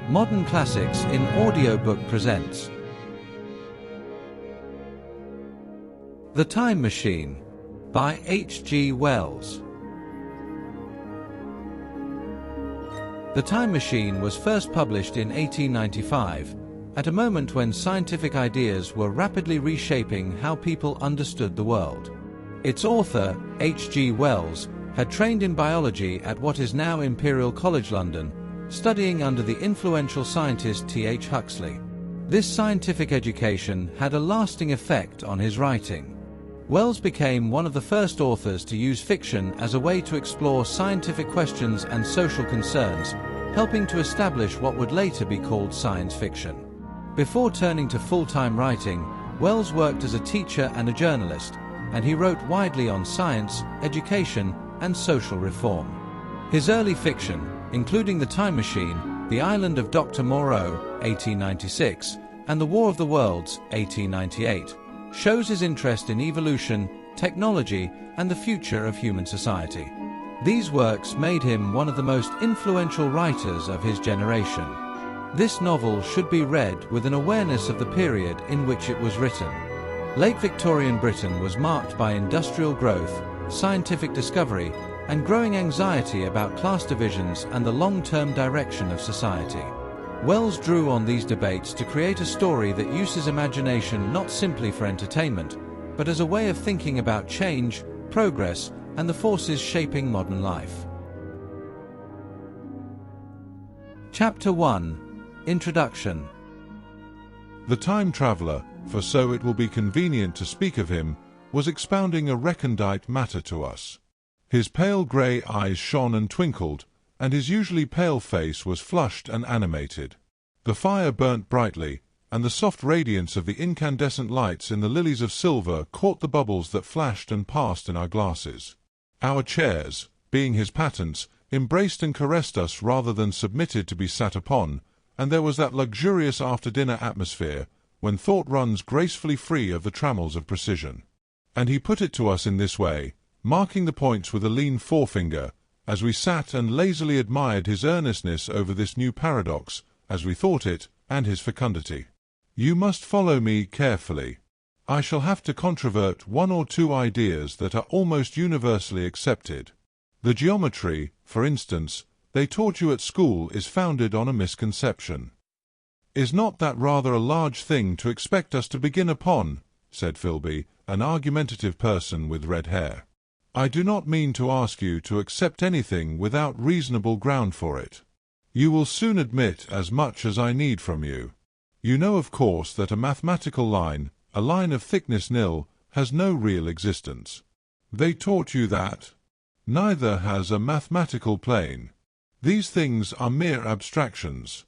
Modern Classics in Audiobook presents The Time Machine by H.G. Wells. The Time Machine was first published in 1895, at a moment when scientific ideas were rapidly reshaping how people understood the world. Its author, H.G. Wells, had trained in biology at what is now Imperial College London, studying under the influential scientist T.H. Huxley. This scientific education had a lasting effect on his writing. Wells became one of the first authors to use fiction as a way to explore scientific questions and social concerns, helping to establish what would later be called science fiction. Before turning to full-time writing, Wells worked as a teacher and a journalist, and he wrote widely on science, education, and social reform. His early fiction, including The Time Machine, The Island of Dr. Moreau, 1896, and The War of the Worlds, 1898, shows his interest in evolution, technology, and the future of human society. These works made him one of the most influential writers of his generation. This novel should be read with an awareness of the period in which it was written. Late Victorian Britain was marked by industrial growth, scientific discovery, and growing anxiety about class divisions and the long-term direction of society. Wells drew on these debates to create a story that uses imagination not simply for entertainment, but as a way of thinking about change, progress, and the forces shaping modern life. Chapter 1. Introduction. The time traveller, for so it will be convenient to speak of him, was expounding a recondite matter to us. His pale grey eyes shone and twinkled, and his usually pale face was flushed and animated. The fire burnt brightly, and the soft radiance of the incandescent lights in the lilies of silver caught the bubbles that flashed and passed in our glasses. Our chairs, being his patents, embraced and caressed us rather than submitted to be sat upon, and there was that luxurious after-dinner atmosphere when thought runs gracefully free of the trammels of precision. And he put it to us in this way, marking the points with a lean forefinger, as we sat and lazily admired his earnestness over this new paradox, as we thought it, and his fecundity. You must follow me carefully. I shall have to controvert one or two ideas that are almost universally accepted. The geometry, for instance, they taught you at school is founded on a misconception. Is not that rather a large thing to expect us to begin upon? Said Philby, an argumentative person with red hair. I do not mean to ask you to accept anything without reasonable ground for it. You will soon admit as much as I need from you. You know, of course, that a mathematical line, a line of thickness nil, has no real existence. They taught you that. Neither has a mathematical plane. These things are mere abstractions.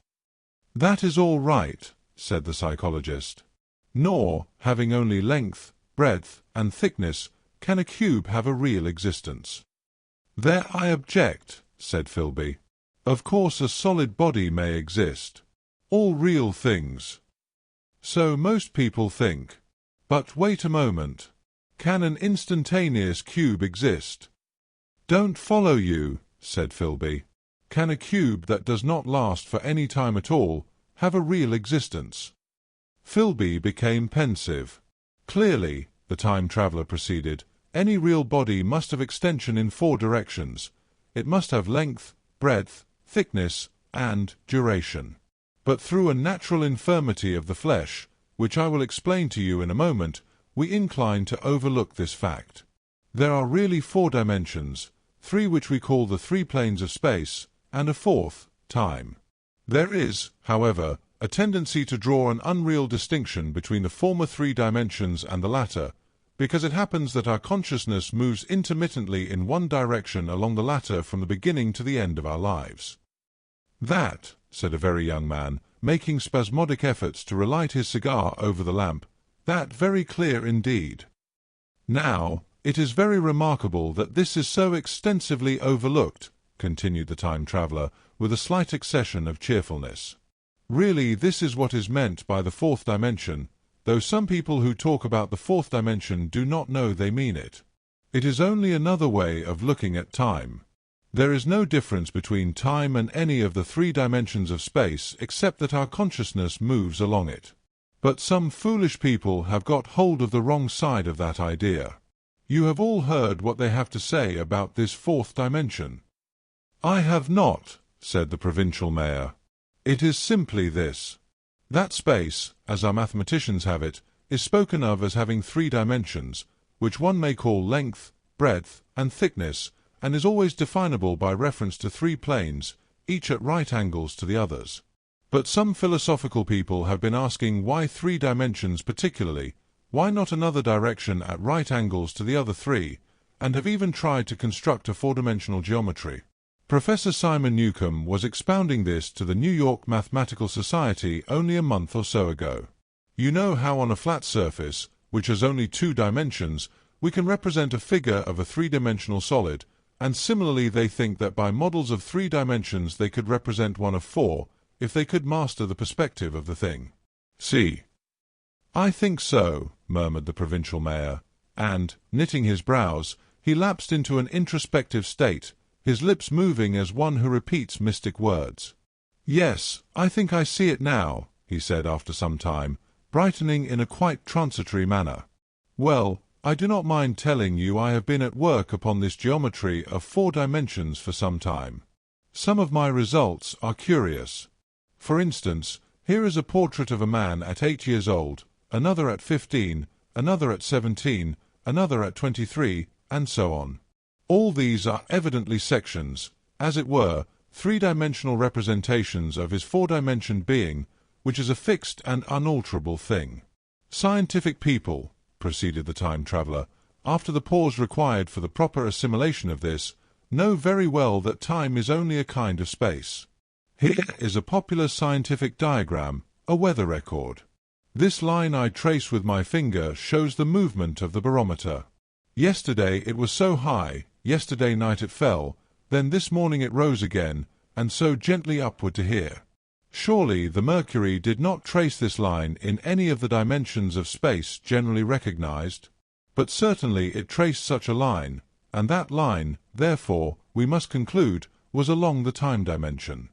That is all right, said the psychologist. Nor, having only length, breadth, and thickness, can a cube have a real existence. There I object, said Philby. Of course a solid body may exist. All real things. So most people think. But wait a moment. Can an instantaneous cube exist? Don't follow you, said Philby. Can a cube that does not last for any time at all have a real existence? Philby became pensive. Clearly, the time traveller proceeded, any real body must have extension in four directions. It must have length, breadth, thickness, and duration. But through a natural infirmity of the flesh, which I will explain to you in a moment, we incline to overlook this fact. There are really four dimensions, three which we call the three planes of space, and a fourth, time. There is, however, a tendency to draw an unreal distinction between the former three dimensions and the latter, because it happens that our consciousness moves intermittently in one direction along the latter from the beginning to the end of our lives. That, said a very young man, making spasmodic efforts to relight his cigar over the lamp, that very clear indeed. Now, it is very remarkable that this is so extensively overlooked, continued the time traveller, with a slight accession of cheerfulness. Really, this is what is meant by the fourth dimension, though some people who talk about the fourth dimension do not know they mean it. It is only another way of looking at time. There is no difference between time and any of the three dimensions of space except that our consciousness moves along it. But some foolish people have got hold of the wrong side of that idea. You have all heard what they have to say about this fourth dimension. I have not, said the provincial mayor. It is simply this. That space, as our mathematicians have it, is spoken of as having three dimensions, which one may call length, breadth, and thickness, and is always definable by reference to three planes, each at right angles to the others. But some philosophical people have been asking why three dimensions particularly, why not another direction at right angles to the other three, and have even tried to construct a four-dimensional geometry. Professor Simon Newcomb was expounding this to the New York Mathematical Society only a month or so ago. You know how on a flat surface, which has only two dimensions, we can represent a figure of a three-dimensional solid, and similarly they think that by models of three dimensions they could represent one of four, if they could master the perspective of the thing. See? I think so, murmured the provincial mayor, and, knitting his brows, he lapsed into an introspective state, his lips moving as one who repeats mystic words. Yes, I think I see it now, he said after some time, brightening in a quite transitory manner. Well, I do not mind telling you I have been at work upon this geometry of four dimensions for some time. Some of my results are curious. For instance, here is a portrait of a man at 8 years old, another at 15, another at 17, another at 23, and so on. All these are evidently sections, as it were, three-dimensional representations of his four-dimensioned being, which is a fixed and unalterable thing. Scientific people, proceeded the time-traveller, after the pause required for the proper assimilation of this, know very well that time is only a kind of space. Here is a popular scientific diagram, a weather record. This line I trace with my finger shows the movement of the barometer. Yesterday it was so high, yesterday night it fell, then this morning it rose again, and so gently upward to here. Surely the mercury did not trace this line in any of the dimensions of space generally recognized, but certainly it traced such a line, and that line, therefore, we must conclude, was along the time dimension.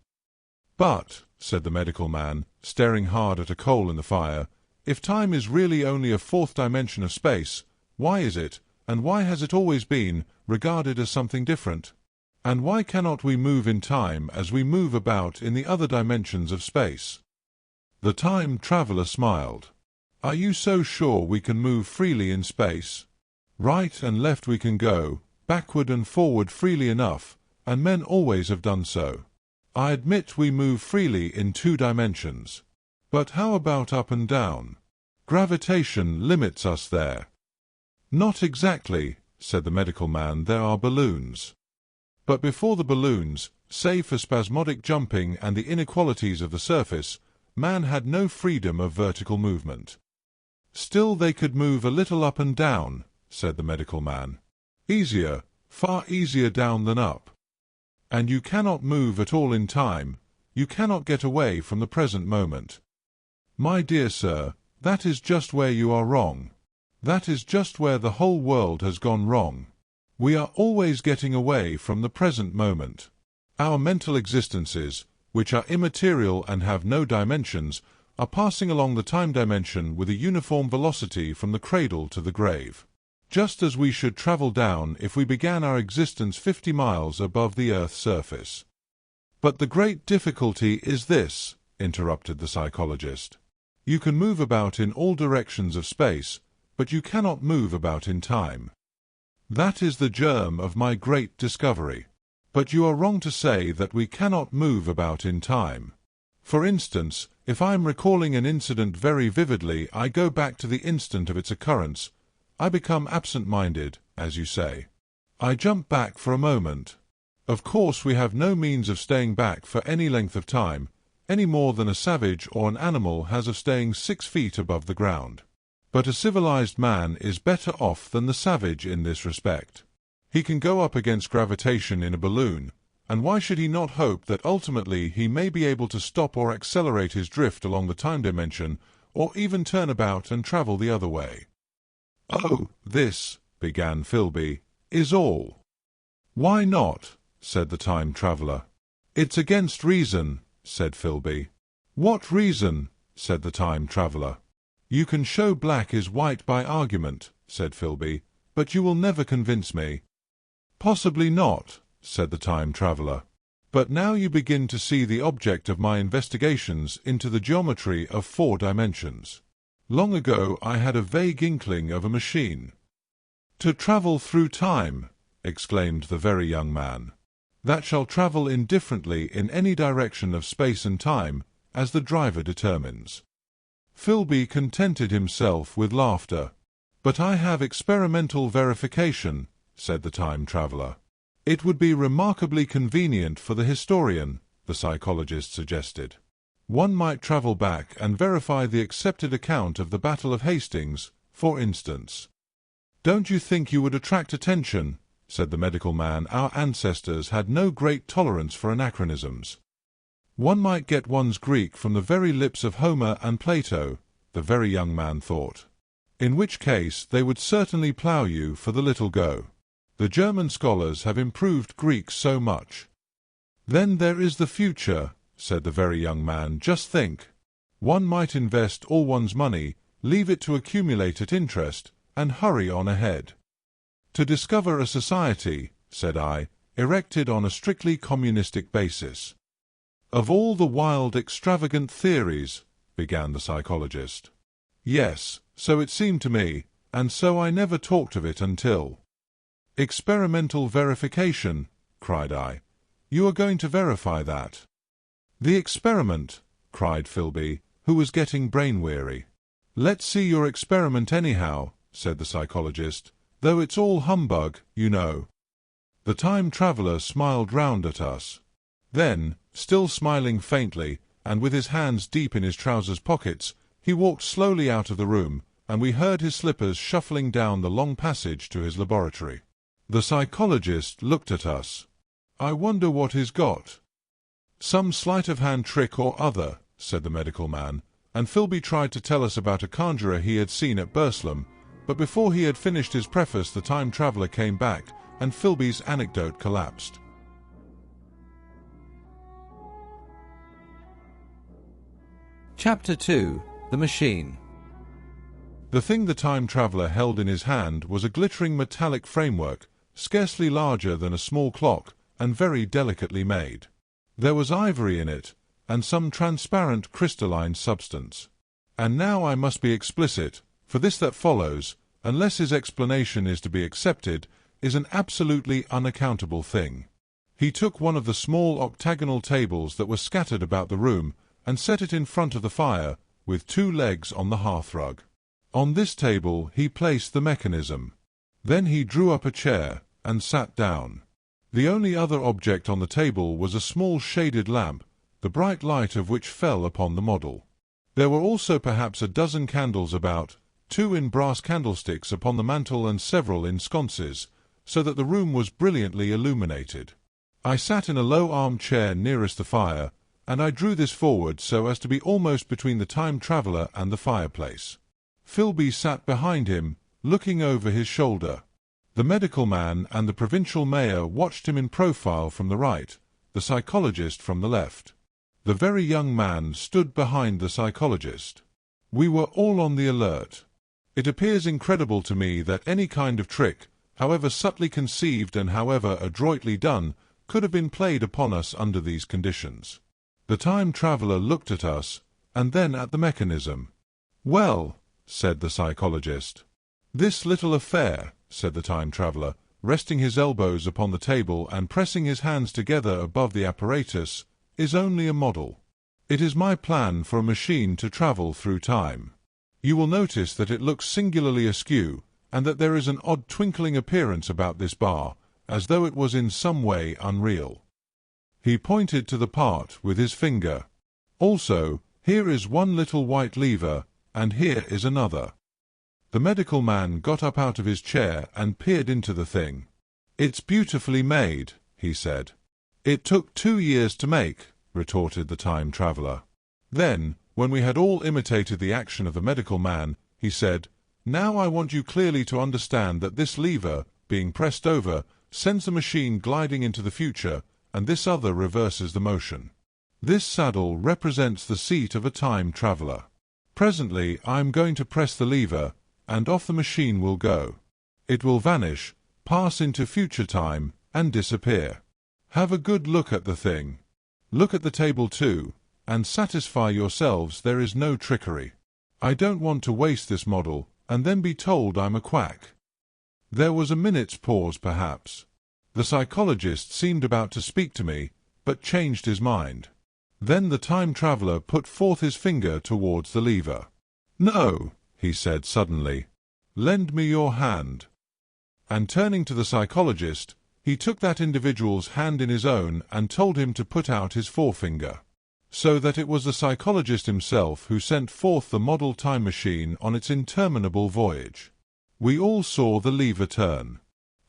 But, said the medical man, staring hard at a coal in the fire, if time is really only a fourth dimension of space, why is it, and why has it always been, regarded as something different? And why cannot we move in time as we move about in the other dimensions of space? The time-traveller smiled. Are you so sure we can move freely in space? Right and left we can go, backward and forward freely enough, and men always have done so. I admit we move freely in two dimensions. But how about up and down? Gravitation limits us there. Not exactly, said the medical man, there are balloons. But before the balloons, save for spasmodic jumping and the inequalities of the surface, man had no freedom of vertical movement. Still they could move a little up and down, said the medical man. Easier, far easier down than up. And you cannot move at all in time, you cannot get away from the present moment. My dear sir, that is just where you are wrong. That is just where the whole world has gone wrong. We are always getting away from the present moment. Our mental existences, which are immaterial and have no dimensions, are passing along the time dimension with a uniform velocity from the cradle to the grave. Just as we should travel down if we began our existence 50 miles above the Earth's surface. But the great difficulty is this, interrupted the psychologist. You can move about in all directions of space, but you cannot move about in time. That is the germ of my great discovery. But you are wrong to say that we cannot move about in time. For instance, if I am recalling an incident very vividly, I go back to the instant of its occurrence. I become absent-minded, as you say. I jump back for a moment. Of course we have no means of staying back for any length of time, any more than a savage or an animal has of staying 6 feet above the ground. But a civilized man is better off than the savage in this respect. He can go up against gravitation in a balloon, and why should he not hope that ultimately he may be able to stop or accelerate his drift along the time dimension, or even turn about and travel the other way? "Oh, this," began Philby, "is all." "Why not?" said the time traveller. It's against reason, said Philby. What reason? Said the time traveller. You can show black is white by argument, said Philby, but you will never convince me. Possibly not, said the time traveller. But now you begin to see the object of my investigations into the geometry of 4 dimensions. Long ago I had a vague inkling of a machine. To travel through time, exclaimed the very young man, that shall travel indifferently in any direction of space and time, as the driver determines. Philby contented himself with laughter. But I have experimental verification, said the time traveller. It would be remarkably convenient for the historian, the psychologist suggested. One might travel back and verify the accepted account of the Battle of Hastings, for instance. Don't you think you would attract attention? Said the medical man. Our ancestors had no great tolerance for anachronisms. One might get one's Greek from the very lips of Homer and Plato, the very young man thought. In which case they would certainly plough you for the little go. The German scholars have improved Greek so much. Then there is the future, said the very young man. Just think. One might invest all one's money, leave it to accumulate at interest, and hurry on ahead. To discover a society, said I, erected on a strictly communistic basis. Of all the wild, extravagant theories, began the psychologist. Yes, so it seemed to me, and so I never talked of it until. Experimental verification, cried I. You are going to verify that? The experiment, cried Philby, who was getting brain-weary. Let's see your experiment anyhow, said the psychologist, though it's all humbug, you know. The time traveller smiled round at us. Then, still smiling faintly, and with his hands deep in his trousers pockets, he walked slowly out of the room, and we heard his slippers shuffling down the long passage to his laboratory. The psychologist looked at us. I wonder what he's got. Some sleight-of-hand trick or other, said the medical man, and Philby tried to tell us about a conjurer he had seen at Burslem, but before he had finished his preface the time traveller came back, and Philby's anecdote collapsed. Chapter 2. The Machine. The thing the time traveller held in his hand was a glittering metallic framework, scarcely larger than a small clock, and very delicately made. There was ivory in it, and some transparent crystalline substance. And now I must be explicit, for this that follows, unless his explanation is to be accepted, is an absolutely unaccountable thing. He took one of the small octagonal tables that were scattered about the room, and set it in front of the fire, with 2 legs on the hearthrug. On this table he placed the mechanism. Then he drew up a chair, and sat down. The only other object on the table was a small shaded lamp, the bright light of which fell upon the model. There were also perhaps a dozen candles about, 2 in brass candlesticks upon the mantel and several in sconces, so that the room was brilliantly illuminated. I sat in a low arm-chair nearest the fire, and I drew this forward so as to be almost between the time traveller and the fireplace. Philby sat behind him, looking over his shoulder. The medical man and the provincial mayor watched him in profile from the right, the psychologist from the left. The very young man stood behind the psychologist. We were all on the alert. It appears incredible to me that any kind of trick, however subtly conceived and however adroitly done, could have been played upon us under these conditions. The time traveller looked at us, and then at the mechanism. Well, said the psychologist. This little affair, said the time traveller, resting his elbows upon the table and pressing his hands together above the apparatus, is only a model. It is my plan for a machine to travel through time. You will notice that it looks singularly askew, and that there is an odd twinkling appearance about this bar, as though it was in some way unreal. He pointed to the part with his finger. Also, here is one little white lever, and here is another. The medical man got up out of his chair and peered into the thing. It's beautifully made, he said. It took 2 years to make, retorted the time traveller. Then, when we had all imitated the action of the medical man, he said, Now I want you clearly to understand that this lever, being pressed over, sends the machine gliding into the future, and this other reverses the motion. This saddle represents the seat of a time traveler. Presently I am going to press the lever, and off the machine will go. It will vanish, pass into future time, and disappear. Have a good look at the thing. Look at the table too, and satisfy yourselves there is no trickery. I don't want to waste this model, and then be told I'm a quack." There was a minute's pause perhaps. The psychologist seemed about to speak to me, but changed his mind. Then the time traveller put forth his finger towards the lever. "No," he said suddenly. "Lend me your hand." And turning to the psychologist, he took that individual's hand in his own and told him to put out his forefinger. So that it was the psychologist himself who sent forth the model time machine on its interminable voyage. We all saw the lever turn.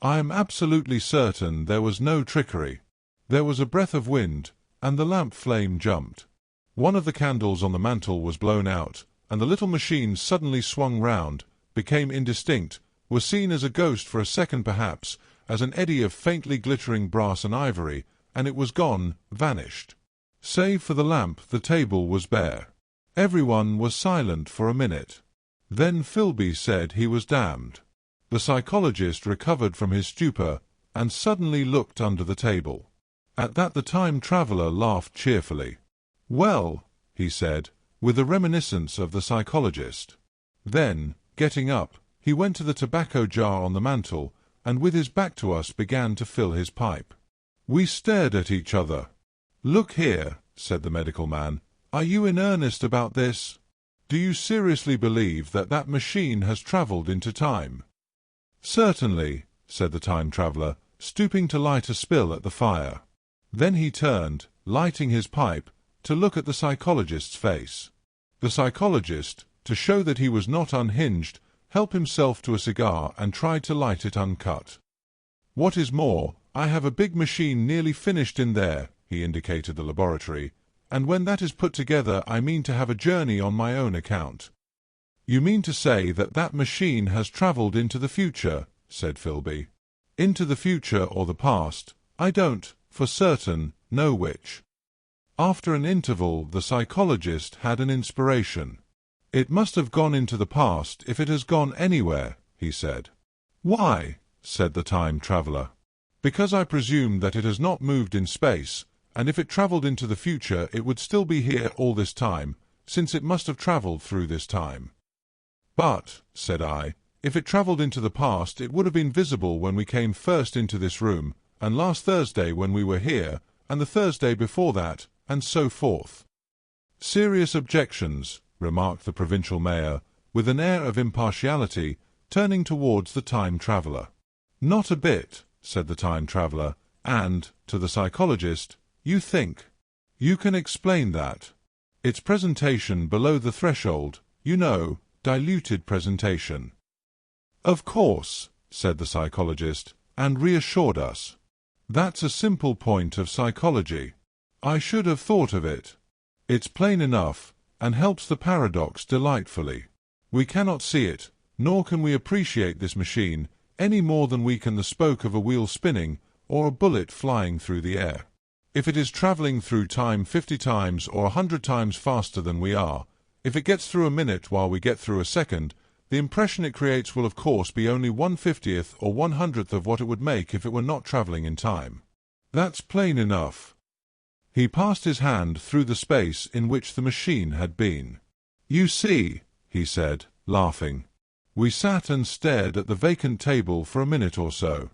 I am absolutely certain there was no trickery. There was a breath of wind, and the lamp flame jumped. One of the candles on the mantel was blown out, and the little machine suddenly swung round, became indistinct, was seen as a ghost for a second perhaps, as an eddy of faintly glittering brass and ivory, and it was gone, vanished. Save for the lamp, the table was bare. Everyone was silent for a minute. Then Philby said he was damned. The psychologist recovered from his stupor, and suddenly looked under the table. At that the time traveller laughed cheerfully. "Well," he said, with a reminiscence of the psychologist. Then, getting up, he went to the tobacco jar on the mantel, and with his back to us began to fill his pipe. We stared at each other. "Look here," said the medical man, "are you in earnest about this? Do you seriously believe that that machine has travelled into time?" "Certainly," said the time traveller, stooping to light a spill at the fire. Then he turned, lighting his pipe, to look at the psychologist's face. The psychologist, to show that he was not unhinged, helped himself to a cigar and tried to light it uncut. "What is more, I have a big machine nearly finished in there," he indicated the laboratory, "and when that is put together I mean to have a journey on my own account." "You mean to say that that machine has travelled into the future?" said Philby. "Into the future or the past, I don't, for certain, know which." After an interval the psychologist had an inspiration. "It must have gone into the past if it has gone anywhere," he said. "Why?" said the time traveller. "Because I presume that it has not moved in space, and if it travelled into the future it would still be here all this time, since it must have travelled through this time." "But," said I, "if it travelled into the past it would have been visible when we came first into this room, and last Thursday when we were here, and the Thursday before that, and so forth." "Serious objections," remarked the provincial mayor, with an air of impartiality, turning towards the time traveller. "Not a bit," said the time traveller, and, to the psychologist, "You think? You can explain that? Its presentation below the threshold, you know, diluted presentation." "Of course," said the psychologist, and reassured us. "That's a simple point of psychology. I should have thought of it. It's plain enough, and helps the paradox delightfully. We cannot see it, nor can we appreciate this machine, any more than we can the spoke of a wheel spinning, or a bullet flying through the air. If it is travelling through time 50 times or 100 times faster than we are, if it gets through a minute while we get through a second, the impression it creates will of course be only 1/50th or 100th of what it would make if it were not travelling in time. That's plain enough." He passed his hand through the space in which the machine had been. "You see," he said, laughing. We sat and stared at the vacant table for a minute or so.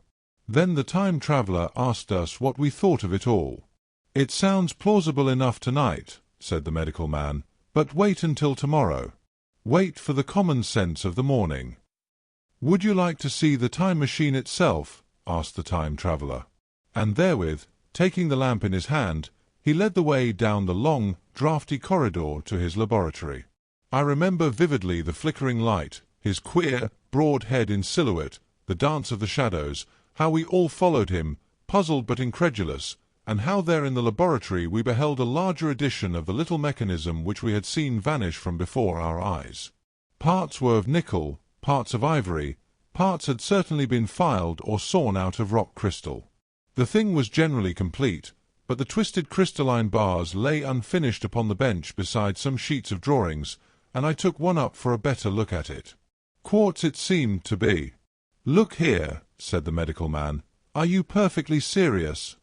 Then the time traveller asked us what we thought of it all. "It sounds plausible enough tonight," said the medical man, "but wait until tomorrow. Wait for the common sense of the morning." "Would you like to see the time machine itself?" asked the time traveller. And therewith, taking the lamp in his hand, he led the way down the long, draughty corridor to his laboratory. I remember vividly the flickering light, his queer, broad head in silhouette, the dance of the shadows, how we all followed him, puzzled but incredulous, and how there in the laboratory we beheld a larger edition of the little mechanism which we had seen vanish from before our eyes. Parts were of nickel, parts of ivory, Parts had certainly been filed or sawn out of rock crystal. The thing was generally complete, but the twisted crystalline bars lay unfinished upon the bench beside some sheets of drawings, and I took one up for a better look at it. Quartz it seemed to be. "Look here," said the medical man. "Are you perfectly serious?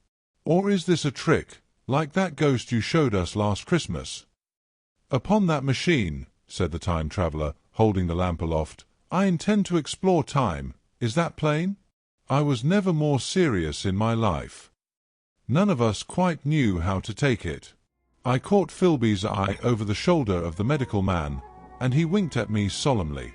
Or is this a trick, like that ghost you showed us last Christmas?" "Upon that machine," said the time traveller, holding the lamp aloft, "I intend to explore time. Is that plain?" I was never more serious in my life. None of us quite knew how to take it. I caught Philby's eye over the shoulder of the medical man, and he winked at me solemnly.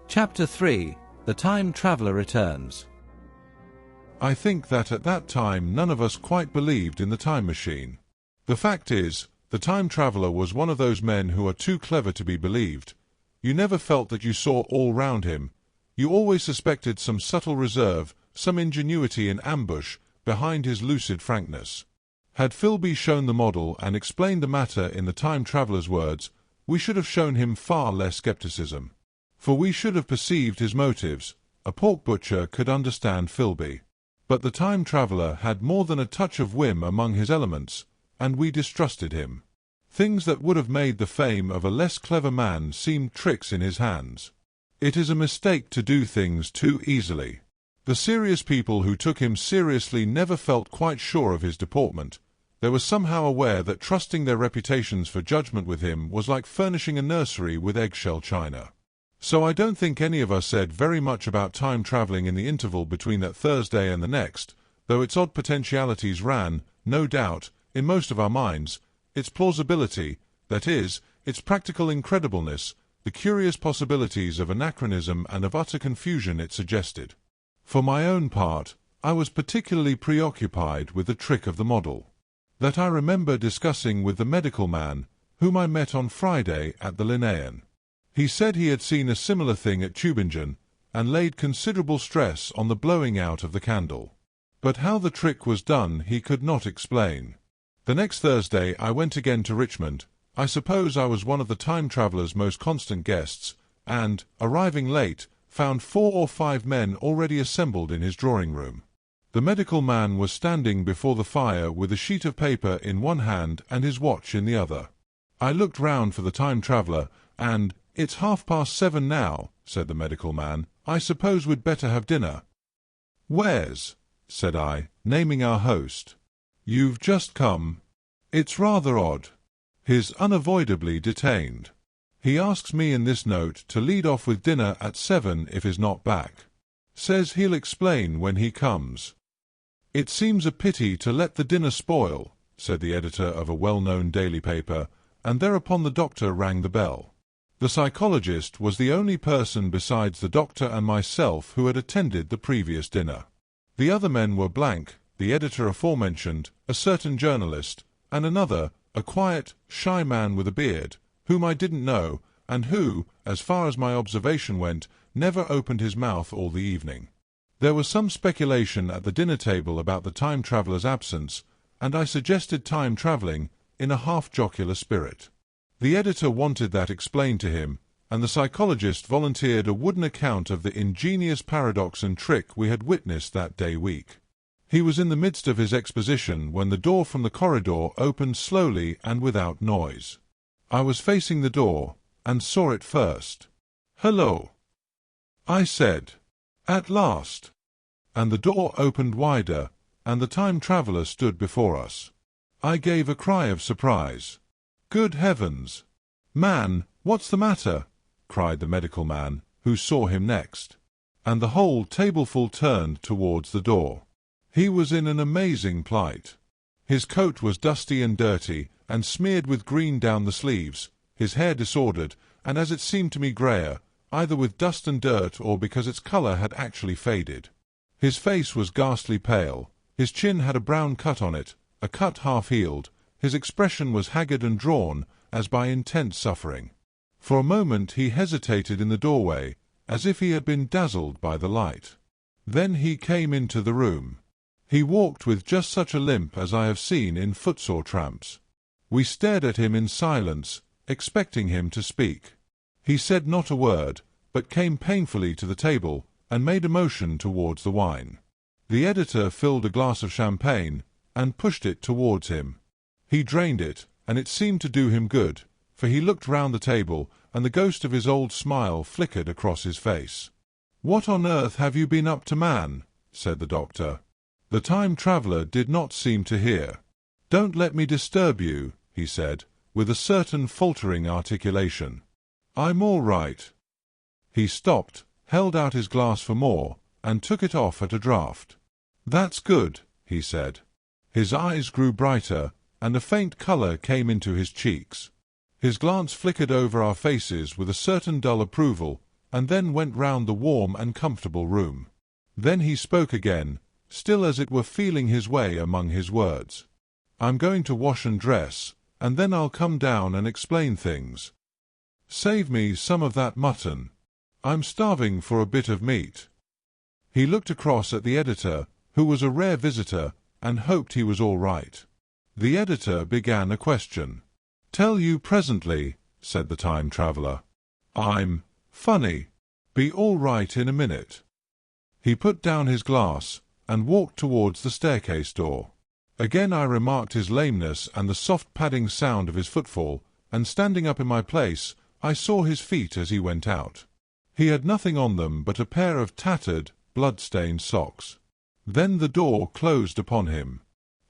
Chapter 3. The Time Traveller Returns. I think that at that time none of us quite believed in the time machine. The fact is, the time traveller was one of those men who are too clever to be believed. You never felt that you saw all round him. You always suspected some subtle reserve, some ingenuity in ambush, behind his lucid frankness. Had Philby shown the model and explained the matter in the time traveller's words, we should have shown him far less scepticism. For we should have perceived his motives. A pork butcher could understand Philby. But the time traveller had more than a touch of whim among his elements, and we distrusted him. Things that would have made the fame of a less clever man seemed tricks in his hands. It is a mistake to do things too easily. The serious people who took him seriously never felt quite sure of his deportment. They were somehow aware that trusting their reputations for judgment with him was like furnishing a nursery with eggshell china. So I don't think any of us said very much about time travelling in the interval between that Thursday and the next, though its odd potentialities ran, no doubt, in most of our minds, its plausibility, that is, its practical incredibleness, the curious possibilities of anachronism and of utter confusion it suggested. For my own part, I was particularly preoccupied with the trick of the model. That I remember discussing with the medical man, whom I met on Friday at the Linnean. He said he had seen a similar thing at Tübingen, and laid considerable stress on the blowing out of the candle. But how the trick was done he could not explain. The next Thursday I went again to Richmond. I suppose I was one of the time traveller's most constant guests, and, arriving late, found 4 or 5 men already assembled in his drawing-room. The medical man was standing before the fire with a sheet of paper in one hand and his watch in the other. I looked round for the time traveller, and, "It's 7:30 now," said the medical man. "I suppose we'd better have dinner." "Where's?" said I, naming our host. "You've just come. It's rather odd. He's unavoidably detained. He asks me in this note to lead off with dinner at 7 if he's not back. Says he'll explain when he comes." "It seems a pity to let the dinner spoil," said the editor of a well-known daily paper, and thereupon the doctor rang the bell. The psychologist was the only person besides the doctor and myself who had attended the previous dinner. The other men were blank, the editor aforementioned, a certain journalist, and another, a quiet, shy man with a beard, whom I didn't know, and who, as far as my observation went, never opened his mouth all the evening. There was some speculation at the dinner table about the time traveller's absence, and I suggested time travelling in a half-jocular spirit. The editor wanted that explained to him, and the psychologist volunteered a wooden account of the ingenious paradox and trick we had witnessed that day week. He was in the midst of his exposition when the door from the corridor opened slowly and without noise. I was facing the door, and saw it first. "Hello," I said. "At last." And the door opened wider, and the time traveller stood before us. I gave a cry of surprise. "Good heavens! Man, what's the matter?" cried the medical man, who saw him next. And the whole tableful turned towards the door. He was in an amazing plight. His coat was dusty and dirty, and smeared with green down the sleeves, his hair disordered, and as it seemed to me greyer, either with dust and dirt or because its colour had actually faded. His face was ghastly pale, his chin had a brown cut on it, a cut half-healed, his expression was haggard and drawn, as by intense suffering. For a moment he hesitated in the doorway, as if he had been dazzled by the light. Then he came into the room. He walked with just such a limp as I have seen in footsore tramps. We stared at him in silence, expecting him to speak. He said not a word, but came painfully to the table and made a motion towards the wine. The editor filled a glass of champagne and pushed it towards him. He drained it, and it seemed to do him good, for he looked round the table, and the ghost of his old smile flickered across his face. "What on earth have you been up to, man?" said the doctor. The time-traveller did not seem to hear. "Don't let me disturb you," he said, with a certain faltering articulation. "I'm all right." He stopped, held out his glass for more, and took it off at a draught. "That's good," he said. His eyes grew brighter, and a faint colour came into his cheeks. His glance flickered over our faces with a certain dull approval, and then went round the warm and comfortable room. Then he spoke again, still as it were feeling his way among his words. "I'm going to wash and dress, and then I'll come down and explain things. Save me some of that mutton. I'm starving for a bit of meat." He looked across at the editor, who was a rare visitor, and hoped he was all right. The editor began a question. "Tell you presently," said the time-traveller. "I'm funny. Be all right in a minute." He put down his glass and walked towards the staircase door. Again I remarked his lameness and the soft padding sound of his footfall, and standing up in my place, I saw his feet as he went out. He had nothing on them but a pair of tattered, blood-stained socks. Then the door closed upon him.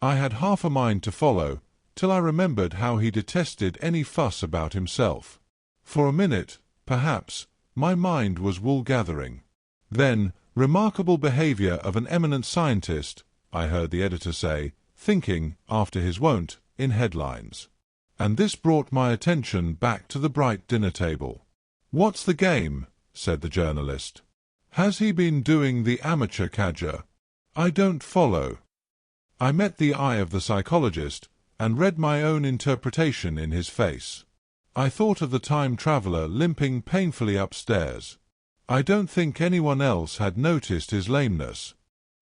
I had half a mind to follow, till I remembered how he detested any fuss about himself. For a minute, perhaps, my mind was wool-gathering. Then, "Remarkable behaviour of an eminent scientist," I heard the editor say, thinking, after his wont, in headlines. And this brought my attention back to the bright dinner table. "What's the game?" said the journalist. "Has he been doing the amateur cadger? I don't follow." I met the eye of the psychologist, and read my own interpretation in his face. I thought of the time-traveller limping painfully upstairs. I don't think anyone else had noticed his lameness.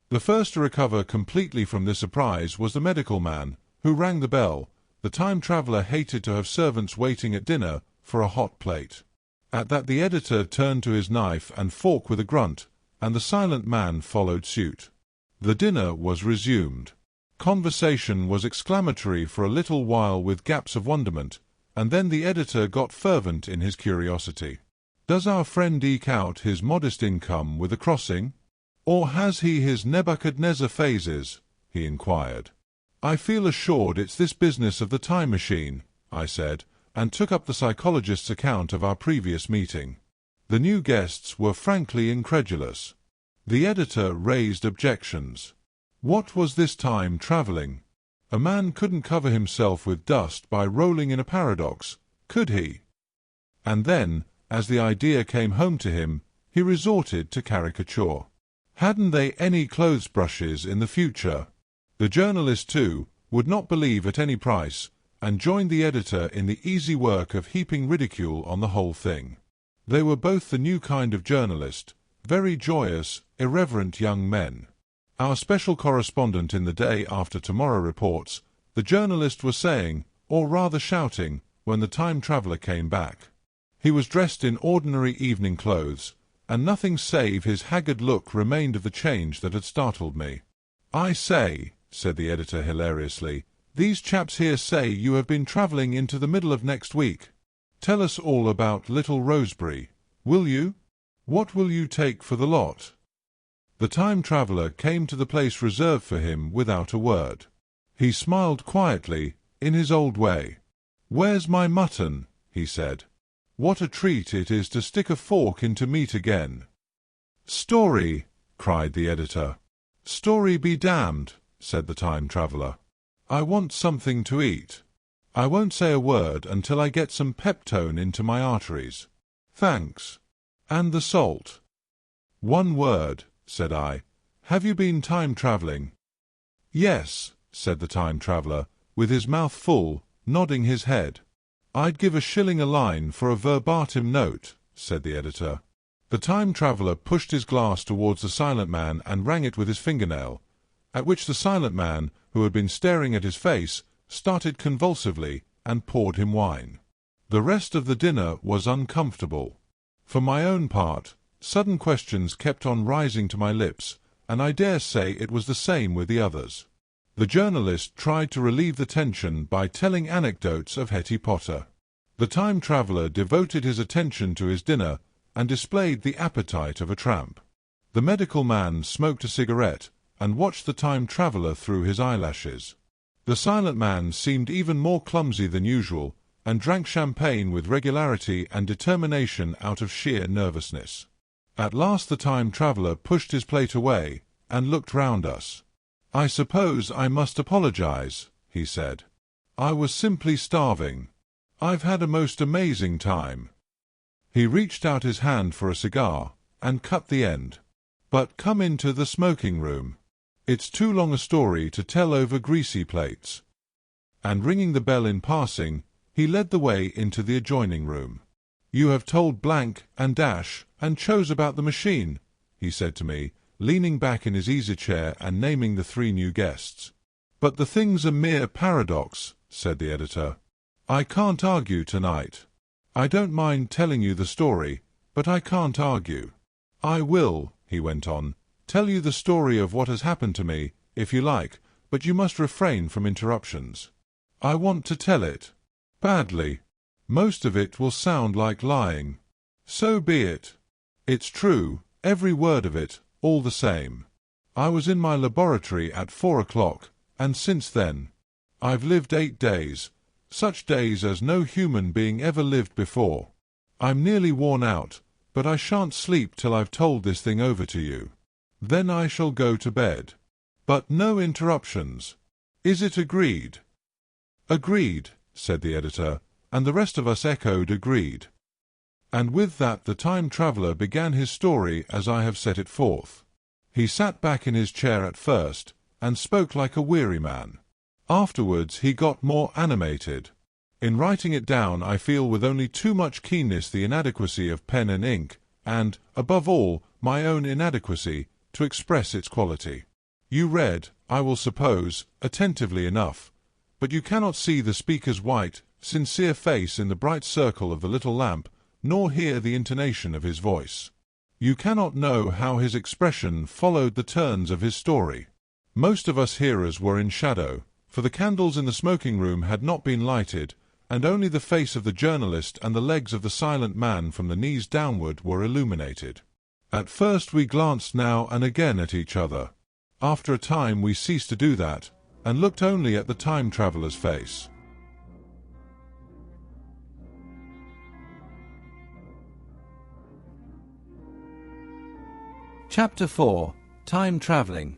The first to recover completely from this surprise was the medical man, who rang the bell. The time-traveller hated to have servants waiting at dinner for a hot plate. At that the editor turned to his knife and fork with a grunt, and the silent man followed suit. The dinner was resumed. Conversation was exclamatory for a little while with gaps of wonderment, and then the editor got fervent in his curiosity. "Does our friend eke out his modest income with a crossing? Or has he his Nebuchadnezzar phases?" he inquired. "I feel assured it's this business of the time machine," I said, and took up the psychologist's account of our previous meeting. The new guests were frankly incredulous. The editor raised objections. What was this time travelling? A man couldn't cover himself with dust by rolling in a paradox, could he? And then, as the idea came home to him, he resorted to caricature. Hadn't they any clothes brushes in the future? The journalist, too, would not believe at any price, and joined the editor in the easy work of heaping ridicule on the whole thing. They were both the new kind of journalist, very joyous, irreverent young men. Our special correspondent in the Day After Tomorrow reports, the journalist was saying, or rather shouting, when the time-traveller came back. He was dressed in ordinary evening clothes, and nothing save his haggard look remained of the change that had startled me. "I say," said the editor hilariously, "these chaps here say you have been travelling into the middle of next week. Tell us all about Little Rosebery, will you? What will you take for the lot?" The time-traveller came to the place reserved for him without a word. He smiled quietly, in his old way. "Where's my mutton?" he said. "What a treat it is to stick a fork into meat again." "Story!" cried the editor. "Story be damned," said the time-traveller. "I want something to eat. I won't say a word until I get some peptone into my arteries." "Thanks. And the salt?" "One word," said I. "Have you been time-travelling?" "Yes," said the time-traveller, with his mouth full, nodding his head. "I'd give a shilling a line for a verbatim note," said the editor. The time-traveller pushed his glass towards the silent man and rang it with his fingernail, at which the silent man, who had been staring at his face, started convulsively and poured him wine. The rest of the dinner was uncomfortable. For my own part, sudden questions kept on rising to my lips, and I dare say it was the same with the others. The journalist tried to relieve the tension by telling anecdotes of Hetty Potter. The time traveller devoted his attention to his dinner and displayed the appetite of a tramp. The medical man smoked a cigarette and watched the time traveller through his eyelashes. The silent man seemed even more clumsy than usual and drank champagne with regularity and determination out of sheer nervousness. At last the time traveller pushed his plate away and looked round us. "I suppose I must apologize," he said. "I was simply starving. I've had a most amazing time." He reached out his hand for a cigar and cut the end. "But come into the smoking room. It's too long a story to tell over greasy plates." And ringing the bell in passing, he led the way into the adjoining room. "You have told blank and dash and chose about the machine," he said to me, leaning back in his easy-chair and naming the 3 new guests. "But the thing's a mere paradox," said the editor. "I can't argue tonight. I don't mind telling you the story, but I can't argue. I will," he went on, "tell you the story of what has happened to me, if you like, but you must refrain from interruptions. I want to tell it. Badly. Most of it will sound like lying. So be it. It's true, every word of it, all the same. I was in my laboratory at 4 o'clock, and since then, I've lived 8 days, such days as no human being ever lived before. I'm nearly worn out, but I shan't sleep till I've told this thing over to you. Then I shall go to bed. But no interruptions. Is it agreed?" "Agreed," said the editor, and the rest of us echoed agreed. And with that the time traveller began his story as I have set it forth. He sat back in his chair at first, and spoke like a weary man. Afterwards he got more animated. In writing it down I feel with only too much keenness the inadequacy of pen and ink, and, above all, my own inadequacy, to express its quality. You read, I will suppose, attentively enough, but you cannot see the speaker's white, sincere face in the bright circle of the little lamp, nor hear the intonation of his voice. You cannot know how his expression followed the turns of his story. Most of us hearers were in shadow, for the candles in the smoking room had not been lighted, and only the face of the journalist and the legs of the silent man from the knees downward were illuminated. At first we glanced now and again at each other. After a time we ceased to do that, and looked only at the time traveller's face. Chapter 4. Time Travelling.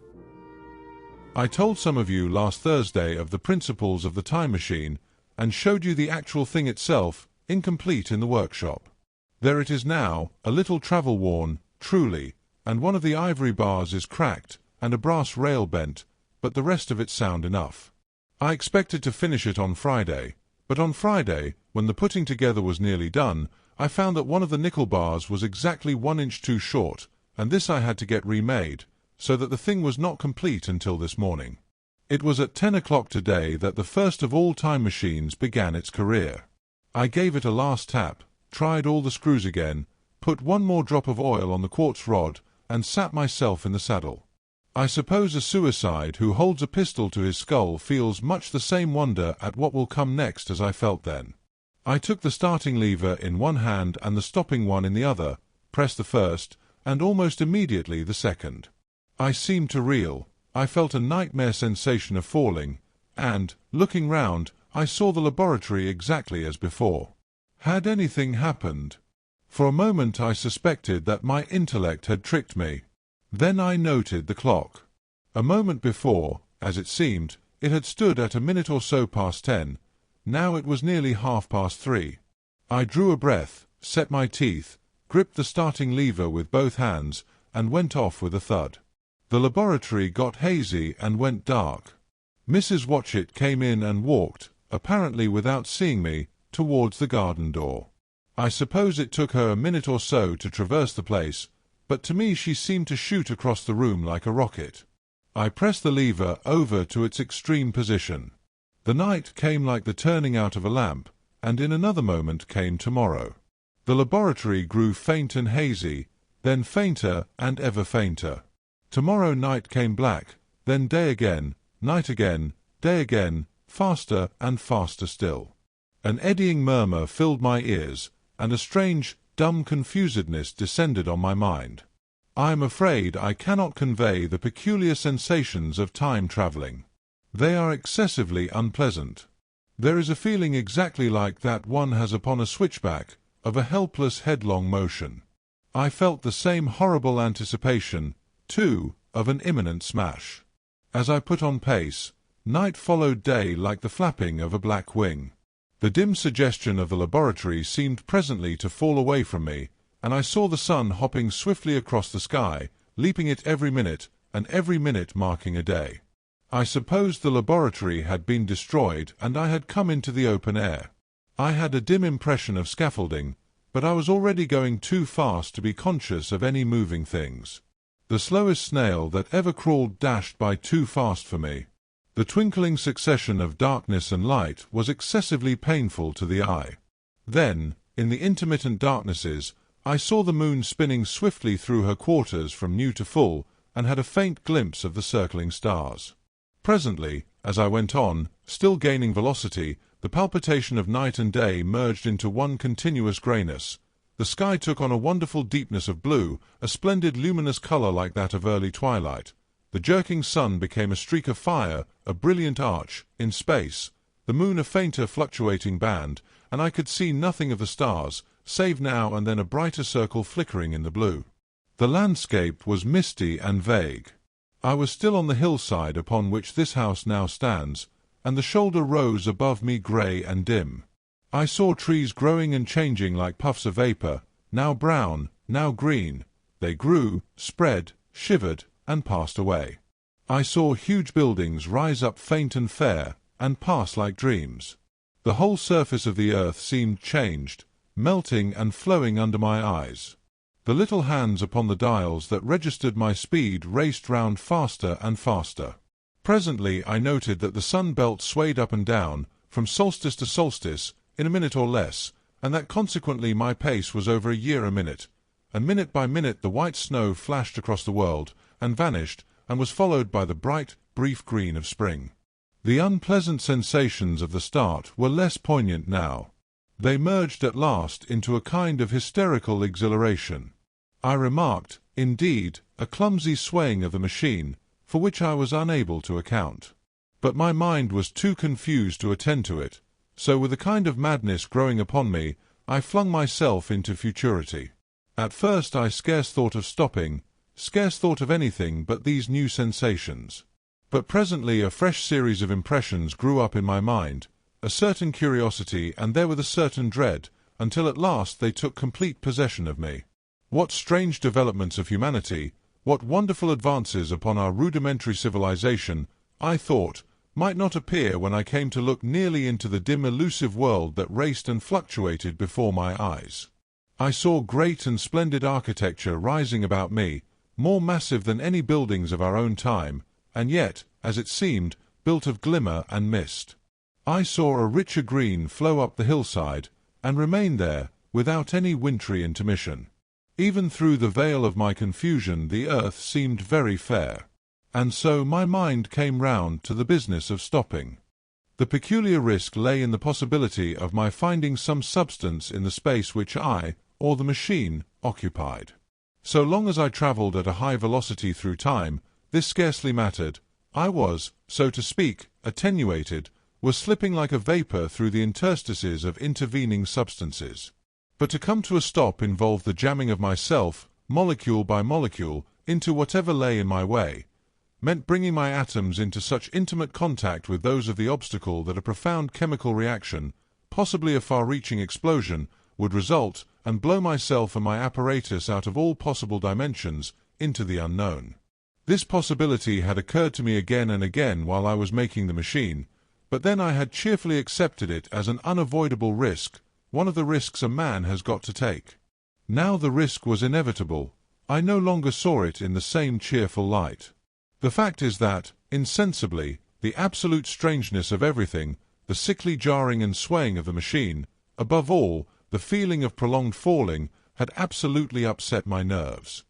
I told some of you last Thursday of the principles of the time machine, and showed you the actual thing itself, incomplete in the workshop. There it is now, a little travel-worn, truly, and one of the ivory bars is cracked, and a brass rail bent, but the rest of it sound enough. I expected to finish it on Friday, but on Friday, when the putting together was nearly done, I found that one of the nickel bars was exactly 1 inch too short, and this I had to get remade, so that the thing was not complete until this morning. It was at 10 o'clock today that the first of all time machines began its career. I gave it a last tap, tried all the screws again, put 1 more drop of oil on the quartz rod, and sat myself in the saddle. I suppose a suicide who holds a pistol to his skull feels much the same wonder at what will come next as I felt then. I took the starting lever in one hand and the stopping one in the other, pressed the first, and almost immediately the second. I seemed to reel. I felt a nightmare sensation of falling, and, looking round, I saw the laboratory exactly as before. Had anything happened? For a moment I suspected that my intellect had tricked me. Then I noted the clock. A moment before, as it seemed, it had stood at a minute or so past 10. Now it was nearly 3:30. I drew a breath, set my teeth, gripped the starting lever with both hands, and went off with a thud. The laboratory got hazy and went dark. Mrs. Watchett came in and walked, apparently without seeing me, towards the garden door. I suppose it took her a minute or so to traverse the place, but to me she seemed to shoot across the room like a rocket. I pressed the lever over to its extreme position. The night came like the turning out of a lamp, and in another moment came tomorrow. The laboratory grew faint and hazy, then fainter and ever fainter. Tomorrow night came black, then day again, night again, day again, faster and faster still. An eddying murmur filled my ears, and a strange, dumb confusedness descended on my mind. I am afraid I cannot convey the peculiar sensations of time travelling. They are excessively unpleasant. There is a feeling exactly like that one has upon a switchback, of a helpless headlong motion. I felt the same horrible anticipation, too, of an imminent smash. As I put on pace, night followed day like the flapping of a black wing. The dim suggestion of the laboratory seemed presently to fall away from me, and I saw the sun hopping swiftly across the sky, leaping it every minute, and every minute marking a day. I supposed the laboratory had been destroyed, and I had come into the open air. I had a dim impression of scaffolding, but I was already going too fast to be conscious of any moving things. The slowest snail that ever crawled dashed by too fast for me. The twinkling succession of darkness and light was excessively painful to the eye. Then, in the intermittent darknesses, I saw the moon spinning swiftly through her quarters from new to full, and had a faint glimpse of the circling stars. Presently, as I went on, still gaining velocity, the palpitation of night and day merged into one continuous greyness. The sky took on a wonderful deepness of blue, a splendid luminous colour like that of early twilight. The jerking sun became a streak of fire, a brilliant arch, in space, the moon a fainter fluctuating band, and I could see nothing of the stars, save now and then a brighter circle flickering in the blue. The landscape was misty and vague. I was still on the hillside upon which this house now stands, and the shoulder rose above me grey and dim. I saw trees growing and changing like puffs of vapour, now brown, now green. They grew, spread, shivered, and passed away. I saw huge buildings rise up faint and fair, and pass like dreams. The whole surface of the earth seemed changed, melting and flowing under my eyes. The little hands upon the dials that registered my speed raced round faster and faster. Presently I noted that the sun belt swayed up and down, from solstice to solstice, in a minute or less, and that consequently my pace was over a year a minute, and minute by minute the white snow flashed across the world, and vanished, and was followed by the bright, brief green of spring. The unpleasant sensations of the start were less poignant now. They merged at last into a kind of hysterical exhilaration. I remarked, indeed, a clumsy swaying of the machine, for which I was unable to account. But my mind was too confused to attend to it, so with a kind of madness growing upon me, I flung myself into futurity. At first I scarce thought of stopping, scarce thought of anything but these new sensations. But presently a fresh series of impressions grew up in my mind, a certain curiosity and therewith a certain dread, until at last they took complete possession of me. What strange developments of humanity, what wonderful advances upon our rudimentary civilization, I thought, might not appear when I came to look nearly into the dim elusive world that raced and fluctuated before my eyes. I saw great and splendid architecture rising about me, more massive than any buildings of our own time, and yet, as it seemed, built of glimmer and mist. I saw a richer green flow up the hillside, and remain there, without any wintry intermission. Even through the veil of my confusion the earth seemed very fair. And so my mind came round to the business of stopping. The peculiar risk lay in the possibility of my finding some substance in the space which I, or the machine, occupied. So long as I travelled at a high velocity through time, this scarcely mattered. I was, so to speak, attenuated, was slipping like a vapour through the interstices of intervening substances. But to come to a stop involved the jamming of myself, molecule by molecule, into whatever lay in my way, meant bringing my atoms into such intimate contact with those of the obstacle that a profound chemical reaction, possibly a far-reaching explosion, would result, and blow myself and my apparatus out of all possible dimensions into the unknown. This possibility had occurred to me again and again while I was making the machine, but then I had cheerfully accepted it as an unavoidable risk, one of the risks a man has got to take. Now the risk was inevitable. I no longer saw it in the same cheerful light. The fact is that, insensibly, the absolute strangeness of everything, the sickly jarring and swaying of the machine, above all, the feeling of prolonged falling, had absolutely upset my nerves.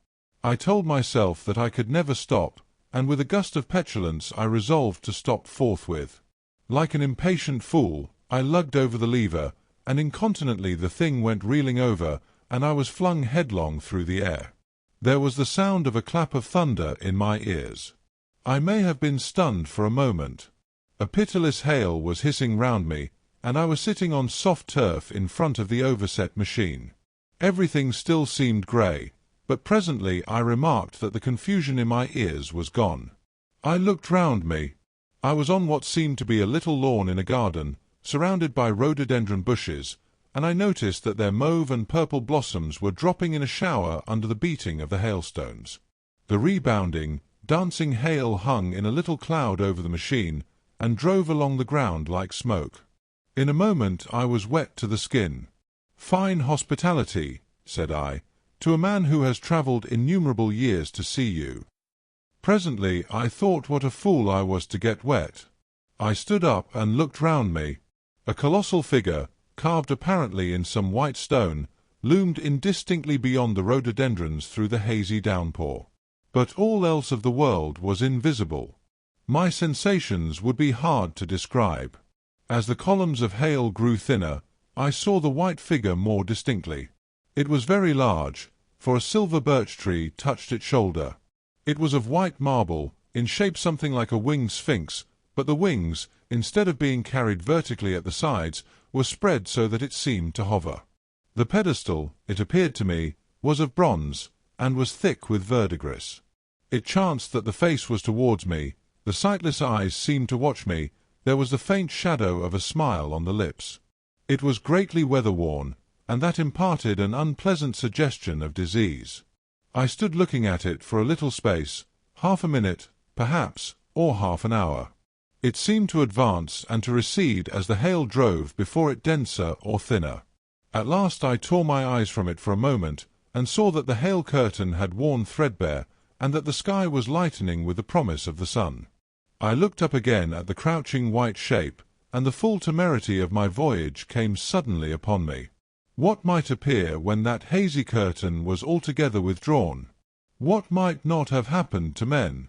I told myself that I could never stop, and with a gust of petulance I resolved to stop forthwith. Like an impatient fool, I lugged over the lever, and incontinently the thing went reeling over, and I was flung headlong through the air. There was the sound of a clap of thunder in my ears. I may have been stunned for a moment. A pitiless hail was hissing round me, and I was sitting on soft turf in front of the overset machine. Everything still seemed grey, but presently I remarked that the confusion in my ears was gone. I looked round me. I was on what seemed to be a little lawn in a garden, surrounded by rhododendron bushes, and I noticed that their mauve and purple blossoms were dropping in a shower under the beating of the hailstones. The rebounding, dancing hail hung in a little cloud over the machine, and drove along the ground like smoke. In a moment I was wet to the skin. "Fine hospitality," said I, "to a man who has travelled innumerable years to see you." Presently I thought what a fool I was to get wet. I stood up and looked round me. A colossal figure, carved apparently in some white stone, loomed indistinctly beyond the rhododendrons through the hazy downpour. But all else of the world was invisible. My sensations would be hard to describe. As the columns of hail grew thinner, I saw the white figure more distinctly. It was very large, for a silver birch tree touched its shoulder. It was of white marble, in shape something like a winged sphinx, but the wings, instead of being carried vertically at the sides, were spread so that it seemed to hover. The pedestal, it appeared to me, was of bronze, and was thick with verdigris. It chanced that the face was towards me, the sightless eyes seemed to watch me, there was the faint shadow of a smile on the lips. It was greatly weather-worn, and that imparted an unpleasant suggestion of disease. I stood looking at it for a little space, half a minute, perhaps, or half an hour. It seemed to advance and to recede as the hail drove before it denser or thinner. At last I tore my eyes from it for a moment, and saw that the hail curtain had worn threadbare, and that the sky was lightening with the promise of the sun. I looked up again at the crouching white shape, and the full temerity of my voyage came suddenly upon me. What might appear when that hazy curtain was altogether withdrawn? What might not have happened to men?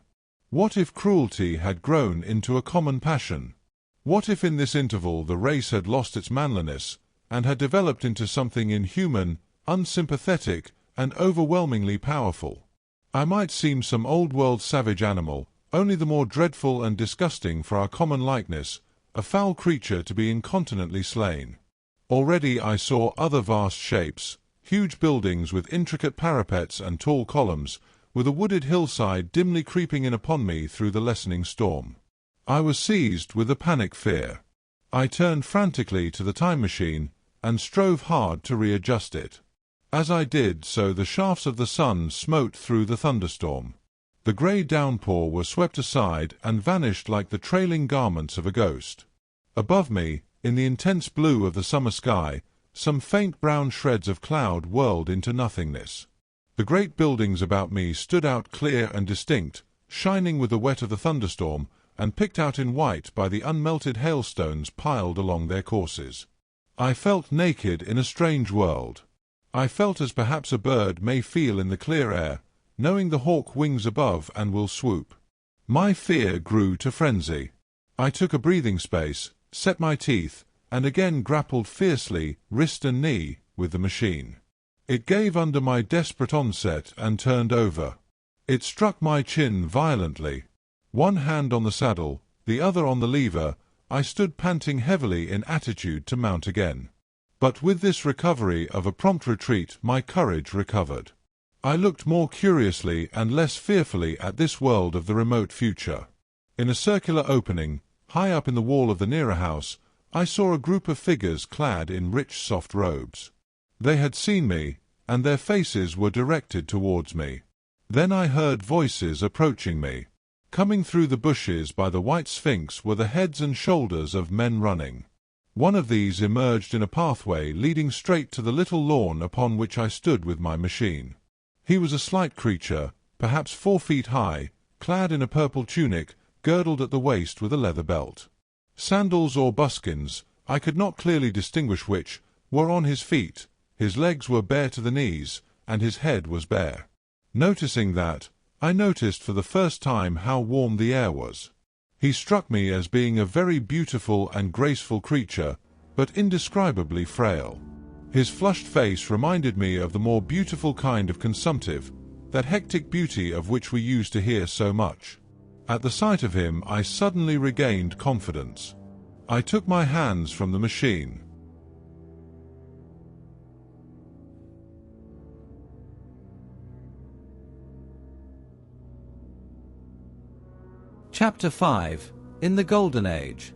What if cruelty had grown into a common passion? What if in this interval the race had lost its manliness, and had developed into something inhuman, unsympathetic, and overwhelmingly powerful? I might seem some old-world savage animal, only the more dreadful and disgusting for our common likeness, a foul creature to be incontinently slain. Already I saw other vast shapes, huge buildings with intricate parapets and tall columns, with a wooded hillside dimly creeping in upon me through the lessening storm. I was seized with a panic fear. I turned frantically to the time machine, and strove hard to readjust it. As I did so the shafts of the sun smote through the thunderstorm. The grey downpour was swept aside and vanished like the trailing garments of a ghost. Above me, in the intense blue of the summer sky, some faint brown shreds of cloud whirled into nothingness. The great buildings about me stood out clear and distinct, shining with the wet of the thunderstorm, and picked out in white by the unmelted hailstones piled along their courses. I felt naked in a strange world. I felt as perhaps a bird may feel in the clear air, knowing the hawk wings above and will swoop. My fear grew to frenzy. I took a breathing space, set my teeth, and again grappled fiercely, wrist and knee, with the machine. It gave under my desperate onset and turned over. It struck my chin violently. One hand on the saddle, the other on the lever, I stood panting heavily in attitude to mount again. But with this recovery of a prompt retreat my courage recovered. I looked more curiously and less fearfully at this world of the remote future. In a circular opening, high up in the wall of the nearer house, I saw a group of figures clad in rich soft robes. They had seen me, and their faces were directed towards me. Then I heard voices approaching me. Coming through the bushes by the white sphinx were the heads and shoulders of men running. One of these emerged in a pathway leading straight to the little lawn upon which I stood with my machine. He was a slight creature, perhaps 4 feet high, clad in a purple tunic, girdled at the waist with a leather belt. Sandals or buskins, I could not clearly distinguish which, were on his feet. His legs were bare to the knees, and his head was bare. Noticing that, I noticed for the first time how warm the air was. He struck me as being a very beautiful and graceful creature, but indescribably frail. His flushed face reminded me of the more beautiful kind of consumptive, that hectic beauty of which we used to hear so much. At the sight of him, I suddenly regained confidence. I took my hands from the machine. Chapter 5. In the Golden Age.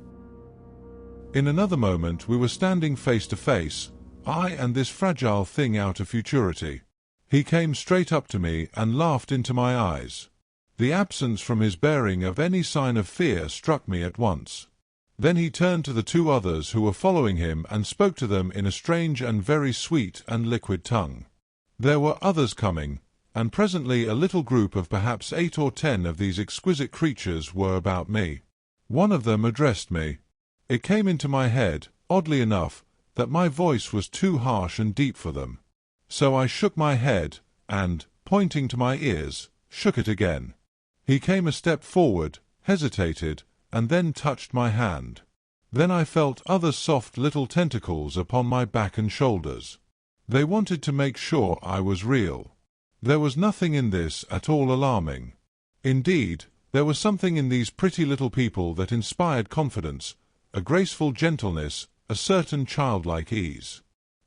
In another moment we were standing face to face, I and this fragile thing out of futurity. He came straight up to me and laughed into my eyes. The absence from his bearing of any sign of fear struck me at once. Then he turned to the two others who were following him and spoke to them in a strange and very sweet and liquid tongue. There were others coming, and presently a little group of perhaps 8 or 10 of these exquisite creatures were about me. One of them addressed me. It came into my head, oddly enough, that my voice was too harsh and deep for them. So I shook my head, and, pointing to my ears, shook it again. He came a step forward, hesitated, and then touched my hand. Then I felt other soft little tentacles upon my back and shoulders. They wanted to make sure I was real. There was nothing in this at all alarming. Indeed, there was something in these pretty little people that inspired confidence, a graceful gentleness, a certain childlike ease.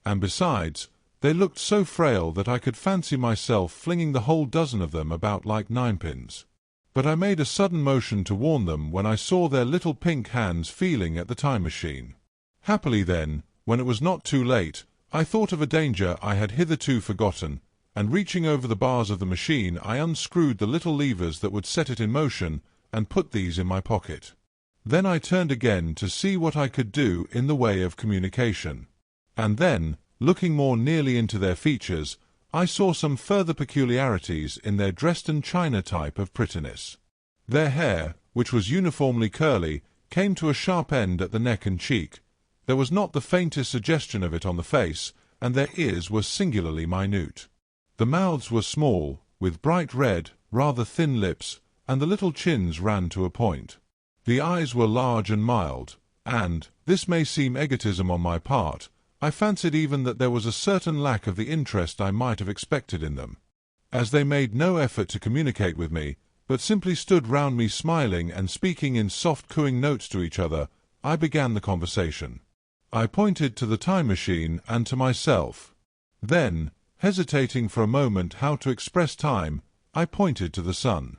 And besides, they looked so frail that I could fancy myself flinging the whole dozen of them about like ninepins. But I made a sudden motion to warn them when I saw their little pink hands feeling at the time machine. Happily then, when it was not too late, I thought of a danger I had hitherto forgotten, and reaching over the bars of the machine I unscrewed the little levers that would set it in motion, and put these in my pocket. Then I turned again to see what I could do in the way of communication. And then, looking more nearly into their features, I saw some further peculiarities in their Dresden china type of prettiness. Their hair, which was uniformly curly, came to a sharp end at the neck and cheek. There was not the faintest suggestion of it on the face, and their ears were singularly minute. The mouths were small, with bright red, rather thin lips, and the little chins ran to a point. The eyes were large and mild, and, this may seem egotism on my part, I fancied even that there was a certain lack of the interest I might have expected in them. As they made no effort to communicate with me, but simply stood round me smiling and speaking in soft cooing notes to each other, I began the conversation. I pointed to the time machine and to myself. Then, hesitating for a moment how to express time, I pointed to the sun.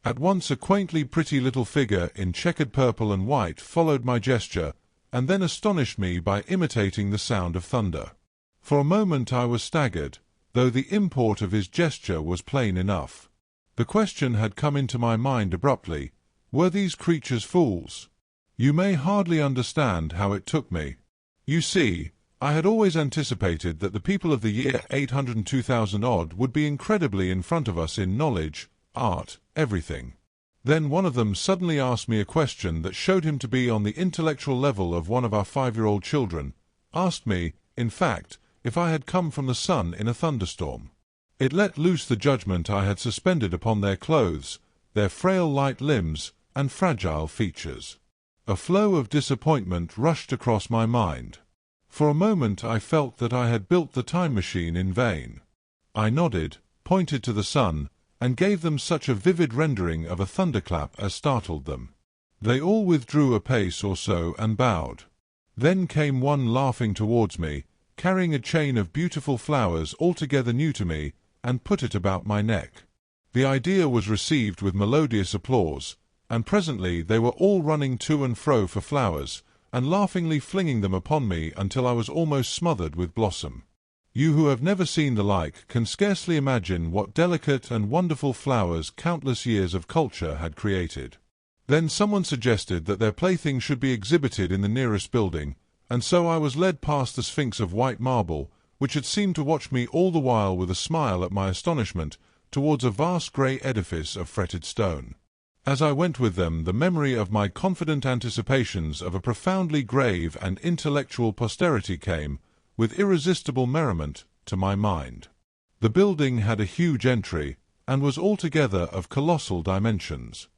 At once a quaintly pretty little figure in checkered purple and white followed my gesture, and then astonished me by imitating the sound of thunder. For a moment I was staggered, though the import of his gesture was plain enough. The question had come into my mind abruptly, were these creatures fools? You may hardly understand how it took me. You see, I had always anticipated that the people of the year 802,000 odd would be incredibly in front of us in knowledge, art, everything. Then one of them suddenly asked me a question that showed him to be on the intellectual level of one of our 5-year-old children, asked me, in fact, if I had come from the sun in a thunderstorm. It let loose the judgment I had suspended upon their clothes, their frail light limbs, and fragile features. A flow of disappointment rushed across my mind. For a moment I felt that I had built the time machine in vain. I nodded, pointed to the sun, and gave them such a vivid rendering of a thunderclap as startled them. They all withdrew a pace or so and bowed. Then came one laughing towards me, carrying a chain of beautiful flowers altogether new to me, and put it about my neck. The idea was received with melodious applause, and presently they were all running to and fro for flowers, and laughingly flinging them upon me until I was almost smothered with blossom. You who have never seen the like can scarcely imagine what delicate and wonderful flowers countless years of culture had created. Then someone suggested that their playthings should be exhibited in the nearest building, and so I was led past the Sphinx of white marble, which had seemed to watch me all the while with a smile at my astonishment, towards a vast grey edifice of fretted stone. As I went with them, the memory of my confident anticipations of a profoundly grave and intellectual posterity came, with irresistible merriment, to my mind. The building had a huge entry, and was altogether of colossal dimensions.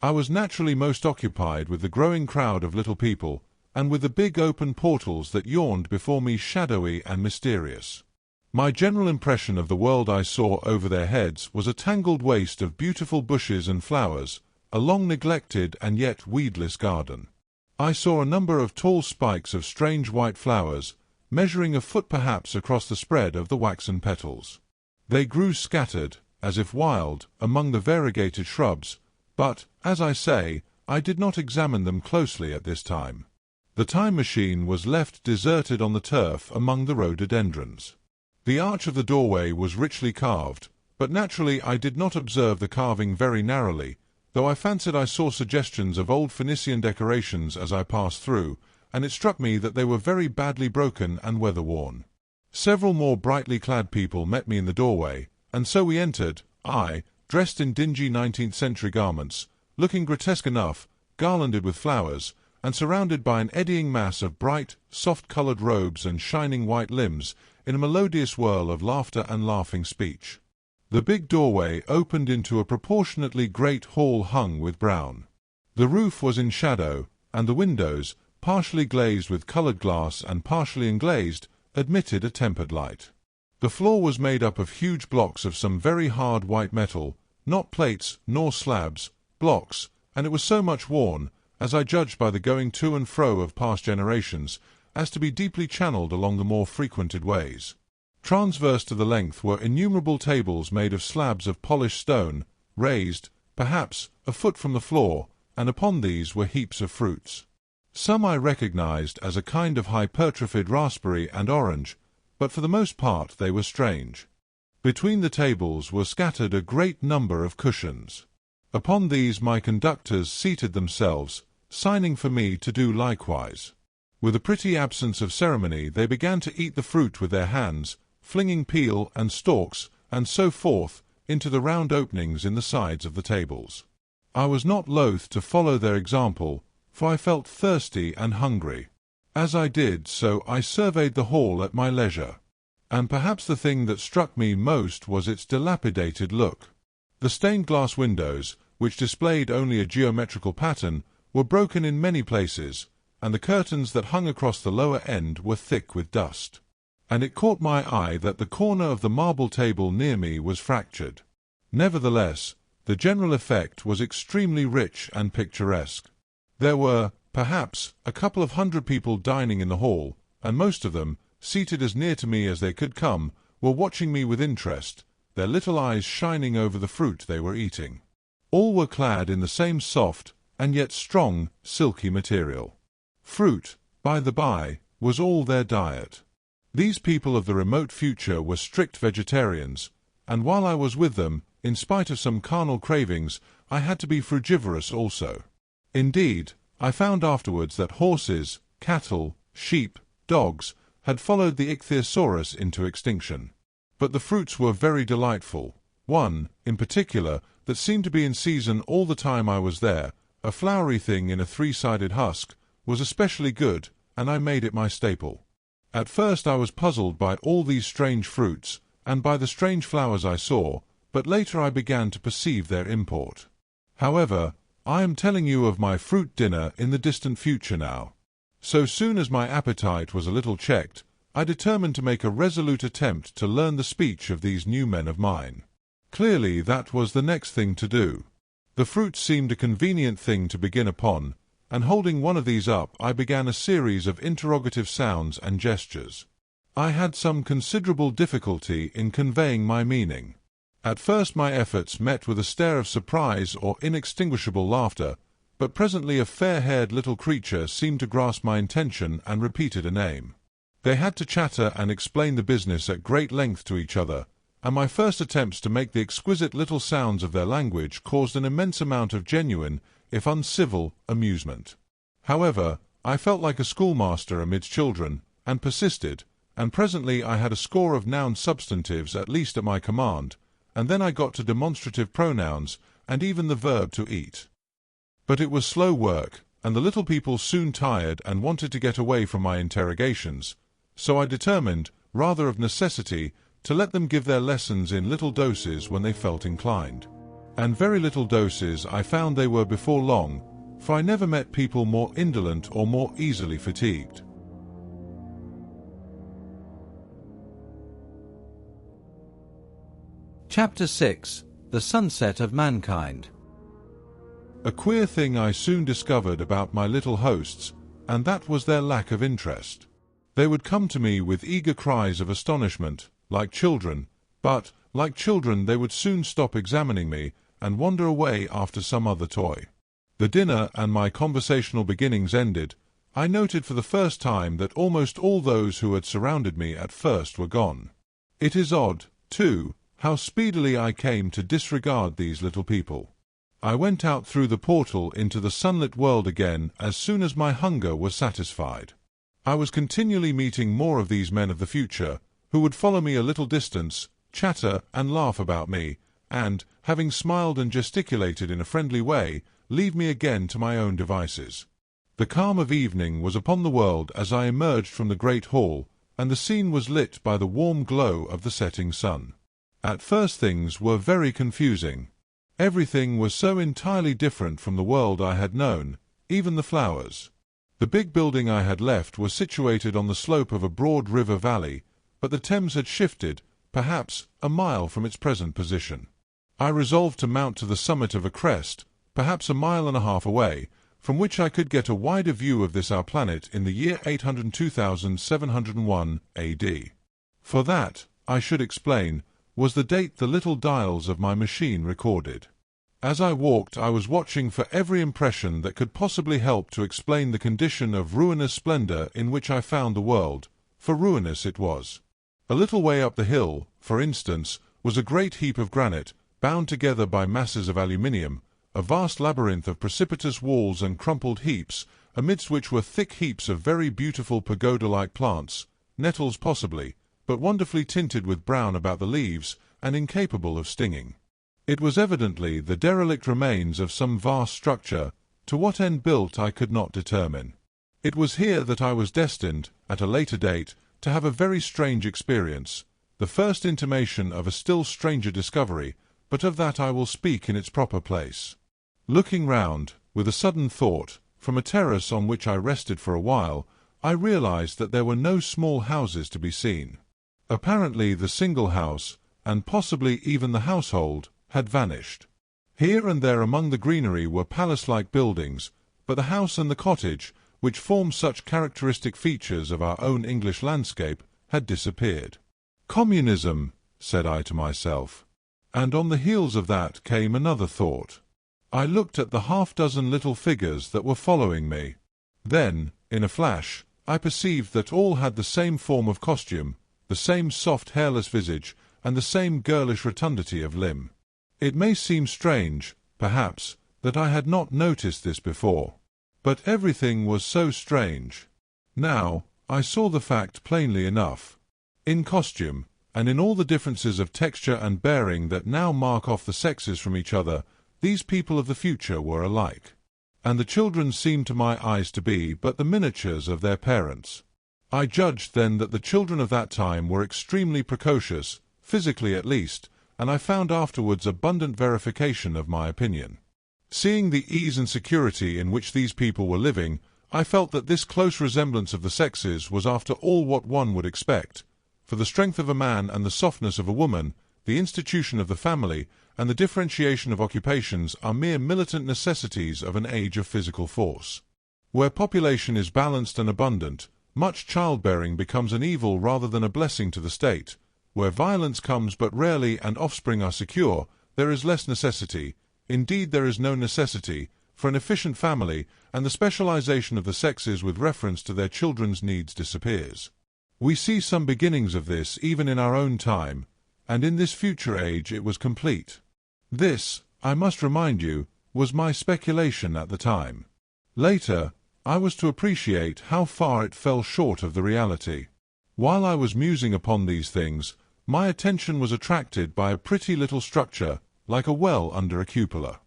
I was naturally most occupied with the growing crowd of little people, and with the big open portals that yawned before me shadowy and mysterious. My general impression of the world I saw over their heads was a tangled waste of beautiful bushes and flowers, a long-neglected and yet weedless garden. I saw a number of tall spikes of strange white flowers, measuring a foot perhaps across the spread of the waxen petals. They grew scattered, as if wild, among the variegated shrubs, but, as I say, I did not examine them closely at this time. The time machine was left deserted on the turf among the rhododendrons. The arch of the doorway was richly carved, but naturally I did not observe the carving very narrowly, though I fancied I saw suggestions of old Phoenician decorations as I passed through, and it struck me that they were very badly broken and weather-worn. Several more brightly clad people met me in the doorway, and so we entered, I, dressed in dingy 19th-century garments, looking grotesque enough, garlanded with flowers, and surrounded by an eddying mass of bright, soft-coloured robes and shining white limbs, in a melodious whirl of laughter and laughing speech. The big doorway opened into a proportionately great hall hung with brown. The roof was in shadow, and the windows, partially glazed with coloured glass and partially unglazed, admitted a tempered light. The floor was made up of huge blocks of some very hard white metal, not plates nor slabs, blocks, and it was so much worn, as I judged by the going to and fro of past generations, as to be deeply channeled along the more frequented ways. Transverse to the length were innumerable tables made of slabs of polished stone, raised, perhaps, a foot from the floor, and upon these were heaps of fruits. Some I recognized as a kind of hypertrophied raspberry and orange, but for the most part they were strange. Between the tables were scattered a great number of cushions. Upon these my conductors seated themselves, signing for me to do likewise. With a pretty absence of ceremony they began to eat the fruit with their hands, flinging peel and stalks, and so forth, into the round openings in the sides of the tables. I was not loath to follow their example, for I felt thirsty and hungry. As I did so I surveyed the hall at my leisure, and perhaps the thing that struck me most was its dilapidated look. The stained-glass windows, which displayed only a geometrical pattern, were broken in many places, and the curtains that hung across the lower end were thick with dust. And it caught my eye that the corner of the marble table near me was fractured. Nevertheless, the general effect was extremely rich and picturesque. There were, perhaps, a couple of hundred people dining in the hall, and most of them, seated as near to me as they could come, were watching me with interest, their little eyes shining over the fruit they were eating. All were clad in the same soft, and yet strong, silky material. Fruit, by the by, was all their diet. These people of the remote future were strict vegetarians, and while I was with them, in spite of some carnal cravings, I had to be frugivorous also. Indeed, I found afterwards that horses, cattle, sheep, dogs, had followed the ichthyosaurus into extinction. But the fruits were very delightful. One, in particular, that seemed to be in season all the time I was there, a flowery thing in a three-sided husk, was especially good, and I made it my staple. At first I was puzzled by all these strange fruits, and by the strange flowers I saw, but later I began to perceive their import. However, I am telling you of my fruit dinner in the distant future now. So soon as my appetite was a little checked, I determined to make a resolute attempt to learn the speech of these new men of mine. Clearly that was the next thing to do. The fruit seemed a convenient thing to begin upon, and holding one of these up I began a series of interrogative sounds and gestures. I had some considerable difficulty in conveying my meaning. At first my efforts met with a stare of surprise or inextinguishable laughter, but presently a fair-haired little creature seemed to grasp my intention and repeated a name. They had to chatter and explain the business at great length to each other, and my first attempts to make the exquisite little sounds of their language caused an immense amount of genuine, if uncivil, amusement. However, I felt like a schoolmaster amidst children, and persisted, and presently I had a score of noun substantives at least at my command, and then I got to demonstrative pronouns, and even the verb to eat. But it was slow work, and the little people soon tired and wanted to get away from my interrogations, so I determined, rather of necessity, to let them give their lessons in little doses when they felt inclined. And very little doses I found they were before long, for I never met people more indolent or more easily fatigued. Chapter 6. The Sunset of Mankind. A queer thing I soon discovered about my little hosts, and that was their lack of interest. They would come to me with eager cries of astonishment, like children, but, like children, they would soon stop examining me and wander away after some other toy. The dinner and my conversational beginnings ended, I noted for the first time that almost all those who had surrounded me at first were gone. It is odd, too, how speedily I came to disregard these little people. I went out through the portal into the sunlit world again as soon as my hunger was satisfied. I was continually meeting more of these men of the future, who would follow me a little distance, chatter and laugh about me, and, having smiled and gesticulated in a friendly way, leave me again to my own devices. The calm of evening was upon the world as I emerged from the great hall, and the scene was lit by the warm glow of the setting sun. At first things were very confusing. Everything was so entirely different from the world I had known, even the flowers. The big building I had left was situated on the slope of a broad river valley, but the Thames had shifted, perhaps, a mile from its present position. I resolved to mount to the summit of a crest, perhaps a mile and a half away, from which I could get a wider view of this our planet in the year 802,701 AD. For that, I should explain, was the date the little dials of my machine recorded. As I walked, I was watching for every impression that could possibly help to explain the condition of ruinous splendor in which I found the world, for ruinous it was. A little way up the hill, for instance, was a great heap of granite, bound together by masses of aluminium, a vast labyrinth of precipitous walls and crumpled heaps, amidst which were thick heaps of very beautiful pagoda-like plants, nettles possibly, but wonderfully tinted with brown about the leaves, and incapable of stinging. It was evidently the derelict remains of some vast structure, to what end built I could not determine. It was here that I was destined, at a later date, to have a very strange experience, the first intimation of a still stranger discovery, but of that I will speak in its proper place. Looking round, with a sudden thought, from a terrace on which I rested for a while, I realized that there were no small houses to be seen. Apparently the single house, and possibly even the household, had vanished. Here and there among the greenery were palace-like buildings, but the house and the cottage, which form such characteristic features of our own English landscape, had disappeared. Communism, said I to myself. And on the heels of that came another thought. I looked at the half-dozen little figures that were following me. Then, in a flash, I perceived that all had the same form of costume, the same soft hairless visage, and the same girlish rotundity of limb. It may seem strange, perhaps, that I had not noticed this before. But everything was so strange. Now, I saw the fact plainly enough. In costume, and in all the differences of texture and bearing that now mark off the sexes from each other, these people of the future were alike. And the children seemed to my eyes to be but the miniatures of their parents. I judged then that the children of that time were extremely precocious, physically at least, and I found afterwards abundant verification of my opinion. Seeing the ease and security in which these people were living, I felt that this close resemblance of the sexes was after all what one would expect, for the strength of a man and the softness of a woman, the institution of the family, and the differentiation of occupations are mere militant necessities of an age of physical force. Where population is balanced and abundant, much childbearing becomes an evil rather than a blessing to the state. Where violence comes but rarely and offspring are secure, there is less necessity, indeed there is no necessity, for an efficient family, and the specialization of the sexes with reference to their children's needs disappears. We see some beginnings of this even in our own time, and in this future age it was complete. This, I must remind you, was my speculation at the time. Later, I was to appreciate how far it fell short of the reality. While I was musing upon these things, my attention was attracted by a pretty little structure, like a well under a cupola.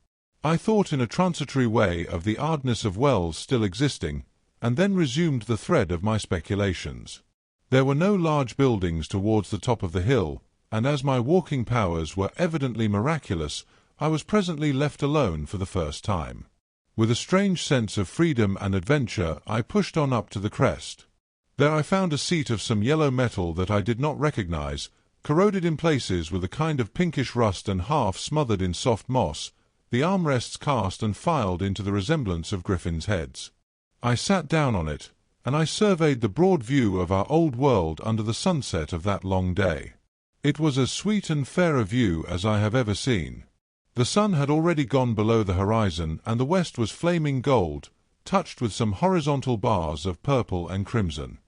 I thought in a transitory way of the Ardness of wells still existing, and then resumed the thread of my speculations. There were no large buildings towards the top of the hill, and as my walking powers were evidently miraculous, I was presently left alone for the first time. With a strange sense of freedom and adventure, I pushed on up to the crest. There I found a seat of some yellow metal that I did not recognize, corroded in places with a kind of pinkish rust and half smothered in soft moss, the armrests cast and filed into the resemblance of griffins' heads. I sat down on it, and I surveyed the broad view of our old world under the sunset of that long day. It was as sweet and fair a view as I have ever seen. The sun had already gone below the horizon, and the west was flaming gold, touched with some horizontal bars of purple and crimson.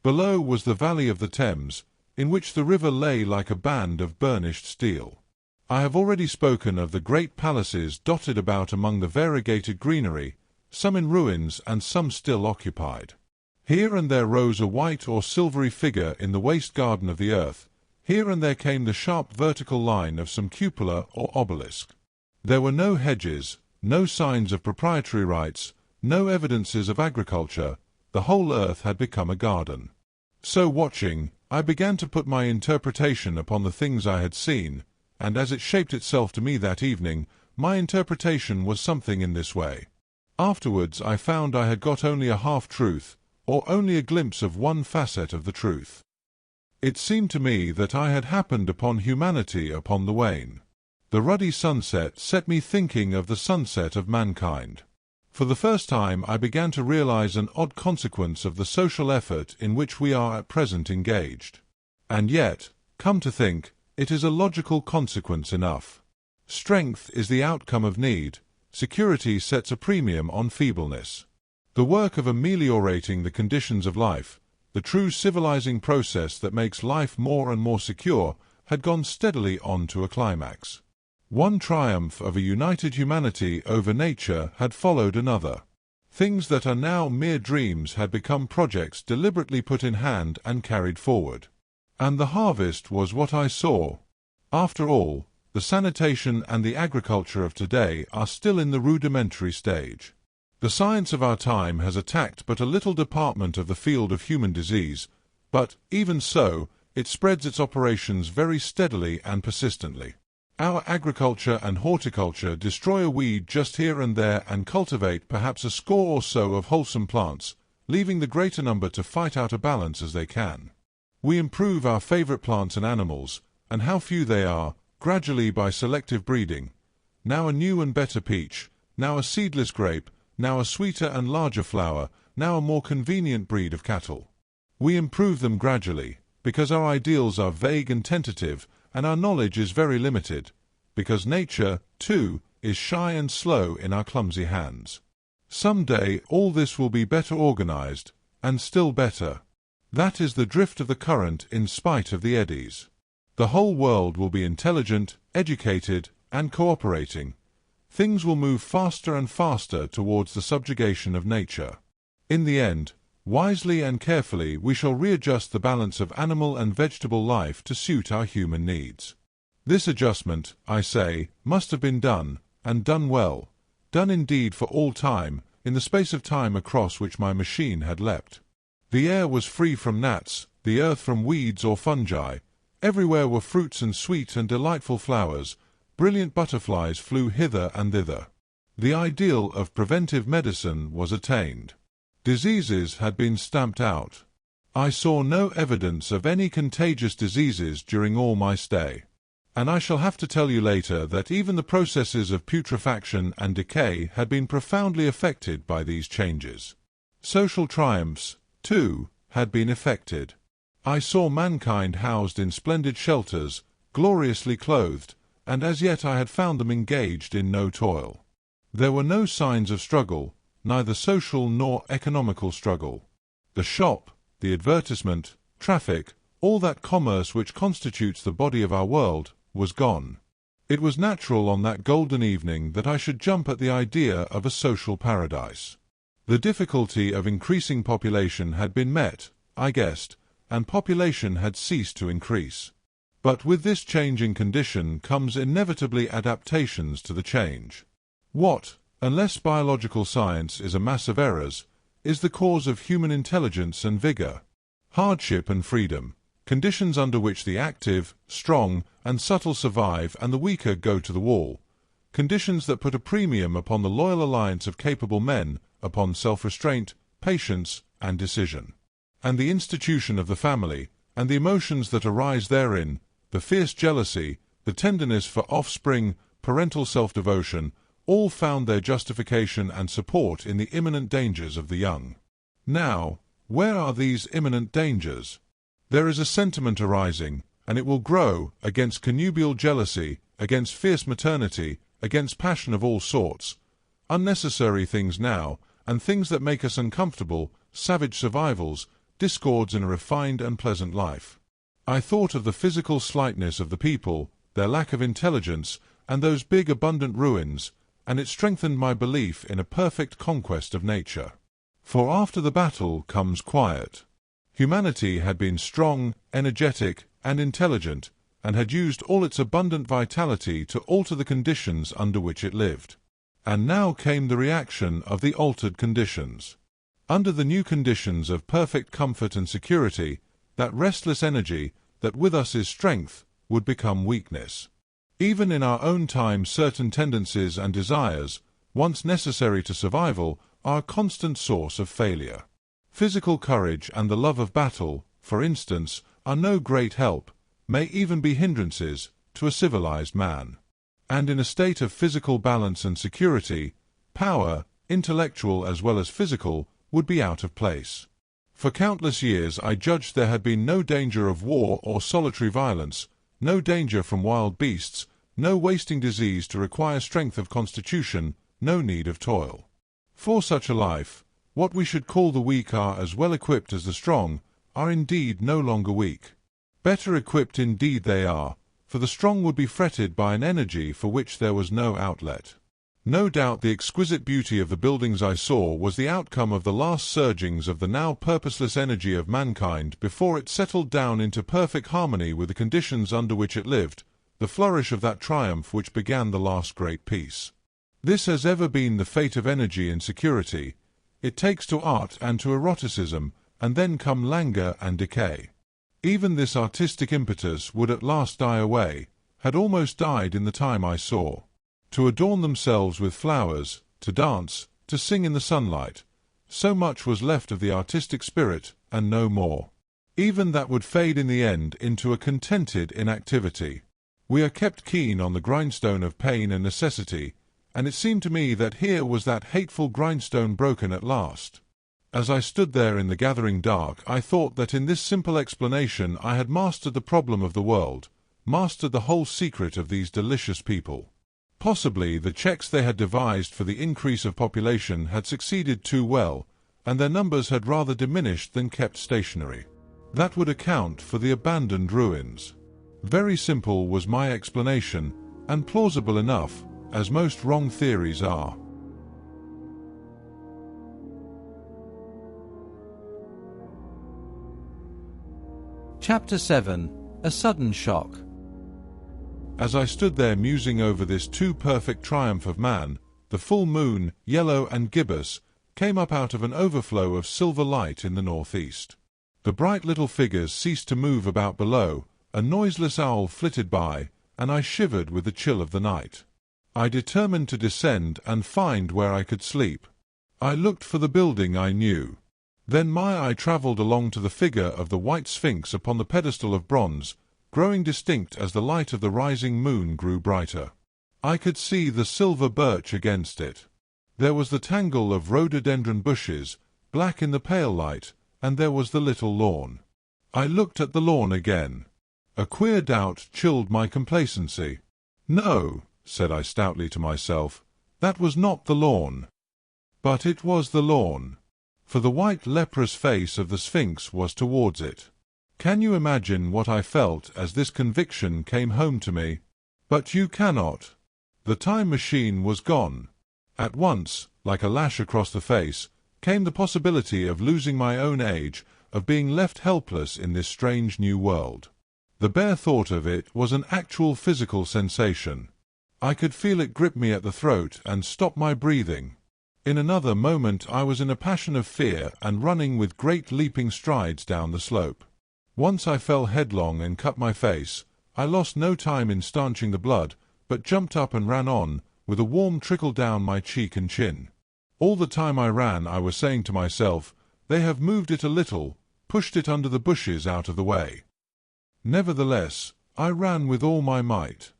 Below was the valley of the Thames, in which the river lay like a band of burnished steel. I have already spoken of the great palaces dotted about among the variegated greenery, some in ruins and some still occupied. Here and there rose a white or silvery figure in the waste garden of the earth. Here and there came the sharp vertical line of some cupola or obelisk. There were no hedges, no signs of proprietary rights, no evidences of agriculture. The whole earth had become a garden. So watching, I began to put my interpretation upon the things I had seen, and as it shaped itself to me that evening, my interpretation was something in this way. Afterwards I found I had got only a half-truth, or only a glimpse of one facet of the truth. It seemed to me that I had happened upon humanity upon the wane. The ruddy sunset set me thinking of the sunset of mankind. For the first time I began to realize an odd consequence of the social effort in which we are at present engaged. And yet, come to think, it is a logical consequence enough. Strength is the outcome of need. Security sets a premium on feebleness. The work of ameliorating the conditions of life, the true civilizing process that makes life more and more secure, had gone steadily on to a climax. One triumph of a united humanity over nature had followed another. Things that are now mere dreams had become projects deliberately put in hand and carried forward. And the harvest was what I saw. After all, the sanitation and the agriculture of today are still in the rudimentary stage. The science of our time has attacked but a little department of the field of human disease, but, even so, it spreads its operations very steadily and persistently. Our agriculture and horticulture destroy a weed just here and there and cultivate perhaps a score or so of wholesome plants, leaving the greater number to fight out a balance as they can. We improve our favorite plants and animals, and how few they are, gradually by selective breeding. Now a new and better peach, now a seedless grape, now a sweeter and larger flower, now a more convenient breed of cattle. We improve them gradually, because our ideals are vague and tentative, and our knowledge is very limited, because nature, too, is shy and slow in our clumsy hands. Some day all this will be better organized, and still better. That is the drift of the current in spite of the eddies. The whole world will be intelligent, educated, and cooperating. Things will move faster and faster towards the subjugation of nature. In the end, wisely and carefully we shall readjust the balance of animal and vegetable life to suit our human needs. This adjustment, I say, must have been done, and done well, done indeed for all time, in the space of time across which my machine had leapt. The air was free from gnats, the earth from weeds or fungi. Everywhere were fruits and sweet and delightful flowers. Brilliant butterflies flew hither and thither. The ideal of preventive medicine was attained. Diseases had been stamped out. I saw no evidence of any contagious diseases during all my stay. And I shall have to tell you later that even the processes of putrefaction and decay had been profoundly affected by these changes. Social triumphs, too, had been effected. I saw mankind housed in splendid shelters, gloriously clothed, and as yet I had found them engaged in no toil. There were no signs of struggle, neither social nor economical struggle. The shop, the advertisement, traffic, all that commerce which constitutes the body of our world, was gone. It was natural on that golden evening that I should jump at the idea of a social paradise. The difficulty of increasing population had been met, I guessed, and population had ceased to increase. But with this change in condition comes inevitably adaptations to the change. What, unless biological science is a mass of errors, is the cause of human intelligence and vigor? Hardship and freedom, conditions under which the active, strong, and subtle survive and the weaker go to the wall. Conditions that put a premium upon the loyal alliance of capable men, upon self-restraint, patience, and decision. And the institution of the family, and the emotions that arise therein, the fierce jealousy, the tenderness for offspring, parental self-devotion, all found their justification and support in the imminent dangers of the young. Now, where are these imminent dangers? There is a sentiment arising, and it will grow, against connubial jealousy, against fierce maternity, against passion of all sorts. Unnecessary things now, and things that make us uncomfortable, savage survivals, discords in a refined and pleasant life. I thought of the physical slightness of the people, their lack of intelligence, and those big abundant ruins, and it strengthened my belief in a perfect conquest of nature. For after the battle comes quiet. Humanity had been strong, energetic, and intelligent, and had used all its abundant vitality to alter the conditions under which it lived. And now came the reaction of the altered conditions. Under the new conditions of perfect comfort and security, that restless energy, that with us is strength, would become weakness. Even in our own time certain tendencies and desires, once necessary to survival, are a constant source of failure. Physical courage and the love of battle, for instance, are no great help, may even be hindrances, to a civilized man. And in a state of physical balance and security, power, intellectual as well as physical, would be out of place. For countless years I judged there had been no danger of war or solitary violence, no danger from wild beasts, no wasting disease to require strength of constitution, no need of toil. For such a life, what we should call the weak are as well equipped as the strong, are indeed no longer weak. Better equipped indeed they are, for the strong would be fretted by an energy for which there was no outlet. No doubt the exquisite beauty of the buildings I saw was the outcome of the last surgings of the now purposeless energy of mankind before it settled down into perfect harmony with the conditions under which it lived, the flourish of that triumph which began the last great peace. This has ever been the fate of energy and security. It takes to art and to eroticism, and then come languor and decay. Even this artistic impetus would at last die away, had almost died in the time I saw. To adorn themselves with flowers, to dance, to sing in the sunlight, so much was left of the artistic spirit, and no more. Even that would fade in the end into a contented inactivity. We are kept keen on the grindstone of pain and necessity, and it seemed to me that here was that hateful grindstone broken at last. As I stood there in the gathering dark, I thought that in this simple explanation I had mastered the problem of the world, mastered the whole secret of these delicious people. Possibly the checks they had devised for the increase of population had succeeded too well, and their numbers had rather diminished than kept stationary. That would account for the abandoned ruins. Very simple was my explanation, and plausible enough, as most wrong theories are. Chapter 7. A Sudden Shock. As I stood there musing over this too perfect triumph of man, the full moon, yellow and gibbous, came up out of an overflow of silver light in the northeast. The bright little figures ceased to move about below, a noiseless owl flitted by, and I shivered with the chill of the night. I determined to descend and find where I could sleep. I looked for the building I knew. Then my eye travelled along to the figure of the white sphinx upon the pedestal of bronze, growing distinct as the light of the rising moon grew brighter. I could see the silver birch against it. There was the tangle of rhododendron bushes, black in the pale light, and there was the little lawn. I looked at the lawn again. A queer doubt chilled my complacency. No, said I stoutly to myself, that was not the lawn. But it was the lawn, for the white leprous face of the Sphinx was towards it. Can you imagine what I felt as this conviction came home to me? But you cannot. The time machine was gone. At once, like a lash across the face, came the possibility of losing my own age, of being left helpless in this strange new world. The bare thought of it was an actual physical sensation. I could feel it grip me at the throat and stop my breathing. In another moment I was in a passion of fear and running with great leaping strides down the slope. Once I fell headlong and cut my face. I lost no time in stanching the blood, but jumped up and ran on, with a warm trickle down my cheek and chin. All the time I ran I was saying to myself, "They have moved it a little, pushed it under the bushes out of the way." Nevertheless, I ran with all my might.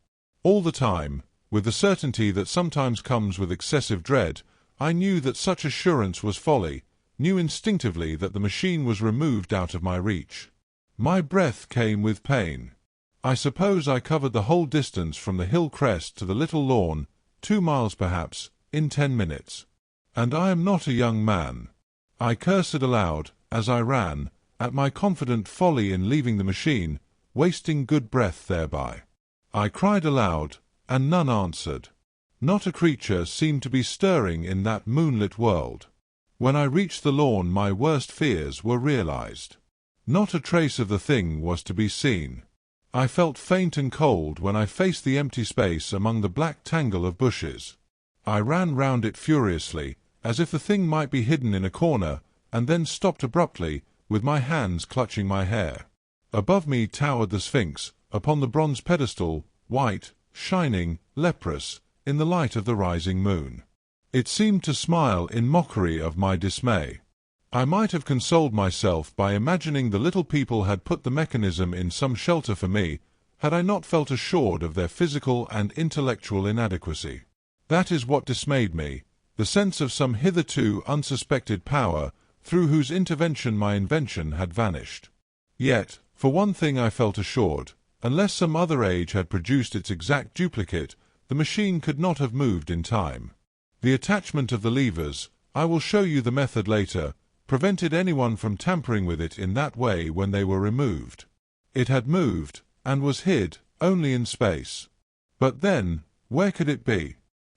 All the time, with the certainty that sometimes comes with excessive dread, I knew that such assurance was folly, knew instinctively that the machine was removed out of my reach. My breath came with pain. I suppose I covered the whole distance from the hill crest to the little lawn, 2 miles perhaps, in 10 minutes. And I am not a young man. I cursed aloud, as I ran, at my confident folly in leaving the machine, wasting good breath thereby. I cried aloud, and none answered. Not a creature seemed to be stirring in that moonlit world. When I reached the lawn my worst fears were realized. Not a trace of the thing was to be seen. I felt faint and cold when I faced the empty space among the black tangle of bushes. I ran round it furiously, as if the thing might be hidden in a corner, and then stopped abruptly, with my hands clutching my hair. Above me towered the Sphinx, upon the bronze pedestal, white, shining, leprous, in the light of the rising moon. It seemed to smile in mockery of my dismay. I might have consoled myself by imagining the little people had put the mechanism in some shelter for me, had I not felt assured of their physical and intellectual inadequacy. That is what dismayed me, the sense of some hitherto unsuspected power, through whose intervention my invention had vanished. Yet, for one thing I felt assured, unless some other age had produced its exact duplicate, the machine could not have moved in time. The attachment of the levers, I will show you the method later, prevented anyone from tampering with it in that way when they were removed. It had moved, and was hid, only in space. But then, where could it be?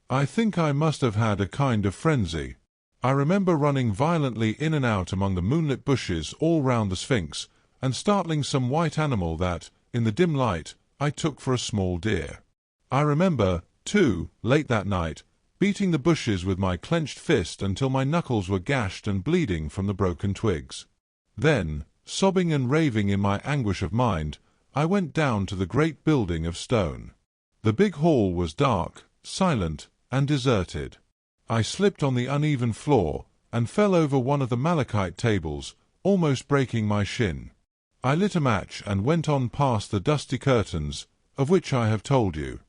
I think I must have had a kind of frenzy. I remember running violently in and out among the moonlit bushes all round the Sphinx, and startling some white animal that, in the dim light, I took for a small deer. I remember, too, late that night, beating the bushes with my clenched fist until my knuckles were gashed and bleeding from the broken twigs. Then, sobbing and raving in my anguish of mind, I went down to the great building of stone. The big hall was dark, silent, and deserted. I slipped on the uneven floor, and fell over one of the malachite tables, almost breaking my shin. I lit a match and went on past the dusty curtains, of which I have told you.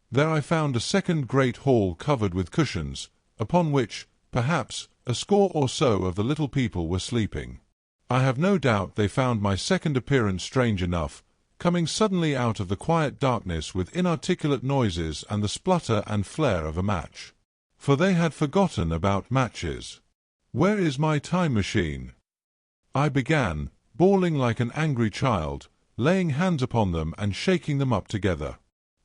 There I found a second great hall covered with cushions, upon which, perhaps, a score or so of the little people were sleeping. I have no doubt they found my second appearance strange enough, coming suddenly out of the quiet darkness with inarticulate noises and the splutter and flare of a match. For they had forgotten about matches. "Where is my time machine?" I began, bawling like an angry child, laying hands upon them and shaking them up together.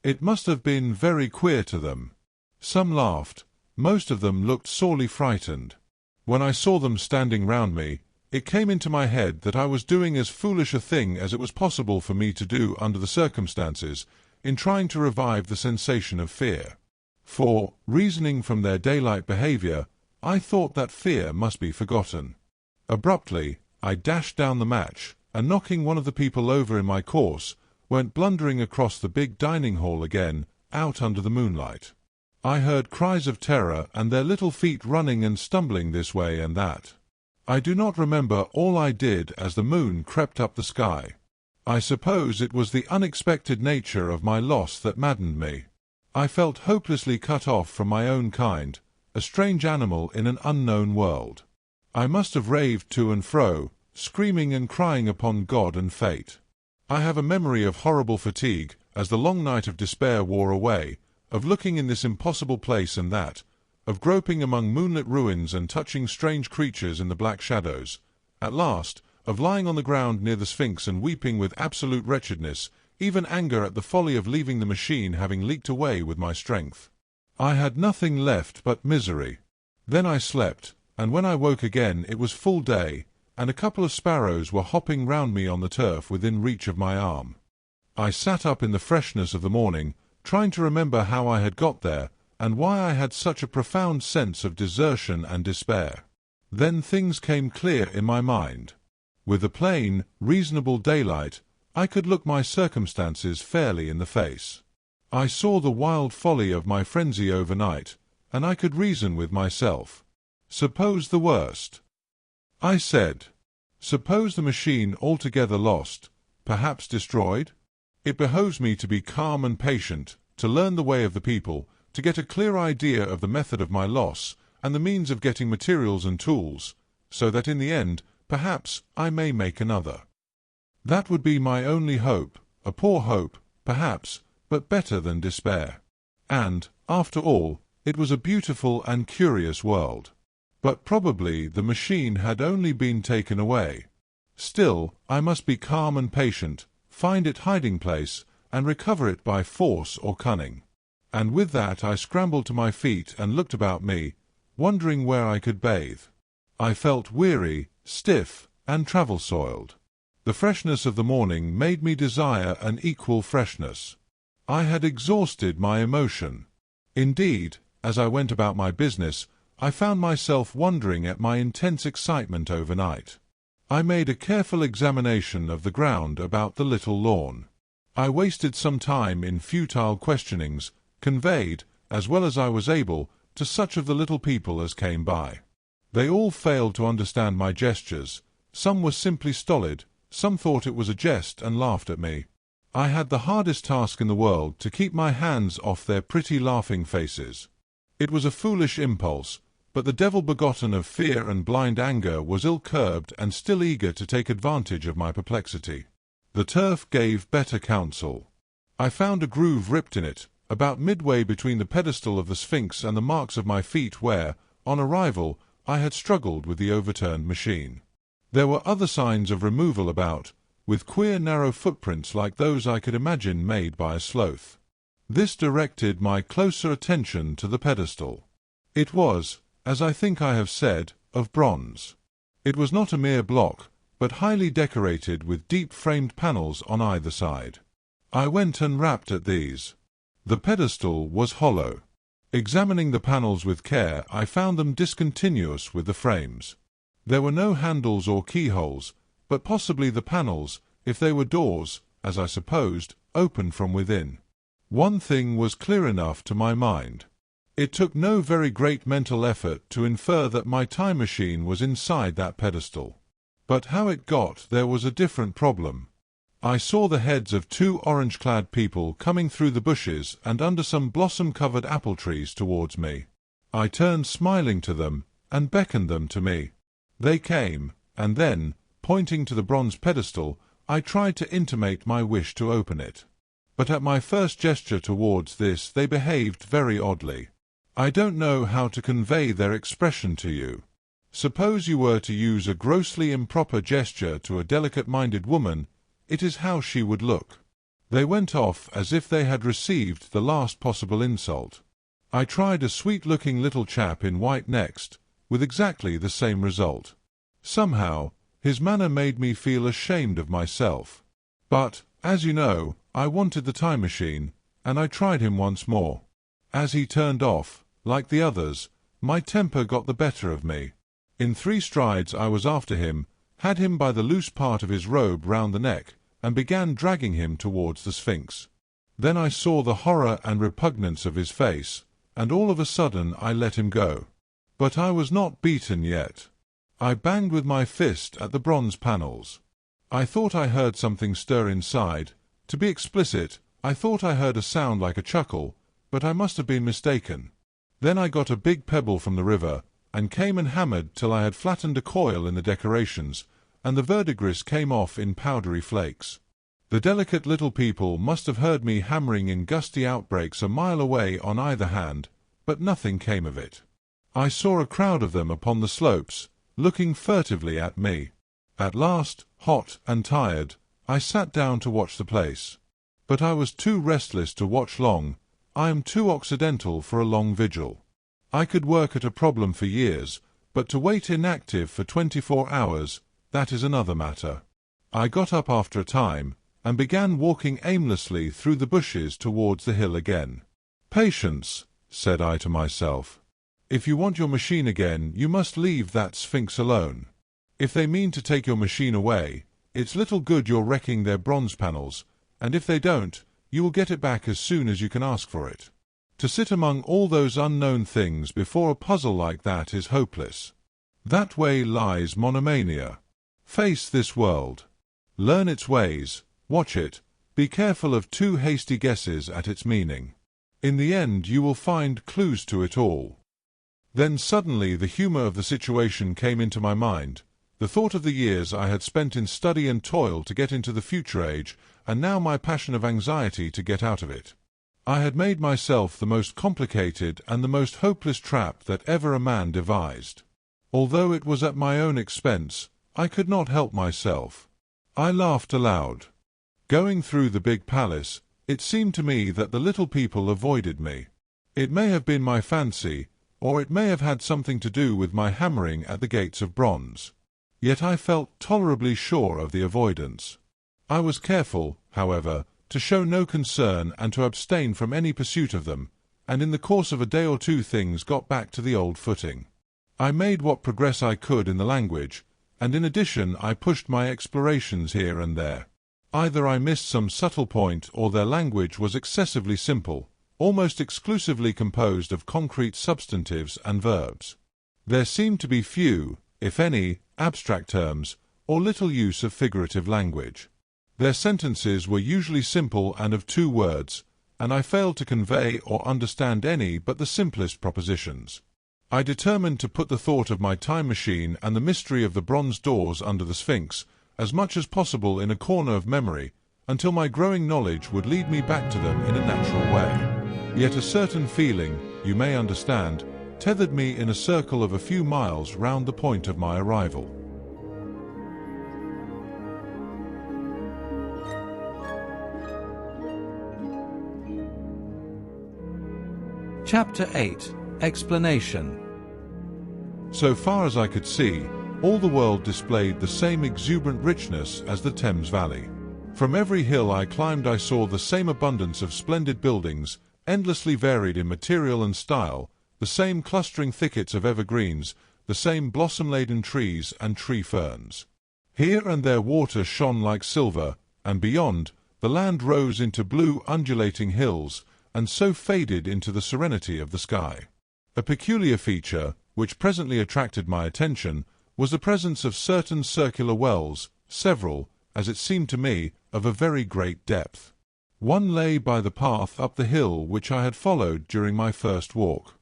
It must have been very queer to them. Some laughed. Most of them looked sorely frightened. When I saw them standing round me, it came into my head that I was doing as foolish a thing as it was possible for me to do under the circumstances, in trying to revive the sensation of fear. For, reasoning from their daylight behavior, I thought that fear must be forgotten. Abruptly, I dashed down the match, and knocking one of the people over in my course, went blundering across the big dining hall again, out under the moonlight. I heard cries of terror and their little feet running and stumbling this way and that. I do not remember all I did as the moon crept up the sky. I suppose it was the unexpected nature of my loss that maddened me. I felt hopelessly cut off from my own kind, a strange animal in an unknown world. I must have raved to and fro, screaming and crying upon God and fate. I have a memory of horrible fatigue, as the long night of despair wore away, of looking in this impossible place and that, of groping among moonlit ruins and touching strange creatures in the black shadows, at last, of lying on the ground near the Sphinx and weeping with absolute wretchedness, even anger at the folly of leaving the machine having leaked away with my strength. I had nothing left but misery. Then I slept, and when I woke again it was full day, and a couple of sparrows were hopping round me on the turf within reach of my arm. I sat up in the freshness of the morning, trying to remember how I had got there, and why I had such a profound sense of desertion and despair. Then things came clear in my mind. With the plain, reasonable daylight, I could look my circumstances fairly in the face. I saw the wild folly of my frenzy overnight, and I could reason with myself. Suppose the worst. I said. Suppose the machine altogether lost, perhaps destroyed? It behoves me to be calm and patient, to learn the way of the people, to get a clear idea of the method of my loss, and the means of getting materials and tools, so that in the end, perhaps, I may make another. That would be my only hope, a poor hope, perhaps, but better than despair. And, after all, it was a beautiful and curious world. But probably the machine had only been taken away. Still, I must be calm and patient, find its hiding place, and recover it by force or cunning. And with that I scrambled to my feet and looked about me, wondering where I could bathe. I felt weary, stiff, and travel-soiled. The freshness of the morning made me desire an equal freshness. I had exhausted my emotion. Indeed, as I went about my business, I found myself wondering at my intense excitement overnight. I made a careful examination of the ground about the little lawn. I wasted some time in futile questionings, conveyed, as well as I was able, to such of the little people as came by. They all failed to understand my gestures. Some were simply stolid, some thought it was a jest and laughed at me. I had the hardest task in the world to keep my hands off their pretty laughing faces. It was a foolish impulse, but the devil begotten of fear and blind anger was ill-curbed and still eager to take advantage of my perplexity. The turf gave better counsel. I found a groove ripped in it, about midway between the pedestal of the Sphinx and the marks of my feet where, on arrival, I had struggled with the overturned machine. There were other signs of removal about, with queer narrow footprints like those I could imagine made by a sloth. This directed my closer attention to the pedestal. It was, as I think I have said, of bronze. It was not a mere block, but highly decorated with deep-framed panels on either side. I went and rapped at these. The pedestal was hollow. Examining the panels with care, I found them discontinuous with the frames. There were no handles or keyholes, but possibly the panels, if they were doors, as I supposed, opened from within. One thing was clear enough to my mind. It took no very great mental effort to infer that my time machine was inside that pedestal. But how it got there was a different problem. I saw the heads of two orange-clad people coming through the bushes and under some blossom-covered apple trees towards me. I turned smiling to them, and beckoned them to me. They came, and then, pointing to the bronze pedestal, I tried to intimate my wish to open it. But at my first gesture towards this they behaved very oddly. I don't know how to convey their expression to you. Suppose you were to use a grossly improper gesture to a delicate-minded woman, it is how she would look. They went off as if they had received the last possible insult. I tried a sweet-looking little chap in white next, with exactly the same result. Somehow, his manner made me feel ashamed of myself. But, as you know, I wanted the time machine, and I tried him once more. As he turned off, like the others, my temper got the better of me. In 3 strides I was after him, had him by the loose part of his robe round the neck, and began dragging him towards the Sphinx. Then I saw the horror and repugnance of his face, and all of a sudden I let him go. But I was not beaten yet. I banged with my fist at the bronze panels. I thought I heard something stir inside. To be explicit, I thought I heard a sound like a chuckle, but I must have been mistaken. Then I got a big pebble from the river, and came and hammered till I had flattened a coil in the decorations, and the verdigris came off in powdery flakes. The delicate little people must have heard me hammering in gusty outbreaks a mile away on either hand, but nothing came of it. I saw a crowd of them upon the slopes, looking furtively at me. At last, hot and tired, I sat down to watch the place. But I was too restless to watch long. I am too occidental for a long vigil. I could work at a problem for years, but to wait inactive for 24 hours, that is another matter. I got up after a time, and began walking aimlessly through the bushes towards the hill again. "Patience," said I to myself. "If you want your machine again, you must leave that Sphinx alone. If they mean to take your machine away, it's little good you're wrecking their bronze panels, and if they don't, you will get it back as soon as you can ask for it. To sit among all those unknown things before a puzzle like that is hopeless. That way lies monomania. Face this world. Learn its ways, watch it, be careful of too hasty guesses at its meaning. In the end you will find clues to it all." Then suddenly the humor of the situation came into my mind, the thought of the years I had spent in study and toil to get into the future age, and now my passion of anxiety to get out of it. I had made myself the most complicated and the most hopeless trap that ever a man devised. Although it was at my own expense, I could not help myself. I laughed aloud. Going through the big palace, it seemed to me that the little people avoided me. It may have been my fancy, or it may have had something to do with my hammering at the gates of bronze. Yet I felt tolerably sure of the avoidance. I was careful, however, to show no concern and to abstain from any pursuit of them, and in the course of a day or two things got back to the old footing. I made what progress I could in the language, and in addition I pushed my explorations here and there. Either I missed some subtle point or their language was excessively simple, almost exclusively composed of concrete substantives and verbs. There seemed to be few, if any, abstract terms, or little use of figurative language. Their sentences were usually simple and of 2 words, and I failed to convey or understand any but the simplest propositions. I determined to put the thought of my time machine and the mystery of the bronze doors under the Sphinx as much as possible in a corner of memory, until my growing knowledge would lead me back to them in a natural way. Yet a certain feeling, you may understand, tethered me in a circle of a few miles round the point of my arrival. Chapter 8. Explanation. So far as I could see, all the world displayed the same exuberant richness as the Thames Valley. From every hill I climbed I saw the same abundance of splendid buildings, endlessly varied in material and style, the same clustering thickets of evergreens, the same blossom-laden trees and tree ferns. Here and there water shone like silver, and beyond, the land rose into blue undulating hills, and so faded into the serenity of the sky. A peculiar feature, which presently attracted my attention, was the presence of certain circular wells, several, as it seemed to me, of a very great depth. One lay by the path up the hill which I had followed during my first walk.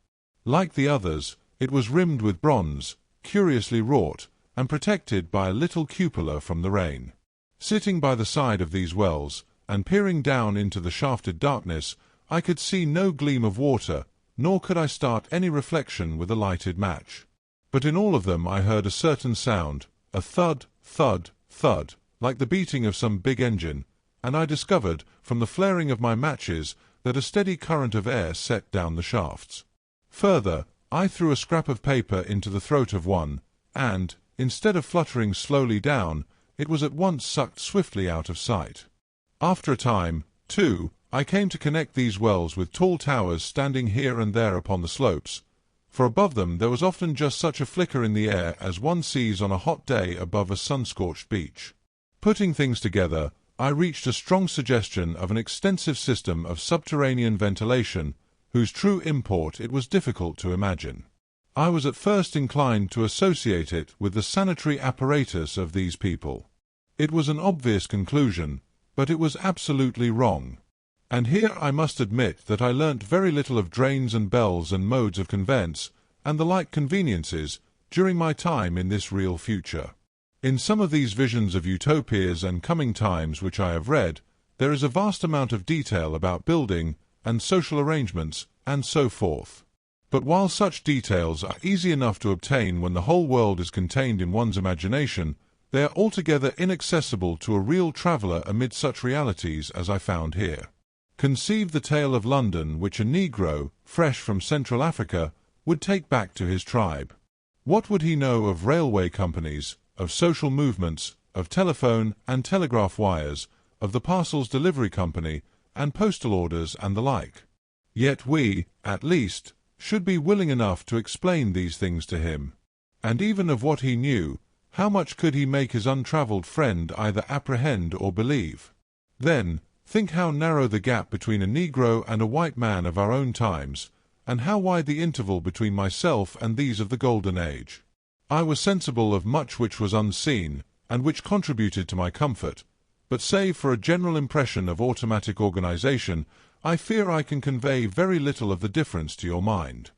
Like the others, it was rimmed with bronze, curiously wrought, and protected by a little cupola from the rain. Sitting by the side of these wells, and peering down into the shafted darkness, I could see no gleam of water, nor could I start any reflection with a lighted match. But in all of them I heard a certain sound, a thud, thud, thud, like the beating of some big engine, and I discovered, from the flaring of my matches, that a steady current of air set down the shafts. Further, I threw a scrap of paper into the throat of one, and, instead of fluttering slowly down, it was at once sucked swiftly out of sight. After a time, too, I came to connect these wells with tall towers standing here and there upon the slopes, for above them there was often just such a flicker in the air as one sees on a hot day above a sun-scorched beach. Putting things together, I reached a strong suggestion of an extensive system of subterranean ventilation, whose true import it was difficult to imagine. I was at first inclined to associate it with the sanitary apparatus of these people. It was an obvious conclusion, but it was absolutely wrong. And here I must admit that I learnt very little of drains and bells and modes of conveyance, and the like conveniences, during my time in this real future. In some of these visions of utopias and coming times which I have read, there is a vast amount of detail about building, and social arrangements, and so forth. But while such details are easy enough to obtain when the whole world is contained in one's imagination, they are altogether inaccessible to a real traveller amid such realities as I found here. Conceive the tale of London which a Negro, fresh from Central Africa, would take back to his tribe. What would he know of railway companies, of social movements, of telephone and telegraph wires, of the parcels delivery company, and postal orders and the like. Yet we, at least, should be willing enough to explain these things to him. And even of what he knew, how much could he make his untravelled friend either apprehend or believe? Then, think how narrow the gap between a Negro and a white man of our own times, and how wide the interval between myself and these of the Golden Age. I was sensible of much which was unseen, and which contributed to my comfort, but save for a general impression of automatic organization, I fear I can convey very little of the difference to your mind.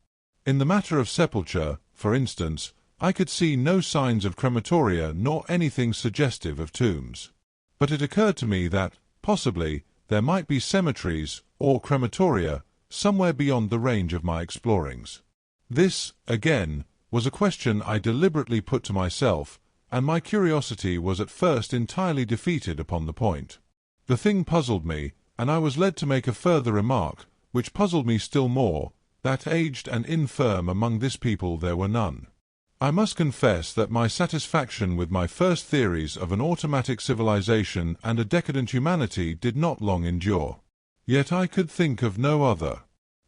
In the matter of sepulture, for instance, I could see no signs of crematoria nor anything suggestive of tombs. But it occurred to me that, possibly, there might be cemeteries, or crematoria, somewhere beyond the range of my explorings. This, again, was a question I deliberately put to myself, and my curiosity was at first entirely defeated upon the point. The thing puzzled me, and I was led to make a further remark, which puzzled me still more, that aged and infirm among this people there were none. I must confess that my satisfaction with my first theories of an automatic civilization and a decadent humanity did not long endure. Yet I could think of no other.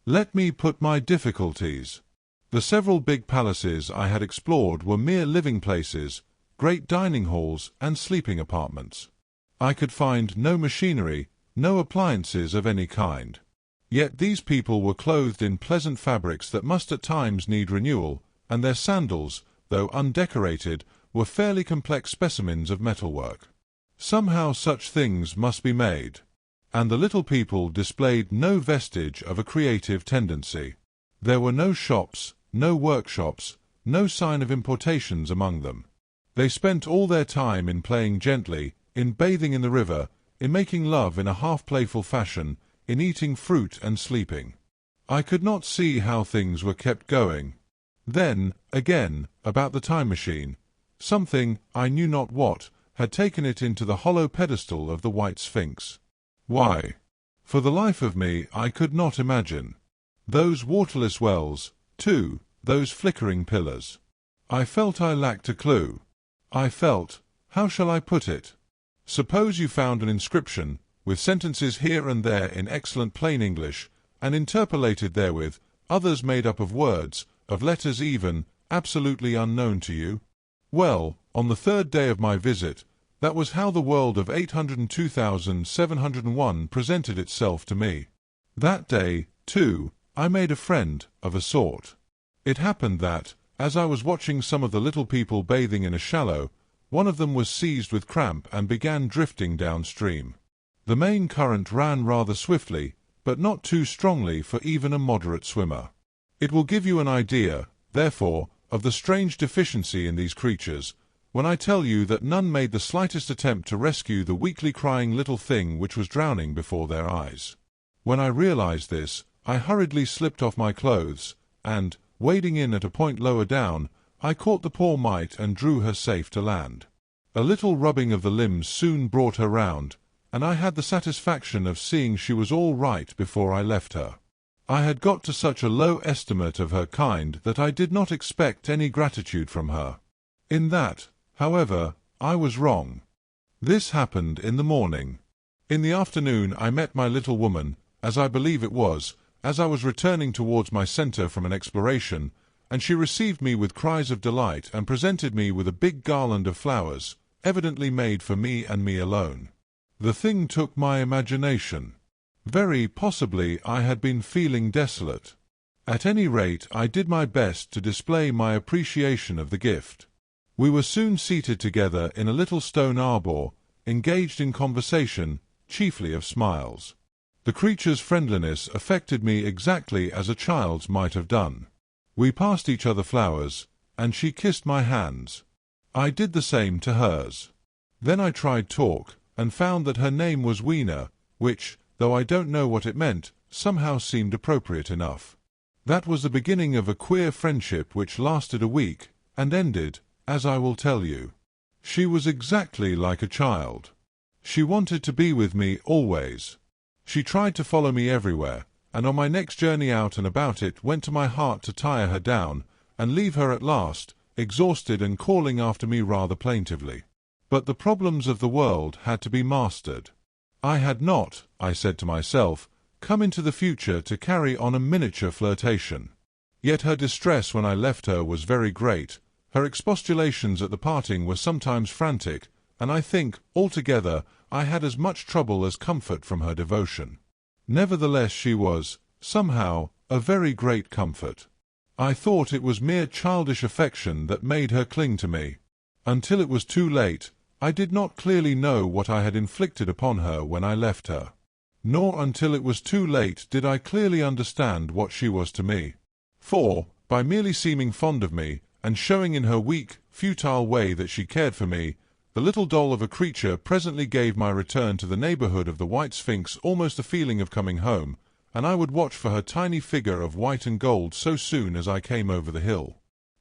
Let me put my difficulties. The several big palaces I had explored were mere living places, great dining halls and sleeping apartments. I could find no machinery, no appliances of any kind. Yet these people were clothed in pleasant fabrics that must at times need renewal, and their sandals, though undecorated, were fairly complex specimens of metalwork. Somehow such things must be made, and the little people displayed no vestige of a creative tendency. There were no shops, no workshops, no sign of importations among them. They spent all their time in playing gently, in bathing in the river, in making love in a half-playful fashion, in eating fruit and sleeping. I could not see how things were kept going. Then, again, about the time machine, something, I knew not what, had taken it into the hollow pedestal of the White Sphinx. Why? For the life of me I could not imagine. Those waterless wells, too, those flickering pillars. I felt I lacked a clue. I felt, how shall I put it? Suppose you found an inscription, with sentences here and there in excellent plain English, and interpolated therewith others made up of words, of letters even, absolutely unknown to you? Well, on the third day of my visit, that was how the world of 802,701 presented itself to me. That day, too, I made a friend, of a sort. It happened that, as I was watching some of the little people bathing in a shallow, one of them was seized with cramp and began drifting downstream. The main current ran rather swiftly, but not too strongly for even a moderate swimmer. It will give you an idea, therefore, of the strange deficiency in these creatures, when I tell you that none made the slightest attempt to rescue the weakly crying little thing which was drowning before their eyes. When I realized this, I hurriedly slipped off my clothes, and, wading in at a point lower down, I caught the poor mite and drew her safe to land. A little rubbing of the limbs soon brought her round, and I had the satisfaction of seeing she was all right before I left her. I had got to such a low estimate of her kind that I did not expect any gratitude from her. In that, however, I was wrong. This happened in the morning. In the afternoon I met my little woman, as I believe it was, as I was returning towards my centre from an exploration, and she received me with cries of delight and presented me with a big garland of flowers, evidently made for me and me alone. The thing took my imagination. Very possibly I had been feeling desolate. At any rate I did my best to display my appreciation of the gift. We were soon seated together in a little stone arbour, engaged in conversation, chiefly of smiles. The creature's friendliness affected me exactly as a child's might have done. We passed each other flowers, and she kissed my hands. I did the same to hers. Then I tried talk, and found that her name was Weena, which, though I don't know what it meant, somehow seemed appropriate enough. That was the beginning of a queer friendship which lasted a week, and ended, as I will tell you. She was exactly like a child. She wanted to be with me always. She tried to follow me everywhere, and on my next journey out and about it went to my heart to tire her down, and leave her at last, exhausted and calling after me rather plaintively. But the problems of the world had to be mastered. I had not, I said to myself, come into the future to carry on a miniature flirtation. Yet her distress when I left her was very great, her expostulations at the parting were sometimes frantic, and I think, altogether, I had as much trouble as comfort from her devotion. Nevertheless she was, somehow, a very great comfort. I thought it was mere childish affection that made her cling to me. Until it was too late, I did not clearly know what I had inflicted upon her when I left her. Nor until it was too late did I clearly understand what she was to me. For, by merely seeming fond of me, and showing in her weak, futile way that she cared for me, the little doll of a creature presently gave my return to the neighborhood of the White Sphinx almost a feeling of coming home, and I would watch for her tiny figure of white and gold so soon as I came over the hill.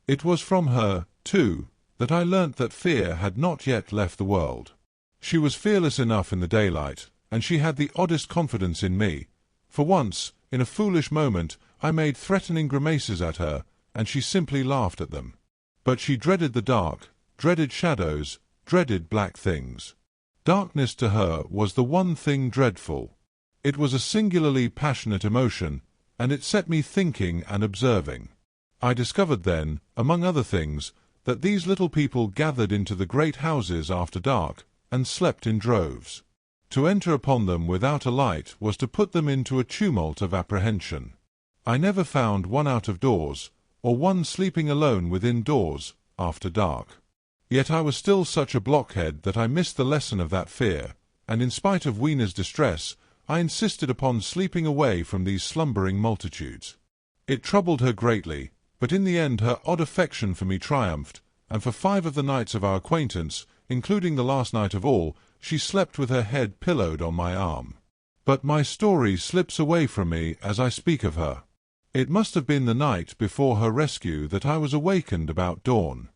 It was from her, too, that I learnt that fear had not yet left the world. She was fearless enough in the daylight, and she had the oddest confidence in me. For once, in a foolish moment, I made threatening grimaces at her, and she simply laughed at them. But she dreaded the dark, dreaded shadows, dreaded black things. Darkness to her was the one thing dreadful. It was a singularly passionate emotion, and it set me thinking and observing. I discovered then, among other things, that these little people gathered into the great houses after dark, and slept in droves. To enter upon them without a light was to put them into a tumult of apprehension. I never found one out of doors, or one sleeping alone within doors, after dark. Yet I was still such a blockhead that I missed the lesson of that fear, and in spite of Weena's distress, I insisted upon sleeping away from these slumbering multitudes. It troubled her greatly, but in the end her odd affection for me triumphed, and for 5 of the nights of our acquaintance, including the last night of all, she slept with her head pillowed on my arm. But my story slips away from me as I speak of her. It must have been the night before her rescue that I was awakened about dawn.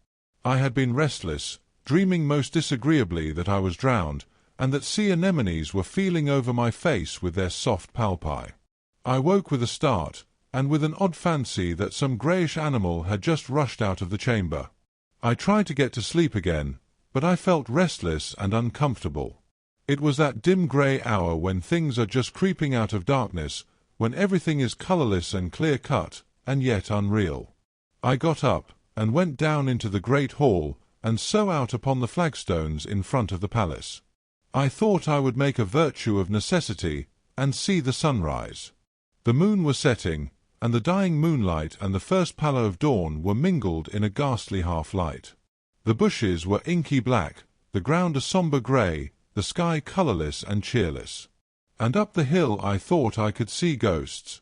I had been restless, dreaming most disagreeably that I was drowned, and that sea anemones were feeling over my face with their soft palpi. I woke with a start, and with an odd fancy that some greyish animal had just rushed out of the chamber. I tried to get to sleep again, but I felt restless and uncomfortable. It was that dim grey hour when things are just creeping out of darkness, when everything is colourless and clear-cut, and yet unreal. I got up, and went down into the great hall, and so out upon the flagstones in front of the palace. I thought I would make a virtue of necessity, and see the sunrise. The moon was setting, and the dying moonlight and the first pallor of dawn were mingled in a ghastly half-light. The bushes were inky black, the ground a sombre grey, the sky colourless and cheerless. And up the hill I thought I could see ghosts.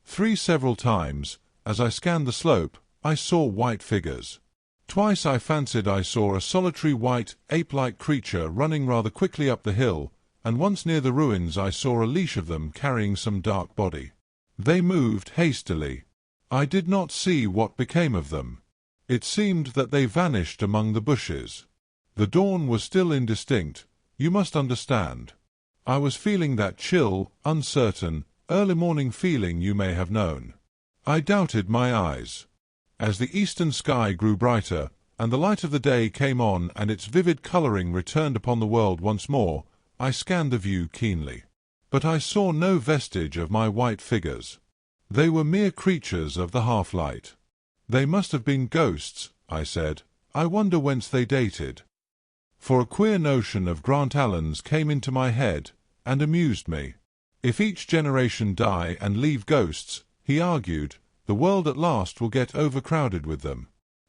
3 several times, as I scanned the slope, I saw white figures. Twice I fancied I saw a solitary white, ape-like creature running rather quickly up the hill, and once near the ruins I saw a leash of them carrying some dark body. They moved hastily. I did not see what became of them. It seemed that they vanished among the bushes. The dawn was still indistinct, you must understand. I was feeling that chill, uncertain, early morning feeling you may have known. I doubted my eyes. As the eastern sky grew brighter, and the light of the day came on and its vivid colouring returned upon the world once more, I scanned the view keenly. But I saw no vestige of my white figures. They were mere creatures of the half-light. They must have been ghosts, I said. I wonder whence they dated. For a queer notion of Grant Allen's came into my head, and amused me. If each generation die and leave ghosts, he argued, the world at last will get overcrowded with them.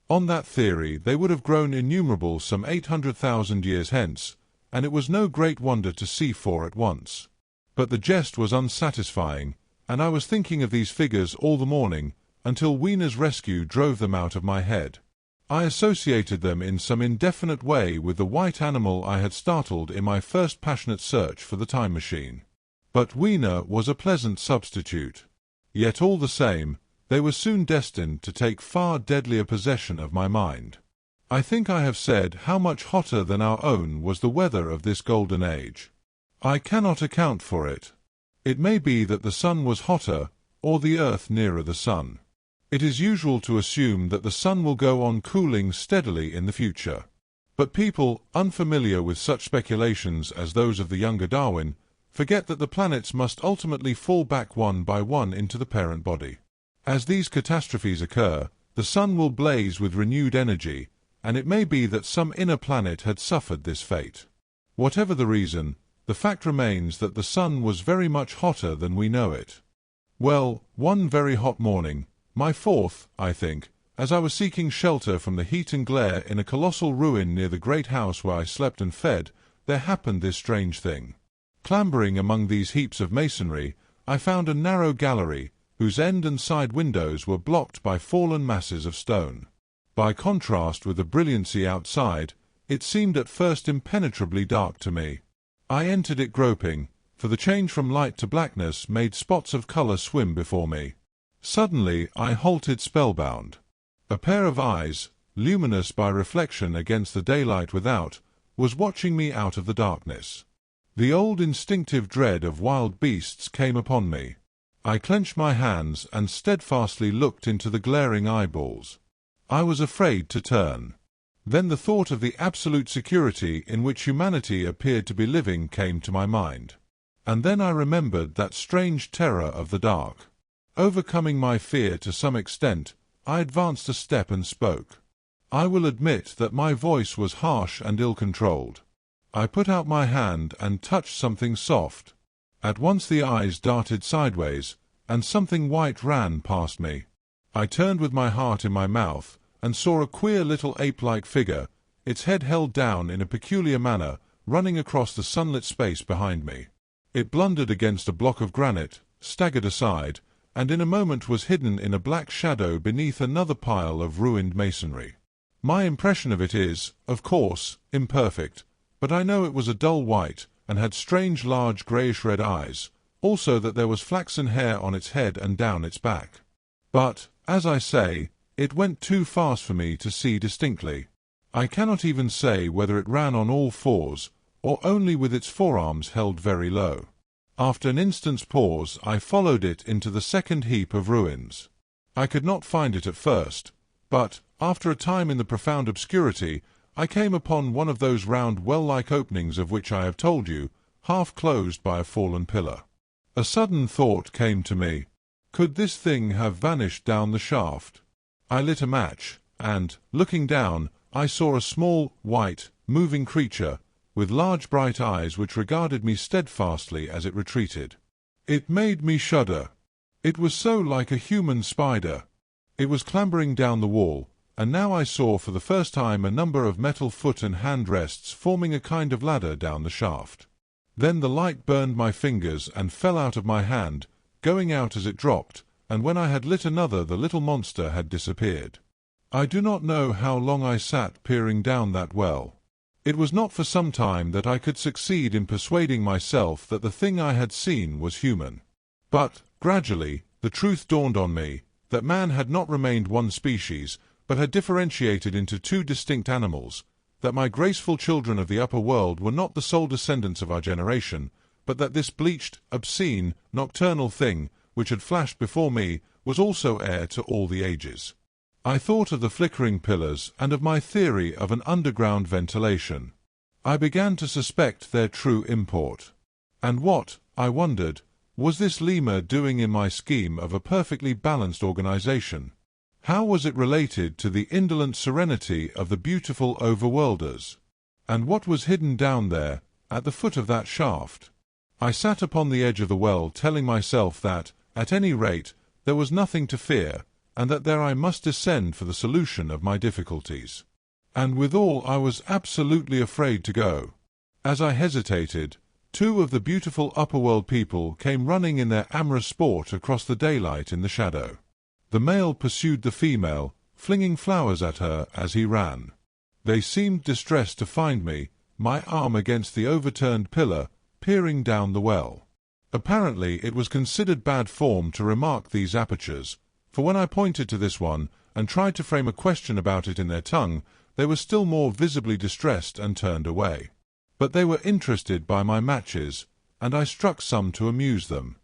On that theory they would have grown innumerable some 800,000 years hence, and it was no great wonder to see 4 at once. But the jest was unsatisfying, and I was thinking of these figures all the morning, until Weena's rescue drove them out of my head. I associated them in some indefinite way with the white animal I had startled in my first passionate search for the time machine. But Weena was a pleasant substitute. Yet all the same, they were soon destined to take far deadlier possession of my mind. I think I have said how much hotter than our own was the weather of this golden age. I cannot account for it. It may be that the sun was hotter, or the earth nearer the sun. It is usual to assume that the sun will go on cooling steadily in the future. But people, unfamiliar with such speculations as those of the younger Darwin, forget that the planets must ultimately fall back one by one into the parent body. As these catastrophes occur, the sun will blaze with renewed energy, and it may be that some inner planet had suffered this fate. Whatever the reason, the fact remains that the sun was very much hotter than we know it. Well, one very hot morning, my fourth, I think, as I was seeking shelter from the heat and glare in a colossal ruin near the great house where I slept and fed, there happened this strange thing. Clambering among these heaps of masonry, I found a narrow gallery, whose end and side windows were blocked by fallen masses of stone. By contrast with the brilliancy outside, it seemed at first impenetrably dark to me. I entered it groping, for the change from light to blackness made spots of color swim before me. Suddenly I halted spellbound. A pair of eyes, luminous by reflection against the daylight without, was watching me out of the darkness. The old instinctive dread of wild beasts came upon me. I clenched my hands and steadfastly looked into the glaring eyeballs. I was afraid to turn. Then the thought of the absolute security in which humanity appeared to be living came to my mind. And then I remembered that strange terror of the dark. Overcoming my fear to some extent, I advanced a step and spoke. I will admit that my voice was harsh and ill-controlled. I put out my hand and touched something soft. At once the eyes darted sideways, and something white ran past me. I turned with my heart in my mouth, and saw a queer little ape-like figure, its head held down in a peculiar manner, running across the sunlit space behind me. It blundered against a block of granite, staggered aside, and in a moment was hidden in a black shadow beneath another pile of ruined masonry. My impression of it is, of course, imperfect, but I know it was a dull white, and had strange large greyish-red eyes, also that there was flaxen hair on its head and down its back. But, as I say, it went too fast for me to see distinctly. I cannot even say whether it ran on all fours, or only with its forearms held very low. After an instant's pause, I followed it into the second heap of ruins. I could not find it at first, but, after a time in the profound obscurity, I came upon one of those round well-like openings of which I have told you, half closed by a fallen pillar. A sudden thought came to me. Could this thing have vanished down the shaft? I lit a match, and, looking down, I saw a small, white, moving creature, with large bright eyes which regarded me steadfastly as it retreated. It made me shudder. It was so like a human spider. It was clambering down the wall, and now I saw for the first time a number of metal foot and hand rests forming a kind of ladder down the shaft. Then the light burned my fingers and fell out of my hand, going out as it dropped, and when I had lit another the little monster had disappeared. I do not know how long I sat peering down that well. It was not for some time that I could succeed in persuading myself that the thing I had seen was human. But, gradually, the truth dawned on me, that man had not remained one species, but had differentiated into two distinct animals, that my graceful children of the upper world were not the sole descendants of our generation, but that this bleached, obscene, nocturnal thing, which had flashed before me, was also heir to all the ages. I thought of the flickering pillars and of my theory of an underground ventilation. I began to suspect their true import. And what, I wondered, was this lemur doing in my scheme of a perfectly balanced organization? How was it related to the indolent serenity of the beautiful overworlders? And what was hidden down there, at the foot of that shaft? I sat upon the edge of the well telling myself that, at any rate, there was nothing to fear, and that there I must descend for the solution of my difficulties. And withal I was absolutely afraid to go. As I hesitated, two of the beautiful upper-world people came running in their amorous sport across the daylight in the shadow. The male pursued the female, flinging flowers at her as he ran. They seemed distressed to find me, my arm against the overturned pillar, peering down the well. Apparently it was considered bad form to remark these apertures, for when I pointed to this one, and tried to frame a question about it in their tongue, they were still more visibly distressed and turned away. But they were interested by my matches, and I struck some to amuse them.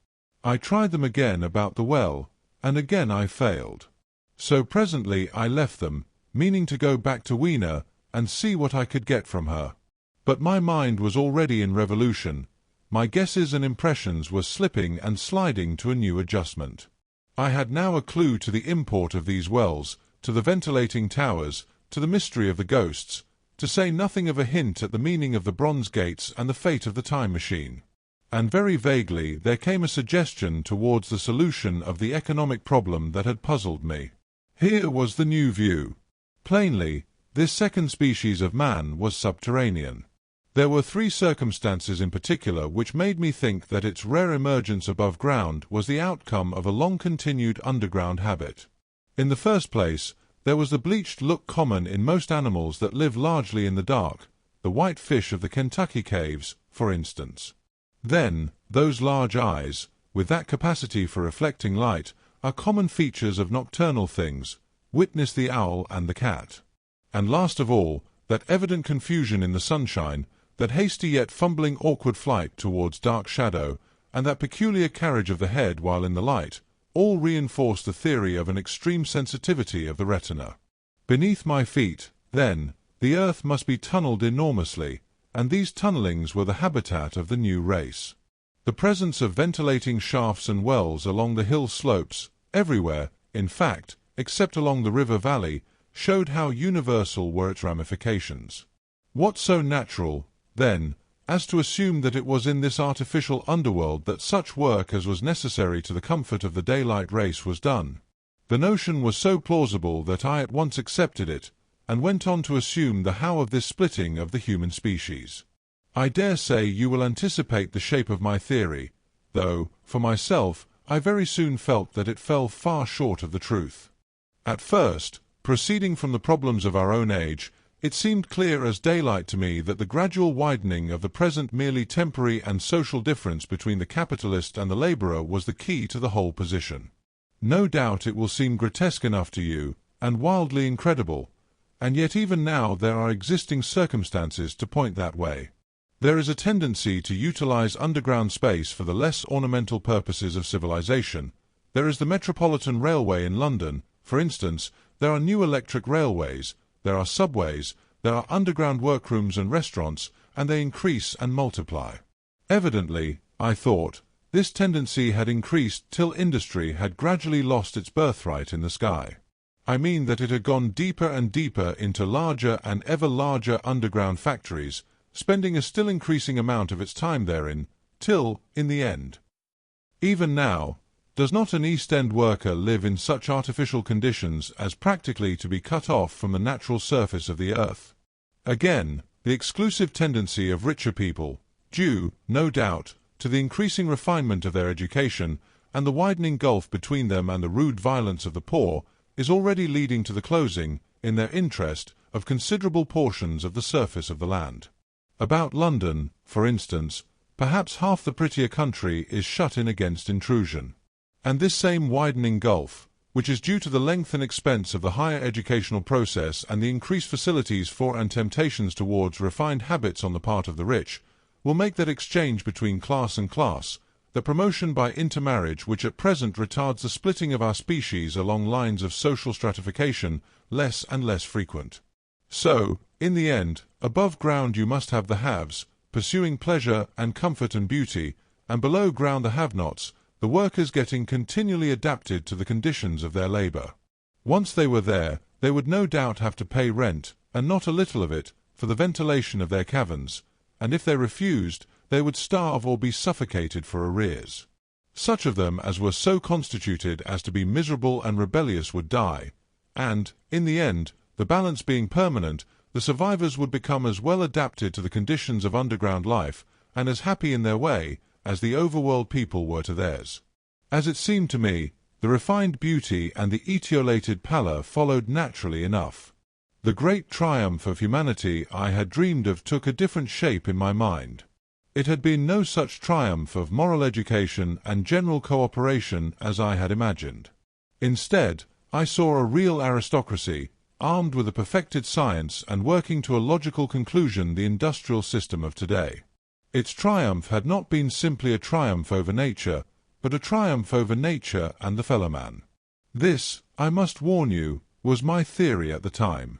I tried them again about the well, and again I failed. So presently I left them, meaning to go back to Weena and see what I could get from her. But my mind was already in revolution. my guesses and impressions were slipping and sliding to a new adjustment. I had now a clue to the import of these wells, to the ventilating towers, to the mystery of the ghosts, to say nothing of a hint at the meaning of the bronze gates and the fate of the time machine. And very vaguely there came a suggestion towards the solution of the economic problem that had puzzled me. Here was the new view. Plainly, this second species of man was subterranean. There were three circumstances in particular which made me think that its rare emergence above ground was the outcome of a long-continued underground habit. In the first place, there was the bleached look common in most animals that live largely in the dark, the white fish of the Kentucky caves, for instance. Then, those large eyes, with that capacity for reflecting light, are common features of nocturnal things, witness the owl and the cat. And last of all, that evident confusion in the sunshine, that hasty yet fumbling awkward flight towards dark shadow, and that peculiar carriage of the head while in the light, all reinforce the theory of an extreme sensitivity of the retina. Beneath my feet, then, the earth must be tunneled enormously, and these tunnelings were the habitat of the new race. The presence of ventilating shafts and wells along the hill slopes, everywhere, in fact, except along the river valley, showed how universal were its ramifications. What so natural, then, as to assume that it was in this artificial underworld that such work as was necessary to the comfort of the daylight race was done? The notion was so plausible that I at once accepted it, and went on to assume the how of this splitting of the human species. I dare say you will anticipate the shape of my theory, though, for myself, I very soon felt that it fell far short of the truth. At first, proceeding from the problems of our own age, it seemed clear as daylight to me that the gradual widening of the present merely temporary and social difference between the capitalist and the labourer was the key to the whole position. No doubt it will seem grotesque enough to you, and wildly incredible, and yet even now there are existing circumstances to point that way. There is a tendency to utilize underground space for the less ornamental purposes of civilization. There is the Metropolitan Railway in London, for instance. There are new electric railways, there are subways, there are underground workrooms and restaurants, and they increase and multiply. Evidently, I thought, this tendency had increased till industry had gradually lost its birthright in the sky. I mean that it had gone deeper and deeper into larger and ever larger underground factories, spending a still increasing amount of its time therein, till, in the end. Even now, does not an East End worker live in such artificial conditions as practically to be cut off from the natural surface of the earth? Again, the exclusive tendency of richer people, due, no doubt, to the increasing refinement of their education and the widening gulf between them and the rude violence of the poor, is already leading to the closing, in their interest, of considerable portions of the surface of the land. About London, for instance, perhaps half the prettier country is shut in against intrusion. And this same widening gulf, which is due to the length and expense of the higher educational process and the increased facilities for and temptations towards refined habits on the part of the rich, will make that exchange between class and class, the promotion by intermarriage which at present retards the splitting of our species along lines of social stratification, less and less frequent. So, in the end, above ground you must have the haves, pursuing pleasure and comfort and beauty, and below ground the have-nots, the workers getting continually adapted to the conditions of their labour. Once they were there, they would no doubt have to pay rent, and not a little of it, for the ventilation of their caverns, and if they refused, they would starve or be suffocated for arrears. Such of them as were so constituted as to be miserable and rebellious would die, and, in the end, the balance being permanent, the survivors would become as well adapted to the conditions of underground life, and as happy in their way, as the overworld people were to theirs. As it seemed to me, the refined beauty and the etiolated pallor followed naturally enough. The great triumph of humanity I had dreamed of took a different shape in my mind. It had been no such triumph of moral education and general cooperation as I had imagined. Instead, I saw a real aristocracy, armed with a perfected science and working to a logical conclusion the industrial system of today. Its triumph had not been simply a triumph over nature, but a triumph over nature and the fellowman. This, I must warn you, was my theory at the time.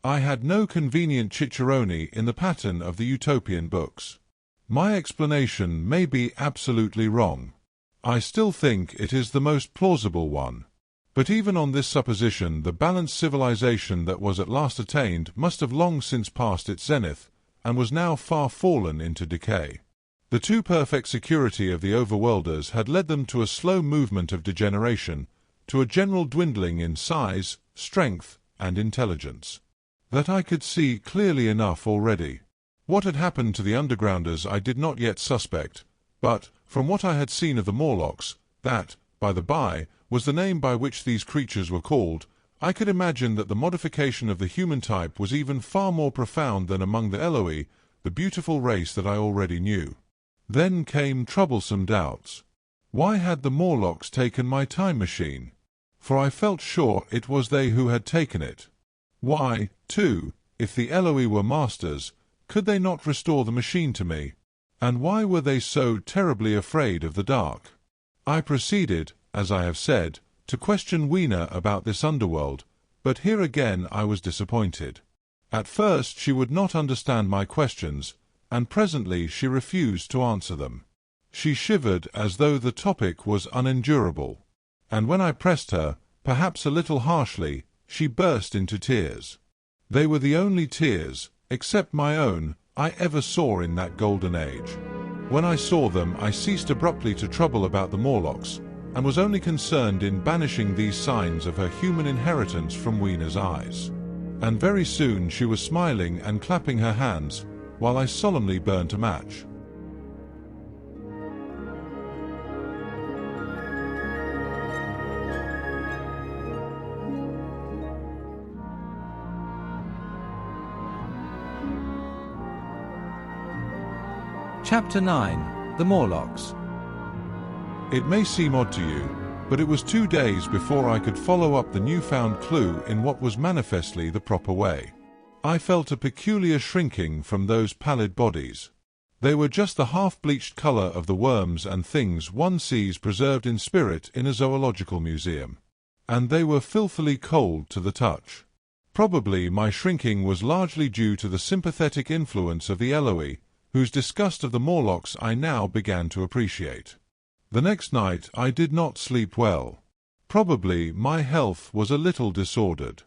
I had no convenient cicerone in the pattern of the utopian books. My explanation may be absolutely wrong. I still think it is the most plausible one. But even on this supposition, the balanced civilization that was at last attained must have long since passed its zenith, and was now far fallen into decay. The too perfect security of the overworlders had led them to a slow movement of degeneration, to a general dwindling in size, strength, and intelligence. That I could see clearly enough already. What had happened to the undergrounders I did not yet suspect, but, from what I had seen of the Morlocks, that, by the by, was the name by which these creatures were called, I could imagine that the modification of the human type was even far more profound than among the Eloi, the beautiful race that I already knew. Then came troublesome doubts. Why had the Morlocks taken my time machine? For I felt sure it was they who had taken it. Why, too, if the Eloi were masters, could they not restore the machine to me? And why were they so terribly afraid of the dark? I proceeded, as I have said, to question Weena about this underworld, but here again I was disappointed. At first she would not understand my questions, and presently she refused to answer them. She shivered as though the topic was unendurable, and when I pressed her, perhaps a little harshly, she burst into tears. They were the only tears, except my own, I ever saw in that golden age. When I saw them, I ceased abruptly to trouble about the Morlocks, and was only concerned in banishing these signs of her human inheritance from Weena's eyes. And very soon she was smiling and clapping her hands, while I solemnly burnt a match. Chapter 9. The Morlocks. It may seem odd to you, but it was 2 days before I could follow up the newfound clue in what was manifestly the proper way. I felt a peculiar shrinking from those pallid bodies. They were just the half-bleached color of the worms and things one sees preserved in spirit in a zoological museum. And they were filthily cold to the touch. Probably my shrinking was largely due to the sympathetic influence of the Eloi, whose disgust of the Morlocks I now began to appreciate. The next night I did not sleep well. Probably my health was a little disordered.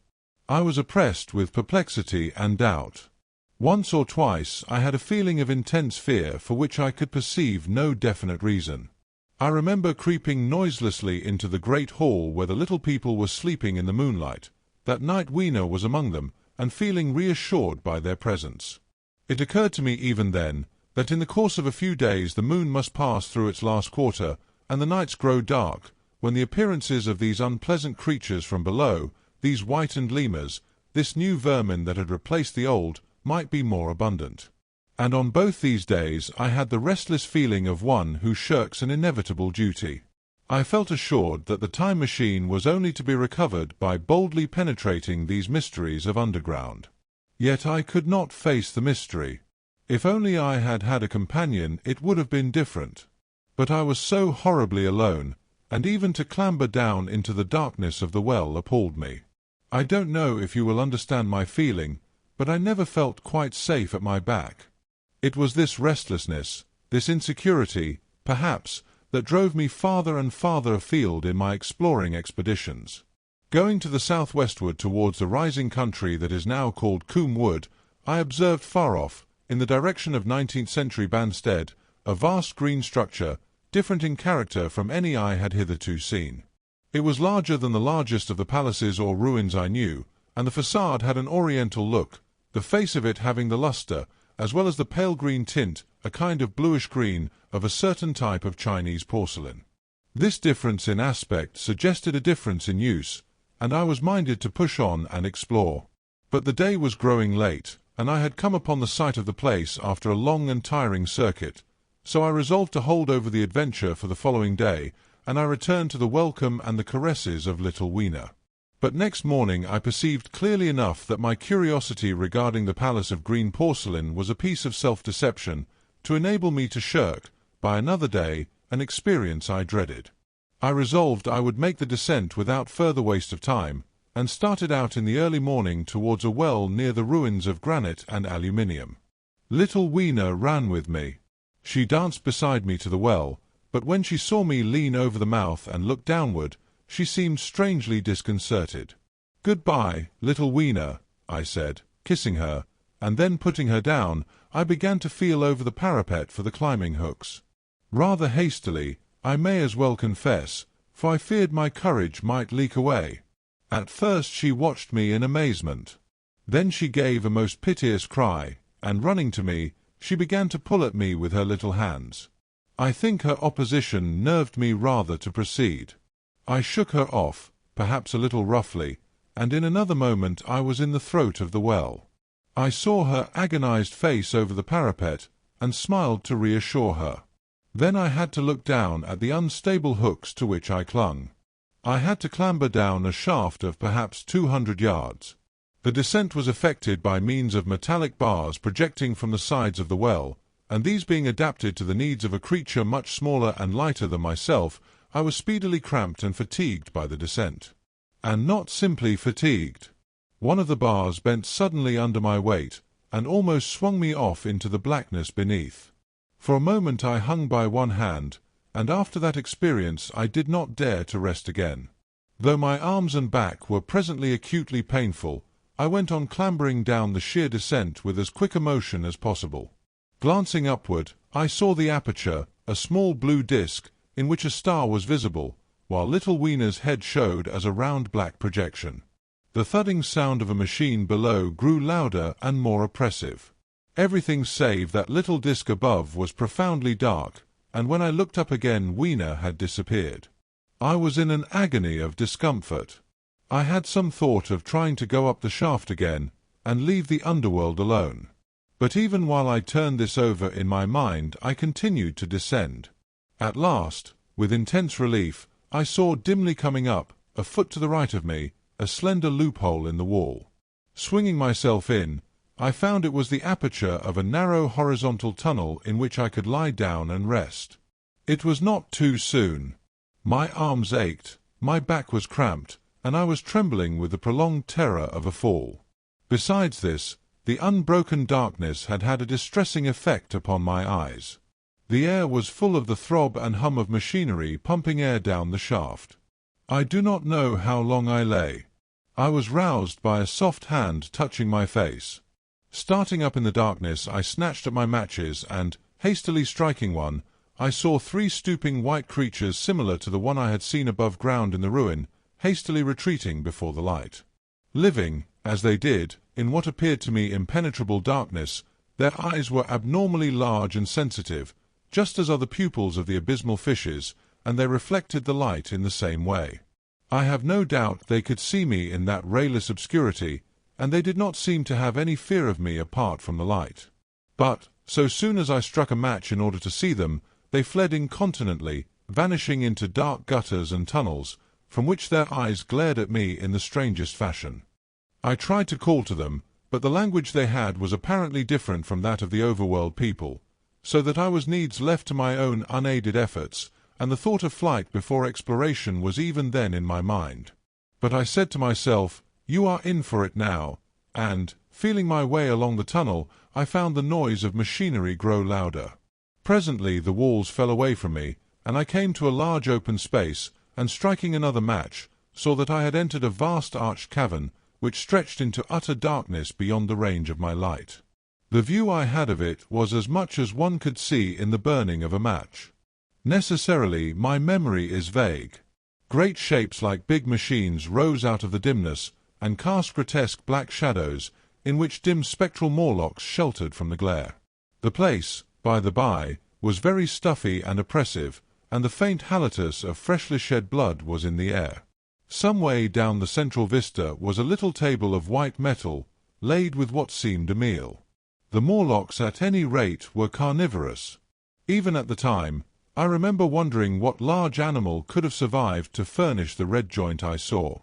I was oppressed with perplexity and doubt. Once or twice I had a feeling of intense fear for which I could perceive no definite reason. I remember creeping noiselessly into the great hall where the little people were sleeping in the moonlight. That night Weena was among them, and feeling reassured by their presence. It occurred to me even then that in the course of a few days the moon must pass through its last quarter, and the nights grow dark, when the appearances of these unpleasant creatures from below, these whitened lemurs, this new vermin that had replaced the old, might be more abundant. And on both these days I had the restless feeling of one who shirks an inevitable duty. I felt assured that the time machine was only to be recovered by boldly penetrating these mysteries of underground. Yet I could not face the mystery. If only I had had a companion, it would have been different. But I was so horribly alone, and even to clamber down into the darkness of the well appalled me. I don't know if you will understand my feeling, but I never felt quite safe at my back. It was this restlessness, this insecurity, perhaps, that drove me farther and farther afield in my exploring expeditions. Going to the southwestward towards the rising country that is now called Coombe Wood, I observed far off, in the direction of 19th-century Banstead, a vast green structure, different in character from any I had hitherto seen. It was larger than the largest of the palaces or ruins I knew, and the facade had an oriental look, the face of it having the lustre, as well as the pale green tint, a kind of bluish green, of a certain type of Chinese porcelain. This difference in aspect suggested a difference in use, and I was minded to push on and explore. But the day was growing late, and I had come upon the site of the place after a long and tiring circuit, so I resolved to hold over the adventure for the following day, and I returned to the welcome and the caresses of little Weena. But next morning I perceived clearly enough that my curiosity regarding the palace of green porcelain was a piece of self-deception, to enable me to shirk, by another day, an experience I dreaded. I resolved I would make the descent without further waste of time, and started out in the early morning towards a well near the ruins of granite and aluminium. Little Weena ran with me. She danced beside me to the well, but when she saw me lean over the mouth and look downward, she seemed strangely disconcerted. "Goodbye, little Weena," I said, kissing her, and then putting her down, I began to feel over the parapet for the climbing hooks. Rather hastily, I may as well confess, for I feared my courage might leak away. At first she watched me in amazement. Then she gave a most piteous cry, and running to me, she began to pull at me with her little hands. I think her opposition nerved me rather to proceed. I shook her off, perhaps a little roughly, and in another moment I was in the throat of the well. I saw her agonized face over the parapet, and smiled to reassure her. Then I had to look down at the unstable hooks to which I clung. I had to clamber down a shaft of perhaps 200 yards. The descent was effected by means of metallic bars projecting from the sides of the well, and these being adapted to the needs of a creature much smaller and lighter than myself, I was speedily cramped and fatigued by the descent. And not simply fatigued. One of the bars bent suddenly under my weight, and almost swung me off into the blackness beneath. For a moment I hung by one hand, and after that experience I did not dare to rest again. Though my arms and back were presently acutely painful, I went on clambering down the sheer descent with as quick a motion as possible. Glancing upward, I saw the aperture, a small blue disk, in which a star was visible, while little Weena's head showed as a round black projection. The thudding sound of a machine below grew louder and more oppressive. Everything save that little disk above was profoundly dark, and when I looked up again Weena had disappeared. I was in an agony of discomfort. I had some thought of trying to go up the shaft again, and leave the underworld alone. But even while I turned this over in my mind I continued to descend. At last, with intense relief, I saw dimly coming up, a foot to the right of me, a slender loophole in the wall. Swinging myself in, I found it was the aperture of a narrow horizontal tunnel in which I could lie down and rest. It was not too soon. My arms ached, my back was cramped, and I was trembling with the prolonged terror of a fall. Besides this, the unbroken darkness had had a distressing effect upon my eyes. The air was full of the throb and hum of machinery pumping air down the shaft. I do not know how long I lay. I was roused by a soft hand touching my face. Starting up in the darkness, I snatched at my matches and, hastily striking one, I saw 3 stooping white creatures similar to the one I had seen above ground in the ruin, hastily retreating before the light. Living, as they did, in what appeared to me impenetrable darkness, their eyes were abnormally large and sensitive, just as are the pupils of the abysmal fishes, and they reflected the light in the same way. I have no doubt they could see me in that rayless obscurity, and they did not seem to have any fear of me apart from the light. But, so soon as I struck a match in order to see them, they fled incontinently, vanishing into dark gutters and tunnels, from which their eyes glared at me in the strangest fashion. I tried to call to them, but the language they had was apparently different from that of the overworld people, so that I was needs left to my own unaided efforts, and the thought of flight before exploration was even then in my mind. But I said to myself, "You are in for it now," and, feeling my way along the tunnel, I found the noise of machinery grow louder. Presently the walls fell away from me, and I came to a large open space, and striking another match, saw that I had entered a vast arched cavern, which stretched into utter darkness beyond the range of my light. The view I had of it was as much as one could see in the burning of a match. Necessarily, my memory is vague. Great shapes like big machines rose out of the dimness, and cast grotesque black shadows, in which dim spectral Morlocks sheltered from the glare. The place, by the by, was very stuffy and oppressive, and the faint halitus of freshly shed blood was in the air. Some way down the central vista was a little table of white metal, laid with what seemed a meal. The Morlocks at any rate were carnivorous. Even at the time, I remember wondering what large animal could have survived to furnish the red joint I saw.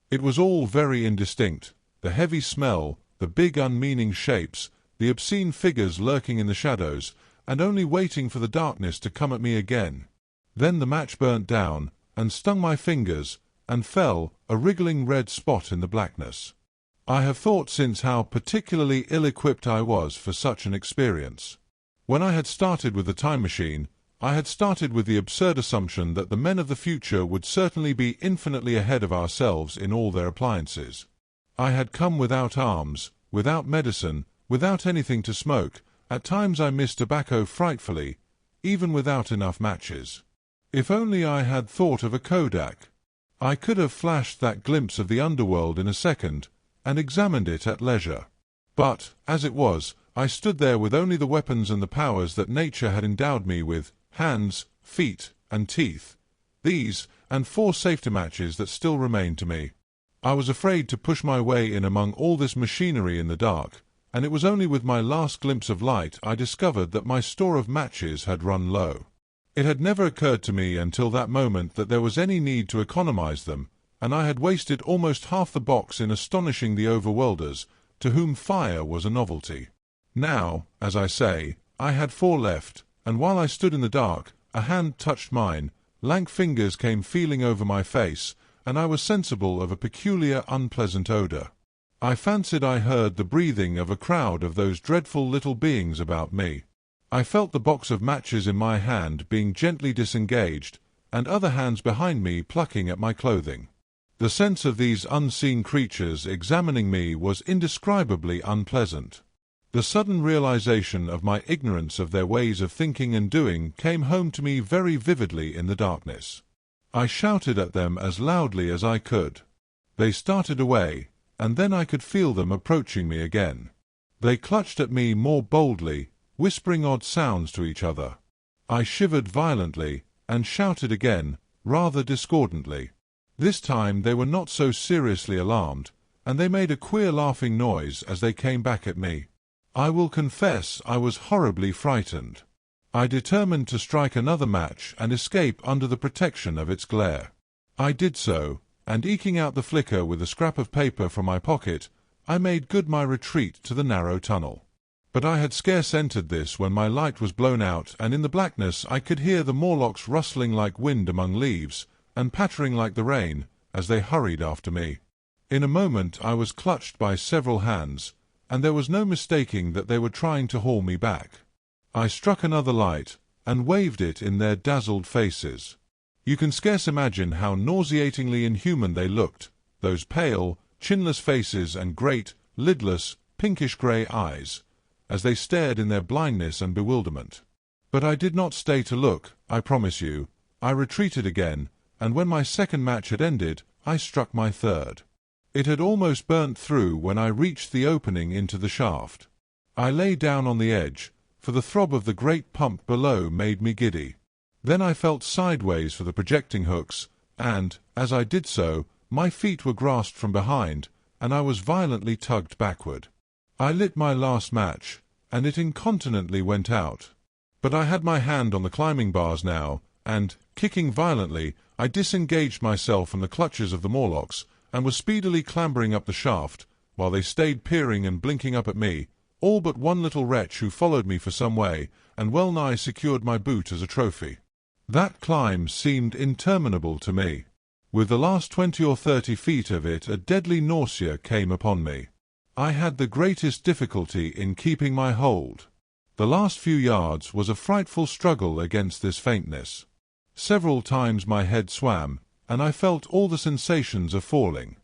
It was all very indistinct, the heavy smell, the big unmeaning shapes, the obscene figures lurking in the shadows, and only waiting for the darkness to come at me again. Then the match burnt down, and stung my fingers, and fell, a wriggling red spot in the blackness. I have thought since how particularly ill-equipped I was for such an experience. When I had started with the time machine, I had started with the absurd assumption that the men of the future would certainly be infinitely ahead of ourselves in all their appliances. I had come without arms, without medicine, without anything to smoke. At times I missed tobacco frightfully, even without enough matches. If only I had thought of a Kodak. I could have flashed that glimpse of the underworld in a second, and examined it at leisure. But, as it was, I stood there with only the weapons and the powers that nature had endowed me with, hands, feet, and teeth. These, and 4 safety matches that still remained to me. I was afraid to push my way in among all this machinery in the dark, and it was only with my last glimpse of light I discovered that my store of matches had run low. It had never occurred to me until that moment that there was any need to economize them, and I had wasted almost half the box in astonishing the overworlders, to whom fire was a novelty. Now, as I say, I had 4 left, and while I stood in the dark, a hand touched mine, lank fingers came feeling over my face, and I was sensible of a peculiar unpleasant odor. I fancied I heard the breathing of a crowd of those dreadful little beings about me. I felt the box of matches in my hand being gently disengaged, and other hands behind me plucking at my clothing. The sense of these unseen creatures examining me was indescribably unpleasant. The sudden realization of my ignorance of their ways of thinking and doing came home to me very vividly in the darkness. I shouted at them as loudly as I could. They started away, and then I could feel them approaching me again. They clutched at me more boldly, whispering odd sounds to each other. I shivered violently, and shouted again, rather discordantly. This time they were not so seriously alarmed, and they made a queer laughing noise as they came back at me. I will confess I was horribly frightened. I determined to strike another match and escape under the protection of its glare. I did so, and eking out the flicker with a scrap of paper from my pocket, I made good my retreat to the narrow tunnel. But I had scarce entered this when my light was blown out, and in the blackness I could hear the Morlocks rustling like wind among leaves, and pattering like the rain, as they hurried after me. In a moment I was clutched by several hands, and there was no mistaking that they were trying to haul me back. I struck another light, and waved it in their dazzled faces. You can scarce imagine how nauseatingly inhuman they looked, those pale, chinless faces and great, lidless, pinkish-grey eyes, as they stared in their blindness and bewilderment. But I did not stay to look, I promise you. I retreated again, and when my second match had ended, I struck my third. It had almost burnt through when I reached the opening into the shaft. I lay down on the edge, for the throb of the great pump below made me giddy. Then I felt sideways for the projecting hooks, and, as I did so, my feet were grasped from behind, and I was violently tugged backward. I lit my last match, and it incontinently went out. But I had my hand on the climbing bars now, and, kicking violently, I disengaged myself from the clutches of the Morlocks, and was speedily clambering up the shaft, while they stayed peering and blinking up at me, all but one little wretch who followed me for some way, and well-nigh secured my boot as a trophy. That climb seemed interminable to me. With the last 20 or 30 feet of it a deadly nausea came upon me. I had the greatest difficulty in keeping my hold. The last few yards was a frightful struggle against this faintness. Several times my head swam, and I felt all the sensations of falling.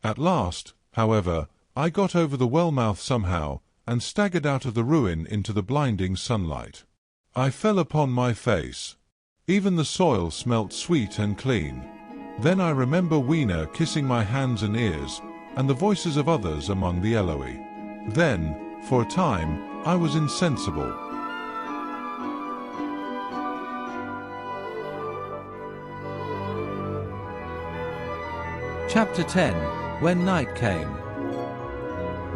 At last, however, I got over the well-mouth somehow, and staggered out of the ruin into the blinding sunlight. I fell upon my face. Even the soil smelt sweet and clean. Then I remember Weena kissing my hands and ears, and the voices of others among the Eloi. Then, for a time, I was insensible. Chapter 10. When Night Came.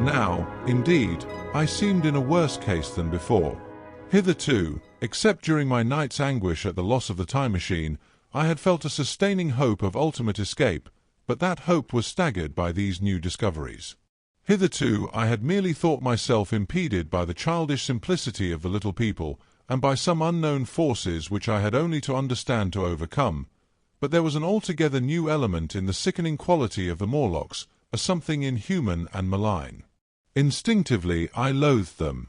Now, indeed, I seemed in a worse case than before. Hitherto, except during my night's anguish at the loss of the time machine, I had felt a sustaining hope of ultimate escape, but that hope was staggered by these new discoveries. Hitherto I had merely thought myself impeded by the childish simplicity of the little people, and by some unknown forces which I had only to understand to overcome. But there was an altogether new element in the sickening quality of the Morlocks, a something inhuman and malign. Instinctively I loathed them.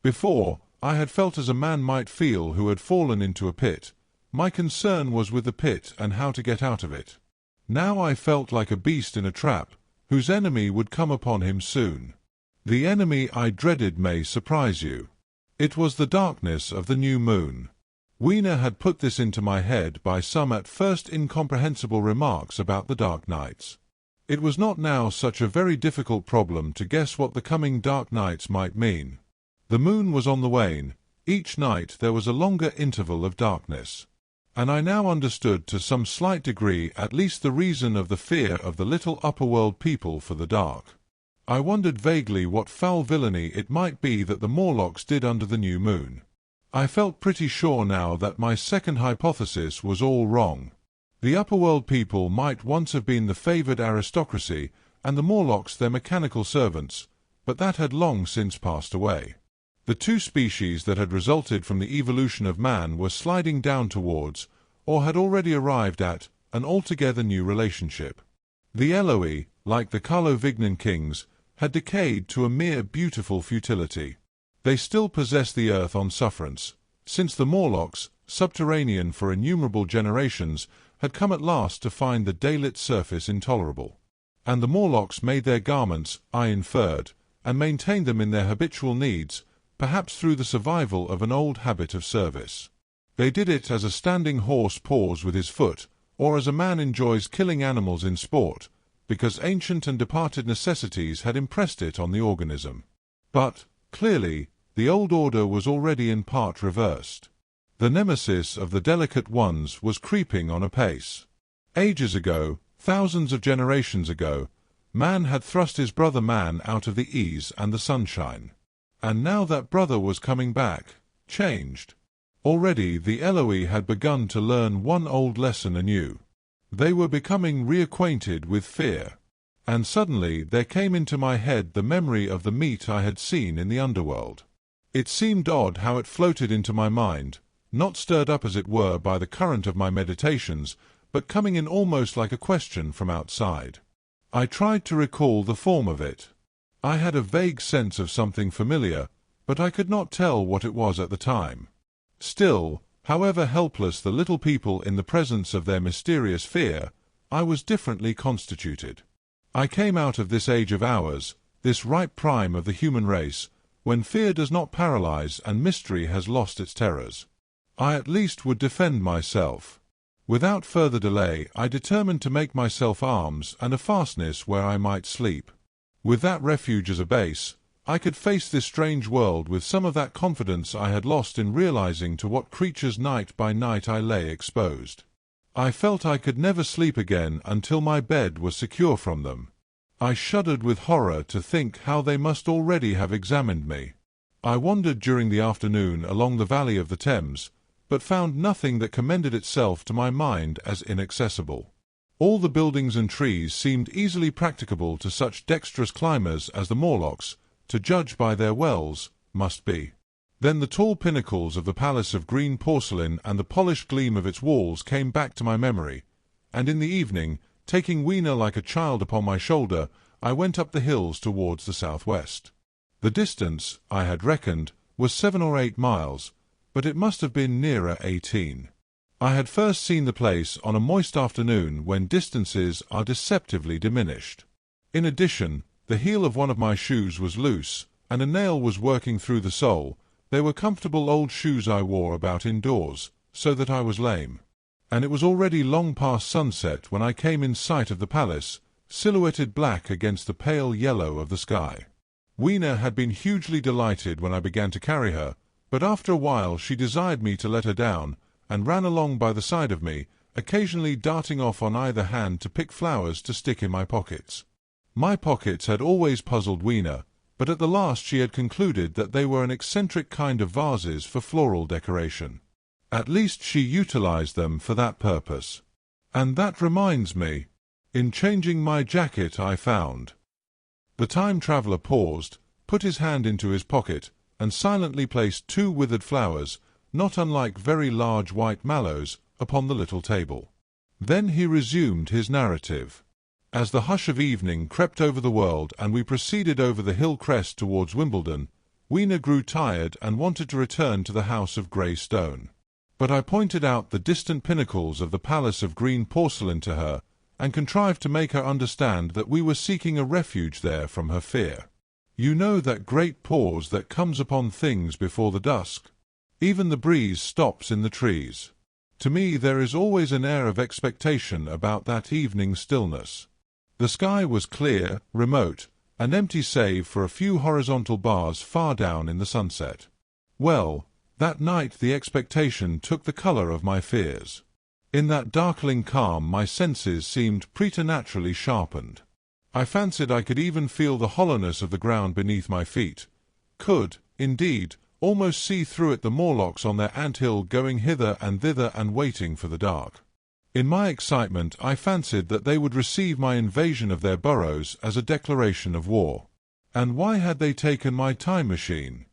Before, I had felt as a man might feel who had fallen into a pit. My concern was with the pit and how to get out of it. Now I felt like a beast in a trap, whose enemy would come upon him soon. The enemy I dreaded may surprise you. It was the darkness of the new moon. Weiner had put this into my head by some at first incomprehensible remarks about the dark nights. It was not now such a very difficult problem to guess what the coming dark nights might mean. The moon was on the wane. Each night there was a longer interval of darkness. And I now understood to some slight degree at least the reason of the fear of the little upper-world people for the dark. I wondered vaguely what foul villainy it might be that the Morlocks did under the new moon. I felt pretty sure now that my second hypothesis was all wrong. The upper-world people might once have been the favoured aristocracy, and the Morlocks their mechanical servants, but that had long since passed away. The two species that had resulted from the evolution of man were sliding down towards, or had already arrived at, an altogether new relationship. The Eloi, like the Carlo-Vignan kings, had decayed to a mere beautiful futility. They still possessed the earth on sufferance, since the Morlocks, subterranean for innumerable generations, had come at last to find the daylit surface intolerable. And the Morlocks made their garments, I inferred, and maintained them in their habitual needs, perhaps through the survival of an old habit of service. They did it as a standing horse paws with his foot, or as a man enjoys killing animals in sport, because ancient and departed necessities had impressed it on the organism. But, clearly, the old order was already in part reversed. The nemesis of the delicate ones was creeping on apace. Ages ago, thousands of generations ago, man had thrust his brother man out of the ease and the sunshine. And now that brother was coming back, changed. Already the Eloi had begun to learn one old lesson anew. They were becoming reacquainted with fear. And suddenly there came into my head the memory of the meat I had seen in the underworld. It seemed odd how it floated into my mind, not stirred up as it were by the current of my meditations, but coming in almost like a question from outside. I tried to recall the form of it. I had a vague sense of something familiar, but I could not tell what it was at the time. Still, however helpless the little people in the presence of their mysterious fear, I was differently constituted. I came out of this age of ours, this ripe prime of the human race, when fear does not paralyze and mystery has lost its terrors. I at least would defend myself. Without further delay, I determined to make myself arms and a fastness where I might sleep. With that refuge as a base, I could face this strange world with some of that confidence I had lost in realizing to what creatures night by night I lay exposed. I felt I could never sleep again until my bed was secure from them. I shuddered with horror to think how they must already have examined me. I wandered during the afternoon along the valley of the Thames, but found nothing that commended itself to my mind as inaccessible. All the buildings and trees seemed easily practicable to such dexterous climbers as the Morlocks, to judge by their wells, must be. Then the tall pinnacles of the palace of green porcelain and the polished gleam of its walls came back to my memory, and in the evening, taking Weiner like a child upon my shoulder, I went up the hills towards the southwest. The distance, I had reckoned, was 7 or 8 miles, but it must have been nearer 18. I had first seen the place on a moist afternoon when distances are deceptively diminished. In addition, the heel of one of my shoes was loose, and a nail was working through the sole. They were comfortable old shoes I wore about indoors, so that I was lame. And it was already long past sunset when I came in sight of the palace, silhouetted black against the pale yellow of the sky. Weiner had been hugely delighted when I began to carry her, but after a while she desired me to let her down, and ran along by the side of me, occasionally darting off on either hand to pick flowers to stick in my pockets. My pockets had always puzzled Weiner, but at the last she had concluded that they were an eccentric kind of vases for floral decoration. At least she utilized them for that purpose. And that reminds me. In changing my jacket I found. The time-traveller paused, put his hand into his pocket, and silently placed 2 withered flowers, not unlike very large white mallows, upon the little table. Then he resumed his narrative. As the hush of evening crept over the world and we proceeded over the hill crest towards Wimbledon, Weena grew tired and wanted to return to the house of grey stone. But I pointed out the distant pinnacles of the palace of green porcelain to her, and contrived to make her understand that we were seeking a refuge there from her fear. You know that great pause that comes upon things before the dusk? Even the breeze stops in the trees. To me there is always an air of expectation about that evening stillness. The sky was clear, remote, and empty save for a few horizontal bars far down in the sunset. Well, that night the expectation took the colour of my fears. In that darkling calm my senses seemed preternaturally sharpened. I fancied I could even feel the hollowness of the ground beneath my feet, could, indeed, almost see through it the Morlocks on their ant-hill going hither and thither and waiting for the dark. In my excitement I fancied that they would receive my invasion of their burrows as a declaration of war. And why had they taken my time machine?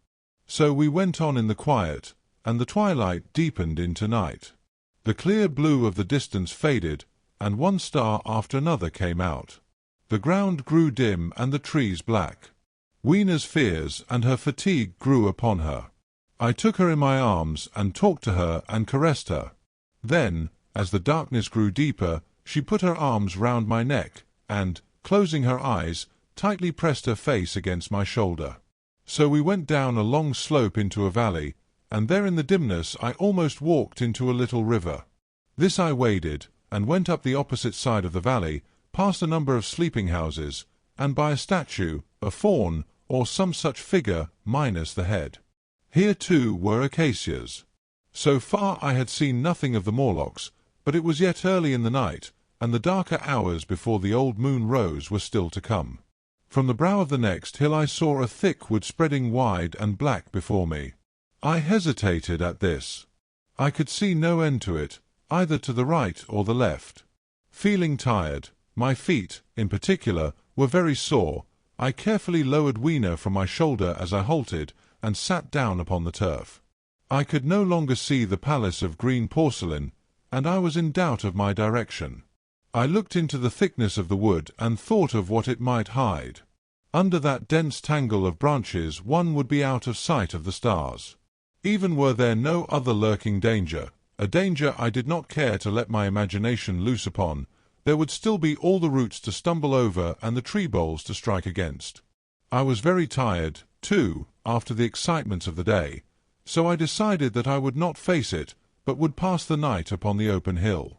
So we went on in the quiet, and the twilight deepened into night. The clear blue of the distance faded, and one star after another came out. The ground grew dim and the trees black. Weena's fears and her fatigue grew upon her. I took her in my arms and talked to her and caressed her. Then, as the darkness grew deeper, she put her arms round my neck and, closing her eyes, tightly pressed her face against my shoulder. So we went down a long slope into a valley, and there in the dimness I almost walked into a little river. This I waded, and went up the opposite side of the valley, past a number of sleeping houses, and by a statue, a faun, or some such figure, minus the head. Here too were acacias. So far I had seen nothing of the Morlocks, but it was yet early in the night, and the darker hours before the old moon rose were still to come. From the brow of the next hill I saw a thick wood spreading wide and black before me. I hesitated at this. I could see no end to it, either to the right or the left. Feeling tired, my feet, in particular, were very sore, I carefully lowered Weena from my shoulder as I halted, and sat down upon the turf. I could no longer see the palace of green porcelain, and I was in doubt of my direction. I looked into the thickness of the wood and thought of what it might hide. Under that dense tangle of branches one would be out of sight of the stars. Even were there no other lurking danger, a danger I did not care to let my imagination loose upon, there would still be all the roots to stumble over and the tree boles to strike against. I was very tired, too, after the excitements of the day, so I decided that I would not face it, but would pass the night upon the open hill.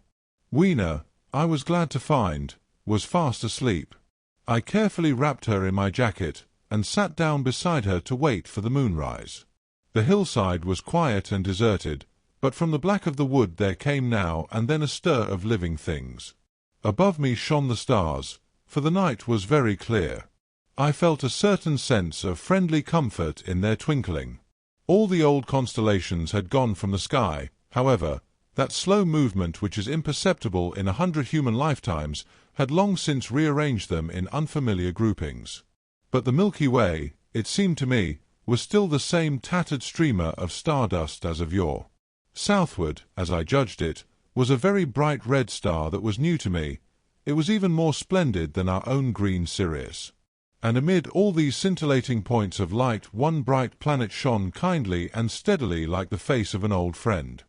Weena, I was glad to find, was fast asleep. I carefully wrapped her in my jacket, and sat down beside her to wait for the moonrise. The hillside was quiet and deserted, but from the black of the wood there came now and then a stir of living things. Above me shone the stars, for the night was very clear. I felt a certain sense of friendly comfort in their twinkling. All the old constellations had gone from the sky, however. That slow movement which is imperceptible in 100 human lifetimes had long since rearranged them in unfamiliar groupings. But the Milky Way, it seemed to me, was still the same tattered streamer of stardust as of yore. Southward, as I judged it, was a very bright red star that was new to me. It was even more splendid than our own green Sirius. And amid all these scintillating points of light one bright planet shone kindly and steadily like the face of an old friend.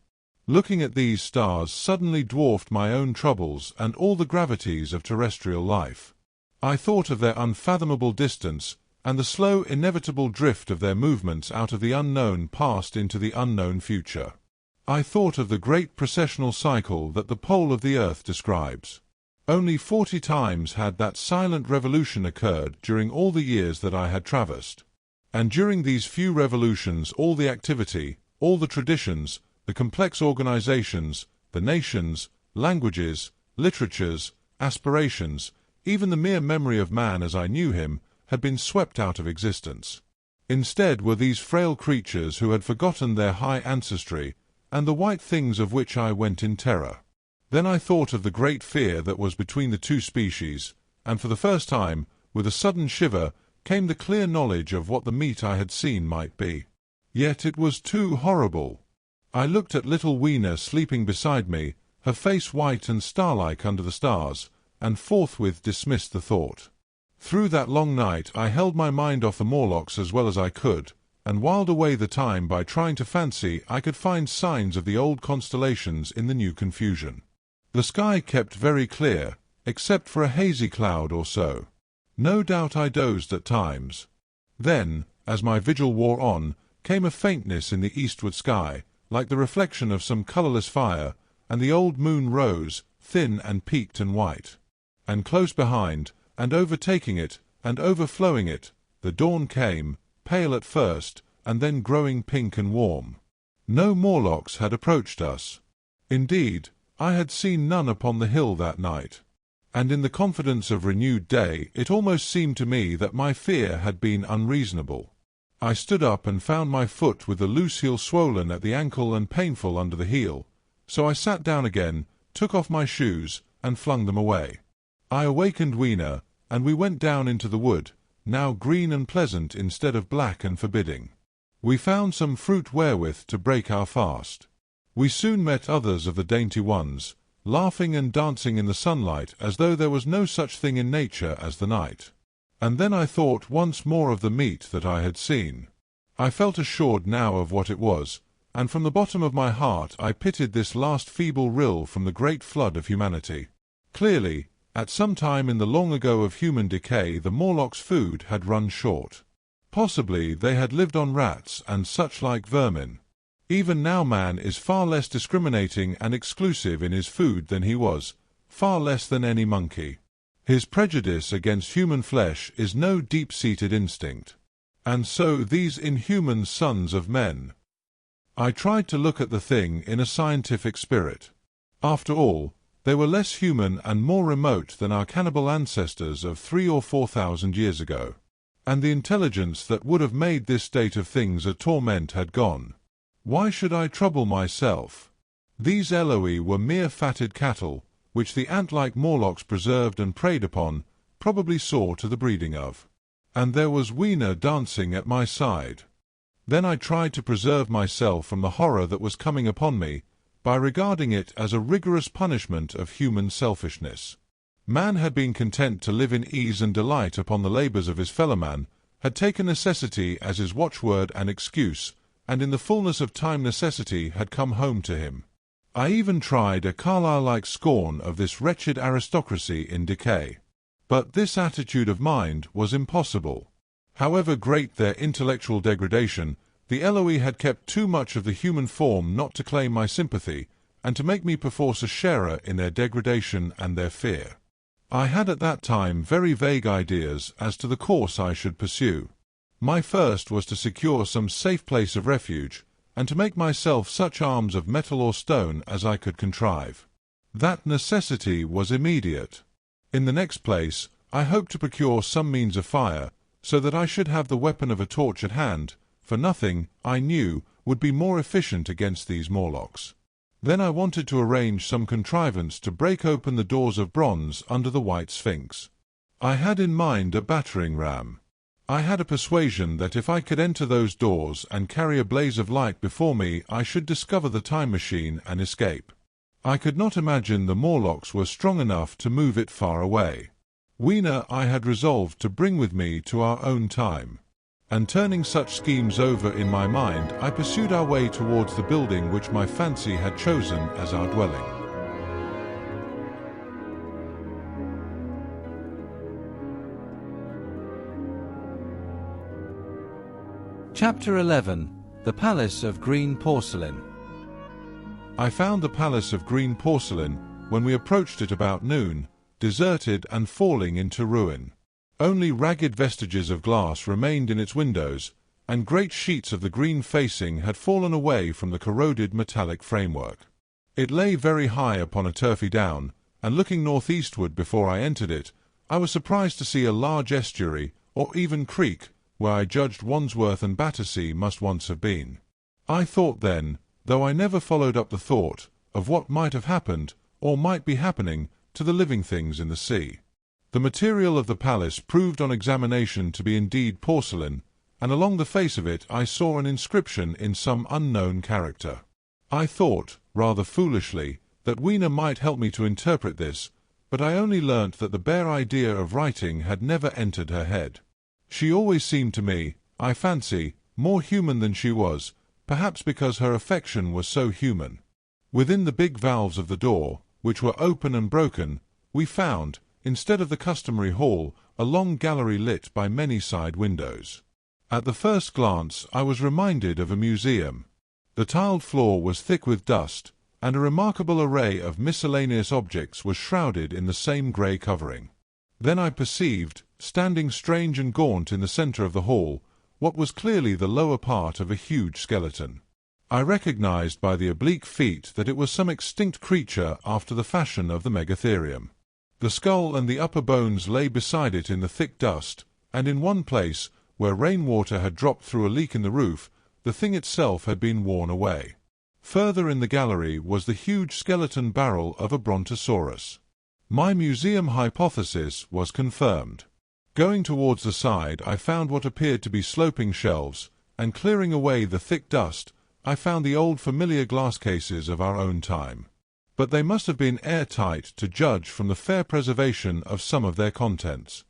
Looking at these stars suddenly dwarfed my own troubles and all the gravities of terrestrial life. I thought of their unfathomable distance, and the slow inevitable drift of their movements out of the unknown past into the unknown future. I thought of the great processional cycle that the pole of the earth describes. Only 40 times had that silent revolution occurred during all the years that I had traversed. And during these few revolutions all the activity, all the traditions, the complex organizations, the nations, languages, literatures, aspirations, even the mere memory of man as I knew him, had been swept out of existence. Instead were these frail creatures who had forgotten their high ancestry, and the white things of which I went in terror. Then I thought of the great fear that was between the two species, and for the first time, with a sudden shiver, came the clear knowledge of what the meat I had seen might be. Yet it was too horrible. I looked at little Weena sleeping beside me, her face white and starlike under the stars, and forthwith dismissed the thought. Through that long night I held my mind off the Morlocks as well as I could, and whiled away the time by trying to fancy I could find signs of the old constellations in the new confusion. The sky kept very clear, except for a hazy cloud or so. No doubt I dozed at times. Then, as my vigil wore on, came a faintness in the eastward sky, like the reflection of some colourless fire, and the old moon rose, thin and peaked and white. And close behind, and overtaking it, and overflowing it, the dawn came, pale at first, and then growing pink and warm. No Morlocks had approached us. Indeed, I had seen none upon the hill that night. And in the confidence of renewed day it almost seemed to me that my fear had been unreasonable. I stood up and found my foot with the loose heel swollen at the ankle and painful under the heel, so I sat down again, took off my shoes, and flung them away. I awakened Weena, and we went down into the wood, now green and pleasant instead of black and forbidding. We found some fruit wherewith to break our fast. We soon met others of the dainty ones, laughing and dancing in the sunlight as though there was no such thing in nature as the night. And then I thought once more of the meat that I had seen. I felt assured now of what it was, and from the bottom of my heart I pitied this last feeble rill from the great flood of humanity. Clearly, at some time in the long ago of human decay the Morlocks' food had run short. Possibly they had lived on rats and such like vermin. Even now man is far less discriminating and exclusive in his food than he was, far less than any monkey. His prejudice against human flesh is no deep-seated instinct. And so these inhuman sons of men. I tried to look at the thing in a scientific spirit. After all, they were less human and more remote than our cannibal ancestors of 3,000 or 4,000 years ago. And the intelligence that would have made this state of things a torment had gone. Why should I trouble myself? These Eloi were mere fatted cattle, which the ant-like Morlocks preserved and preyed upon, probably saw to the breeding of. And there was Weena dancing at my side. Then I tried to preserve myself from the horror that was coming upon me, by regarding it as a rigorous punishment of human selfishness. Man had been content to live in ease and delight upon the labours of his fellow-man, had taken necessity as his watchword and excuse, and in the fullness of time necessity had come home to him. I even tried a Carlyle-like scorn of this wretched aristocracy in decay. But this attitude of mind was impossible. However great their intellectual degradation, the Eloi had kept too much of the human form not to claim my sympathy, and to make me perforce a sharer in their degradation and their fear. I had at that time very vague ideas as to the course I should pursue. My first was to secure some safe place of refuge, and to make myself such arms of metal or stone as I could contrive. That necessity was immediate. In the next place, I hoped to procure some means of fire, so that I should have the weapon of a torch at hand, for nothing, I knew, would be more efficient against these Morlocks. Then I wanted to arrange some contrivance to break open the doors of bronze under the White Sphinx. I had in mind a battering ram. I had a persuasion that if I could enter those doors and carry a blaze of light before me I should discover the time machine and escape. I could not imagine the Morlocks were strong enough to move it far away. Weena I had resolved to bring with me to our own time. And turning such schemes over in my mind, I pursued our way towards the building which my fancy had chosen as our dwelling. Chapter 11. The Palace of Green Porcelain. I found the Palace of Green Porcelain, when we approached it about noon, deserted and falling into ruin. Only ragged vestiges of glass remained in its windows, and great sheets of the green facing had fallen away from the corroded metallic framework. It lay very high upon a turfy down, and looking northeastward before I entered it, I was surprised to see a large estuary, or even creek, where I judged Wandsworth and Battersea must once have been. I thought then, though I never followed up the thought, of what might have happened, or might be happening, to the living things in the sea. The material of the palace proved on examination to be indeed porcelain, and along the face of it I saw an inscription in some unknown character. I thought, rather foolishly, that Weena might help me to interpret this, but I only learnt that the bare idea of writing had never entered her head. She always seemed to me, I fancy, more human than she was, perhaps because her affection was so human. Within the big valves of the door, which were open and broken, we found, instead of the customary hall, a long gallery lit by many side windows. At the first glance I was reminded of a museum. The tiled floor was thick with dust, and a remarkable array of miscellaneous objects was shrouded in the same grey covering. Then I perceived, standing strange and gaunt in the centre of the hall, what was clearly the lower part of a huge skeleton. I recognized by the oblique feet that it was some extinct creature after the fashion of the megatherium. The skull and the upper bones lay beside it in the thick dust, and in one place, where rainwater had dropped through a leak in the roof, the thing itself had been worn away. Further in the gallery was the huge skeleton barrel of a brontosaurus. My museum hypothesis was confirmed. Going towards the side, I found what appeared to be sloping shelves, and clearing away the thick dust, I found the old familiar glass cases of our own time. But they must have been airtight to judge from the fair preservation of some of their contents.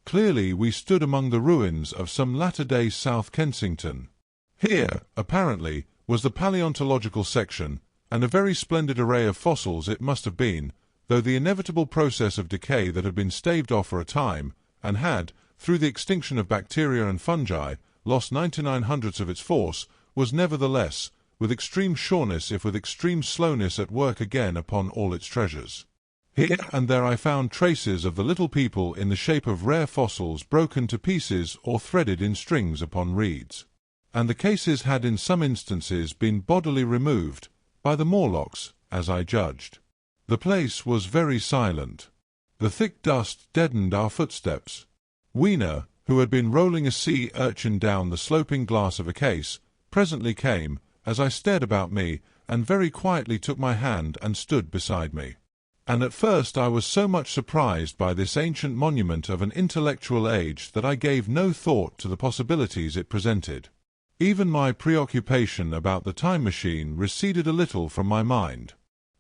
Clearly we stood among the ruins of some latter-day South Kensington. Here, apparently, was the paleontological section, and a very splendid array of fossils it must have been, though the inevitable process of decay that had been staved off for a time, and had, through the extinction of bacteria and fungi, lost 99/100ths of its force, was nevertheless, with extreme sureness if with extreme slowness, at work again upon all its treasures. Here and there I found traces of the little people in the shape of rare fossils broken to pieces or threaded in strings upon reeds. And the cases had in some instances been bodily removed, by the Morlocks, as I judged. The place was very silent. The thick dust deadened our footsteps. Weena, who had been rolling a sea urchin down the sloping glass of a case, presently came, as I stared about me, and very quietly took my hand and stood beside me. And at first I was so much surprised by this ancient monument of an intellectual age that I gave no thought to the possibilities it presented. Even my preoccupation about the time machine receded a little from my mind.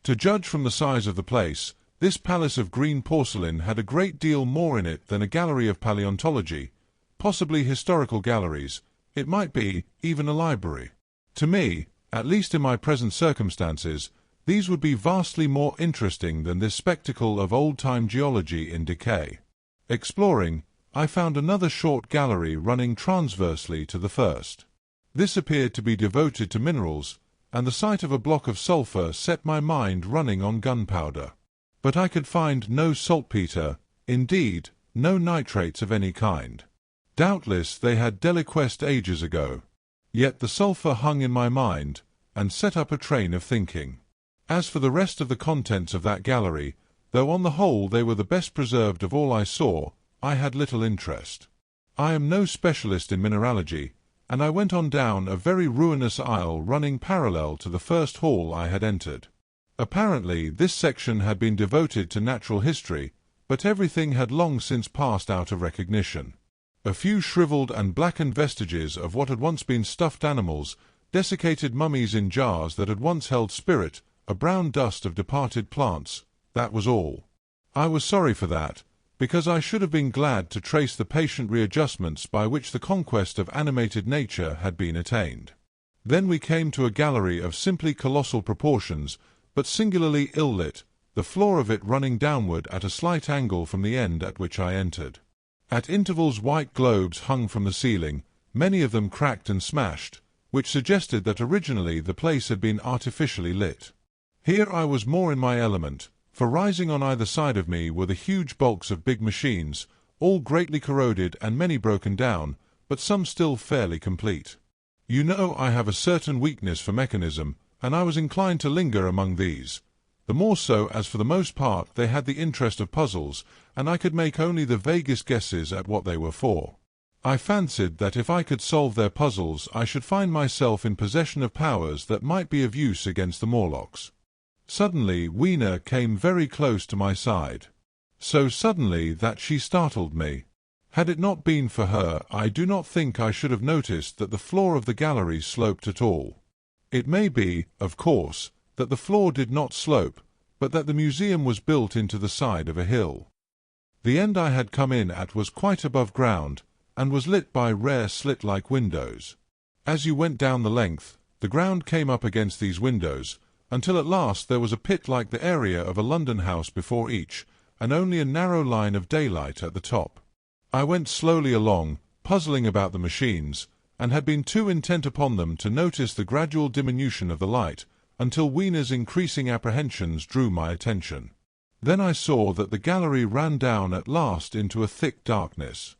To judge from the size of the place, this palace of green porcelain had a great deal more in it than a gallery of paleontology, possibly historical galleries, it might be even a library. To me, at least in my present circumstances, these would be vastly more interesting than this spectacle of old-time geology in decay. Exploring, I found another short gallery running transversely to the first. This appeared to be devoted to minerals, and the sight of a block of sulphur set my mind running on gunpowder. But I could find no saltpeter, indeed, no nitrates of any kind. Doubtless they had deliquesced ages ago. Yet the sulphur hung in my mind, and set up a train of thinking. As for the rest of the contents of that gallery, though on the whole they were the best preserved of all I saw, I had little interest. I am no specialist in mineralogy, and I went on down a very ruinous aisle running parallel to the first hall I had entered. Apparently this section had been devoted to natural history, but everything had long since passed out of recognition. A few shriveled and blackened vestiges of what had once been stuffed animals, desiccated mummies in jars that had once held spirit, a brown dust of departed plants, that was all. I was sorry for that, because I should have been glad to trace the patient readjustments by which the conquest of animated nature had been attained. Then we came to a gallery of simply colossal proportions, but singularly ill-lit, the floor of it running downward at a slight angle from the end at which I entered. At intervals white globes hung from the ceiling, many of them cracked and smashed, which suggested that originally the place had been artificially lit. Here I was more in my element, for rising on either side of me were the huge bulks of big machines, all greatly corroded and many broken down, but some still fairly complete. You know I have a certain weakness for mechanism, and I was inclined to linger among these, the more so as for the most part they had the interest of puzzles, and I could make only the vaguest guesses at what they were for. I fancied that if I could solve their puzzles I should find myself in possession of powers that might be of use against the Morlocks. Suddenly Weena came very close to my side. So suddenly that she startled me. Had it not been for her, I do not think I should have noticed that the floor of the gallery sloped at all. It may be, of course, that the floor did not slope, but that the museum was built into the side of a hill. The end I had come in at was quite above ground, and was lit by rare slit-like windows. As you went down the length, the ground came up against these windows, until at last there was a pit like the area of a London house before each, and only a narrow line of daylight at the top. I went slowly along, puzzling about the machines, and had been too intent upon them to notice the gradual diminution of the light, until Wiener's increasing apprehensions drew my attention. Then I saw that the gallery ran down at last into a thick darkness.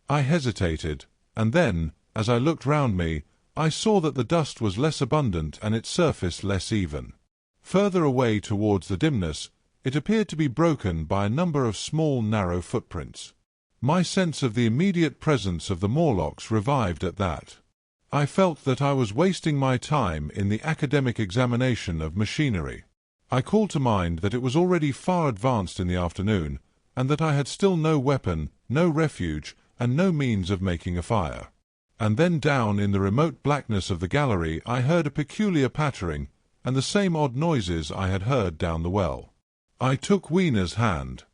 I hesitated, and then, as I looked round me, I saw that the dust was less abundant and its surface less even. Further away towards the dimness, it appeared to be broken by a number of small narrow footprints. My sense of the immediate presence of the Morlocks revived at that. I felt that I was wasting my time in the academic examination of machinery. I called to mind that it was already far advanced in the afternoon, and that I had still no weapon, no refuge, and no means of making a fire. And then down in the remote blackness of the gallery I heard a peculiar pattering, and the same odd noises I had heard down the well. I took Wiener's hand.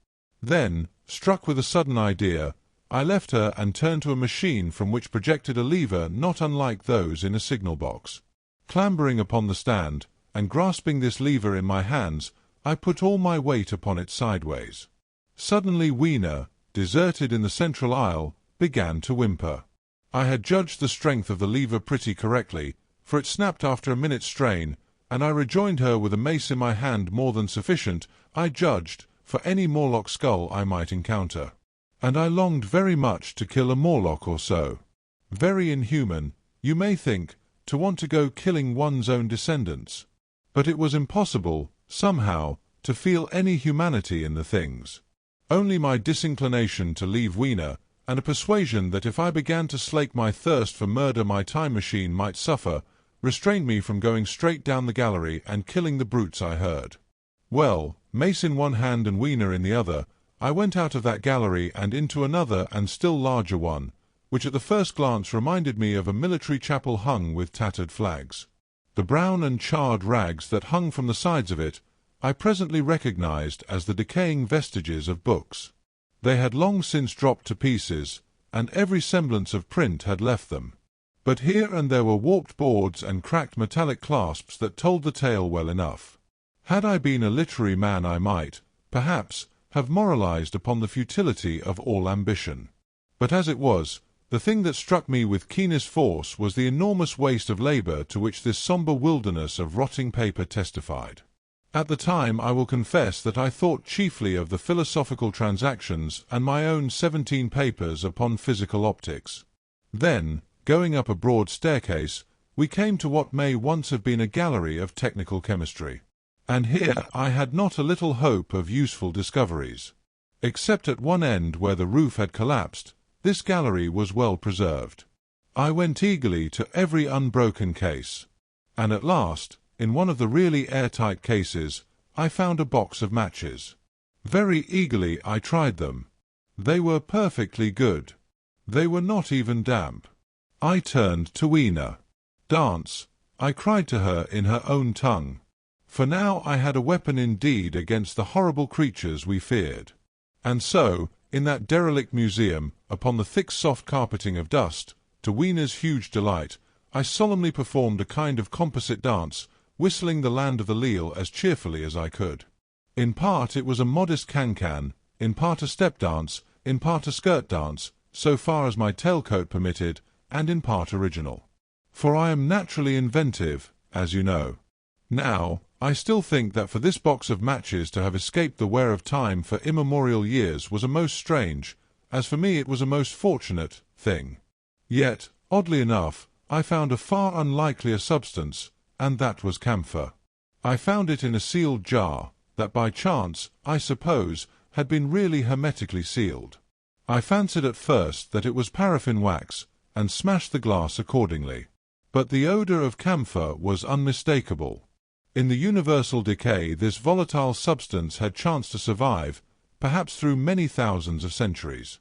Then, struck with a sudden idea, I left her and turned to a machine from which projected a lever not unlike those in a signal box. Clambering upon the stand, and grasping this lever in my hands, I put all my weight upon it sideways. Suddenly Wiener, deserted in the central aisle, began to whimper. I had judged the strength of the lever pretty correctly, for it snapped after a minute's strain, and I rejoined her with a mace in my hand more than sufficient, I judged, for any Morlock skull I might encounter. And I longed very much to kill a Morlock or so. Very inhuman, you may think, to want to go killing one's own descendants. But it was impossible, somehow, to feel any humanity in the things. Only my disinclination to leave Wiener, and a persuasion that if I began to slake my thirst for murder my time machine might suffer, restrained me from going straight down the gallery and killing the brutes I heard. Well, mace in one hand and Wiener in the other, I went out of that gallery and into another and still larger one, which at the first glance reminded me of a military chapel hung with tattered flags. The brown and charred rags that hung from the sides of it, I presently recognized as the decaying vestiges of books. They had long since dropped to pieces, and every semblance of print had left them. But here and there were warped boards and cracked metallic clasps that told the tale well enough. Had I been a literary man I might, perhaps, have moralized upon the futility of all ambition. But as it was, the thing that struck me with keenest force was the enormous waste of labor to which this sombre wilderness of rotting paper testified. At the time I will confess that I thought chiefly of the Philosophical Transactions and my own 17 papers upon physical optics. Then, going up a broad staircase, we came to what may once have been a gallery of technical chemistry. And here I had not a little hope of useful discoveries. Except at one end where the roof had collapsed, this gallery was well preserved. I went eagerly to every unbroken case, and at last, in one of the really airtight cases, I found a box of matches. Very eagerly I tried them. They were perfectly good. They were not even damp. I turned to Wiener. "Dance," I cried to her in her own tongue. For now I had a weapon indeed against the horrible creatures we feared. And so, in that derelict museum, upon the thick soft carpeting of dust, to Wiener's huge delight, I solemnly performed a kind of composite dance, whistling the Land of the Leal as cheerfully as I could. In part it was a modest can-can, in part a step dance, in part a skirt dance, so far as my tailcoat permitted, and in part original. For I am naturally inventive, as you know. Now, I still think that for this box of matches to have escaped the wear of time for immemorial years was a most strange, as for me it was a most fortunate, thing. Yet, oddly enough, I found a far unlikelier substance, and that was camphor. I found it in a sealed jar, that by chance, I suppose, had been really hermetically sealed. I fancied at first that it was paraffin wax, and smashed the glass accordingly. But the odour of camphor was unmistakable. In the universal decay this volatile substance had chanced to survive, perhaps through many thousands of centuries.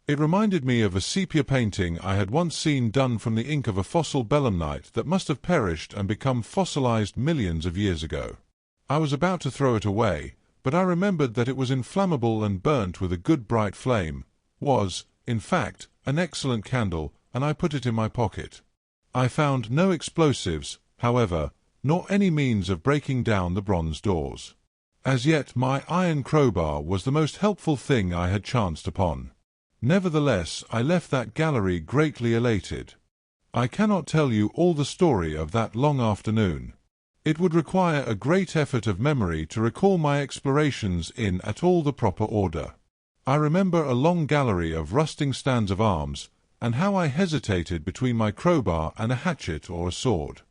It reminded me of a sepia painting I had once seen done from the ink of a fossil belemnite that must have perished and become fossilized millions of years ago. I was about to throw it away, but I remembered that it was inflammable and burnt with a good bright flame, was, in fact, an excellent candle, and I put it in my pocket. I found no explosives, however, nor any means of breaking down the bronze doors. As yet my iron crowbar was the most helpful thing I had chanced upon. Nevertheless, I left that gallery greatly elated. I cannot tell you all the story of that long afternoon. It would require a great effort of memory to recall my explorations in at all the proper order. I remember a long gallery of rusting stands of arms, and how I hesitated between my crowbar and a hatchet or a sword.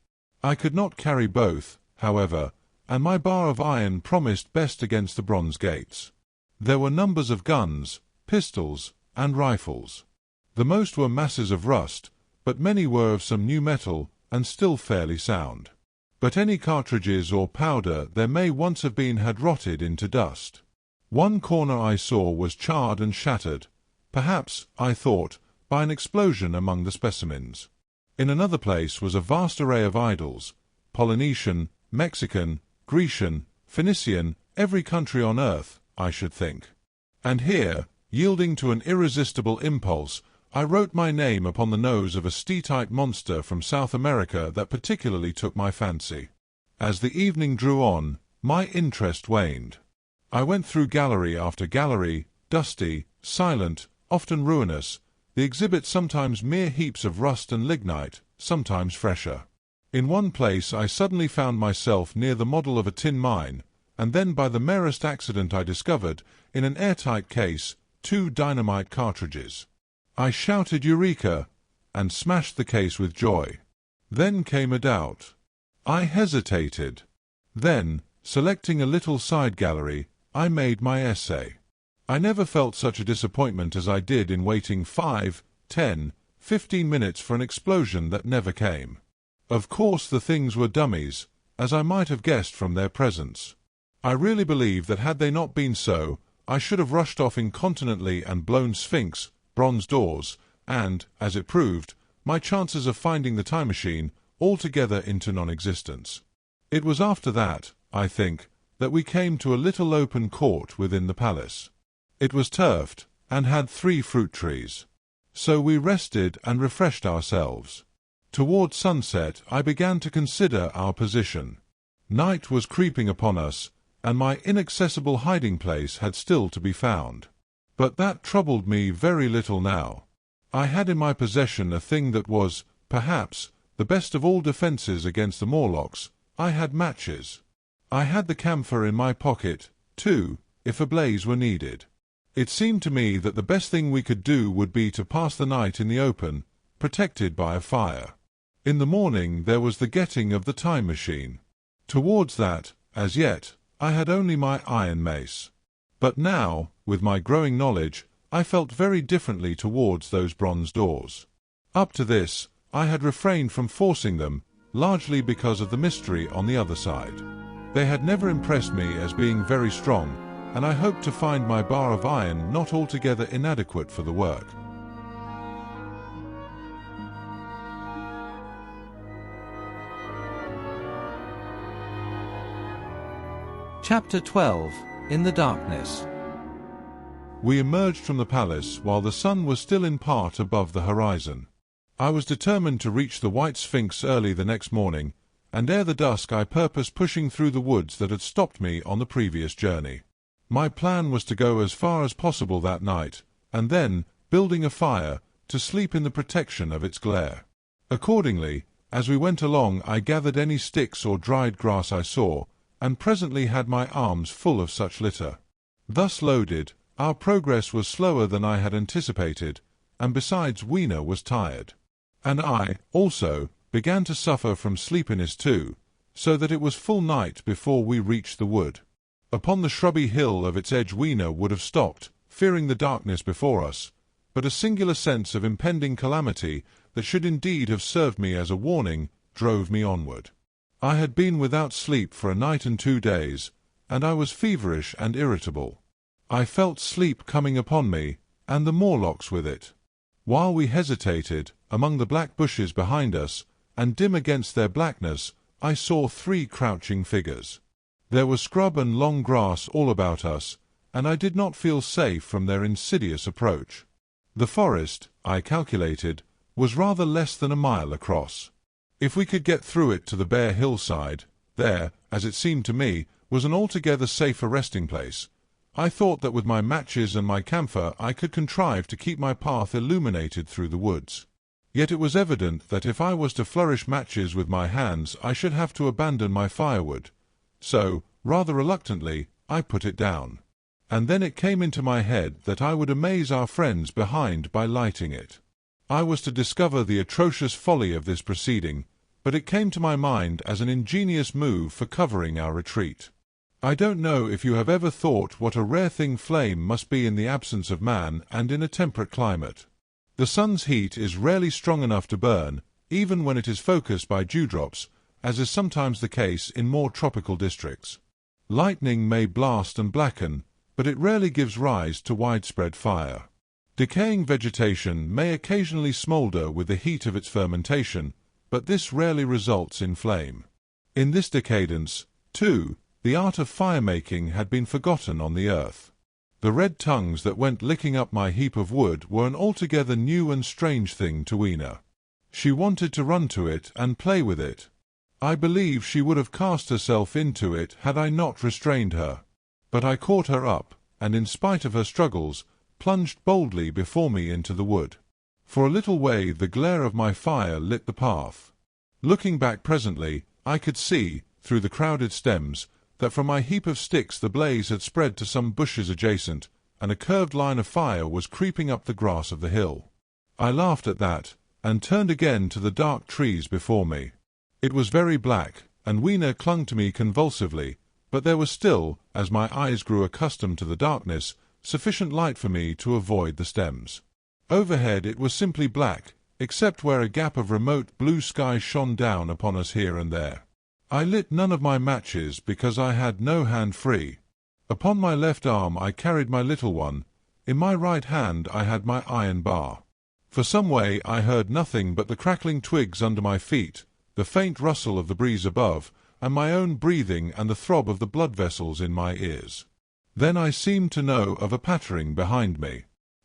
I could not carry both, however, and my bar of iron promised best against the bronze gates. There were numbers of guns, pistols, and rifles. The most were masses of rust, but many were of some new metal, and still fairly sound. But any cartridges or powder there may once have been had rotted into dust. One corner I saw was charred and shattered, perhaps, I thought, by an explosion among the specimens. In another place was a vast array of idols, Polynesian, Mexican, Grecian, Phoenician, every country on earth, I should think. And here, yielding to an irresistible impulse, I wrote my name upon the nose of a steatite monster from South America that particularly took my fancy. As the evening drew on, my interest waned. I went through gallery after gallery, dusty, silent, often ruinous, the exhibits sometimes mere heaps of rust and lignite, sometimes fresher. In one place I suddenly found myself near the model of a tin mine, and then by the merest accident I discovered, in an airtight case, 2 dynamite cartridges. I shouted Eureka, and smashed the case with joy. Then came a doubt. I hesitated. Then, selecting a little side gallery, I made my essay. I never felt such a disappointment as I did in waiting 5, 10, 15 minutes for an explosion that never came. Of course the things were dummies, as I might have guessed from their presence. I really believe that had they not been so, I should have rushed off incontinently and blown Sphinx, bronze doors, and, as it proved, my chances of finding the time machine altogether into non-existence. It was after that, I think, that we came to a little open court within the palace. It was turfed, and had 3 fruit trees. So we rested and refreshed ourselves. Toward sunset I began to consider our position. Night was creeping upon us, and my inaccessible hiding place had still to be found. But that troubled me very little now. I had in my possession a thing that was, perhaps, the best of all defences against the Morlocks. I had matches. I had the camphor in my pocket, too, if a blaze were needed. It seemed to me that the best thing we could do would be to pass the night in the open, protected by a fire. In the morning there was the getting of the time machine. Towards that, as yet, I had only my iron mace. But now, with my growing knowledge, I felt very differently towards those bronze doors. Up to this, I had refrained from forcing them, largely because of the mystery on the other side. They had never impressed me as being very strong, and I hoped to find my bar of iron not altogether inadequate for the work. Chapter 12. In the Darkness. We emerged from the palace while the sun was still in part above the horizon. I was determined to reach the White Sphinx early the next morning, and ere the dusk I purposed pushing through the woods that had stopped me on the previous journey. My plan was to go as far as possible that night, and then, building a fire, to sleep in the protection of its glare. Accordingly, as we went along I gathered any sticks or dried grass I saw, and presently had my arms full of such litter. Thus loaded, our progress was slower than I had anticipated, and besides Weena was tired. And I, also, began to suffer from sleepiness too, so that it was full night before we reached the wood. Upon the shrubby hill of its edge Weena would have stopped, fearing the darkness before us, but a singular sense of impending calamity that should indeed have served me as a warning drove me onward. I had been without sleep for a night and 2 days, and I was feverish and irritable. I felt sleep coming upon me, and the Morlocks with it. While we hesitated, among the black bushes behind us, and dim against their blackness, I saw 3 crouching figures. There was scrub and long grass all about us, and I did not feel safe from their insidious approach. The forest, I calculated, was rather less than a mile across. If we could get through it to the bare hillside, there, as it seemed to me, was an altogether safer resting place. I thought that with my matches and my camphor I could contrive to keep my path illuminated through the woods. Yet it was evident that if I was to flourish matches with my hands I should have to abandon my firewood. So, rather reluctantly, I put it down. And then it came into my head that I would amaze our friends behind by lighting it. I was to discover the atrocious folly of this proceeding, but it came to my mind as an ingenious move for covering our retreat. I don't know if you have ever thought what a rare thing flame must be in the absence of man and in a temperate climate. The sun's heat is rarely strong enough to burn, even when it is focused by dewdrops, as is sometimes the case in more tropical districts. Lightning may blast and blacken, but it rarely gives rise to widespread fire. Decaying vegetation may occasionally smoulder with the heat of its fermentation, but this rarely results in flame. In this decadence, too, the art of fire-making had been forgotten on the earth. The red tongues that went licking up my heap of wood were an altogether new and strange thing to Weena. She wanted to run to it and play with it. I believe she would have cast herself into it had I not restrained her. But I caught her up, and in spite of her struggles, plunged boldly before me into the wood. For a little way the glare of my fire lit the path. Looking back presently, I could see, through the crowded stems, that from my heap of sticks the blaze had spread to some bushes adjacent, and a curved line of fire was creeping up the grass of the hill. I laughed at that, and turned again to the dark trees before me. It was very black, and Weena clung to me convulsively, but there was still, as my eyes grew accustomed to the darkness, sufficient light for me to avoid the stems. Overhead it was simply black, except where a gap of remote blue sky shone down upon us here and there. I lit none of my matches because I had no hand free. Upon my left arm I carried my little one, in my right hand I had my iron bar. For some way I heard nothing but the crackling twigs under my feet, the faint rustle of the breeze above, and my own breathing and the throb of the blood vessels in my ears. Then I seemed to know of a pattering behind me.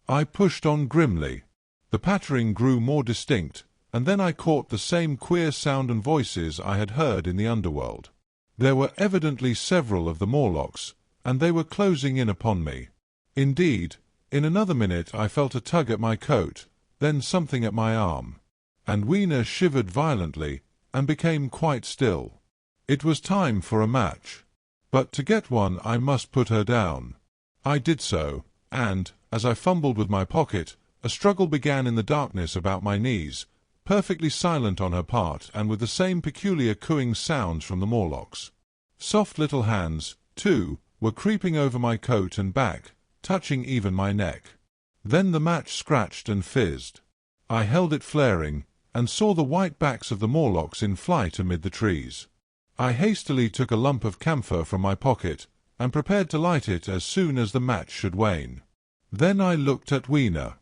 I pushed on grimly. The pattering grew more distinct, and then I caught the same queer sound and voices I had heard in the underworld. There were evidently several of the Morlocks, and they were closing in upon me. Indeed, in another minute I felt a tug at my coat, then something at my arm. And Weena shivered violently, and became quite still. It was time for a match. But to get one I must put her down. I did so, and, as I fumbled with my pocket, a struggle began in the darkness about my knees, perfectly silent on her part and with the same peculiar cooing sounds from the Morlocks. Soft little hands, too, were creeping over my coat and back, touching even my neck. Then the match scratched and fizzed. I held it flaring, and saw the white backs of the Morlocks in flight amid the trees. I hastily took a lump of camphor from my pocket, and prepared to light it as soon as the match should wane. Then I looked at Weena.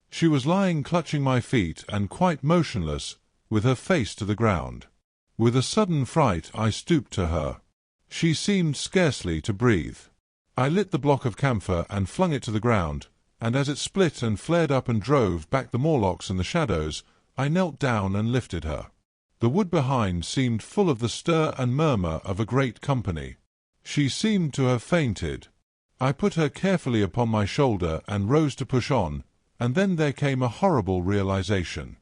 She was lying clutching my feet and quite motionless, with her face to the ground. With a sudden fright I stooped to her. She seemed scarcely to breathe. I lit the block of camphor and flung it to the ground, and as it split and flared up and drove back the Morlocks and the shadows, I knelt down and lifted her. The wood behind seemed full of the stir and murmur of a great company. She seemed to have fainted. I put her carefully upon my shoulder and rose to push on, and then there came a horrible realization.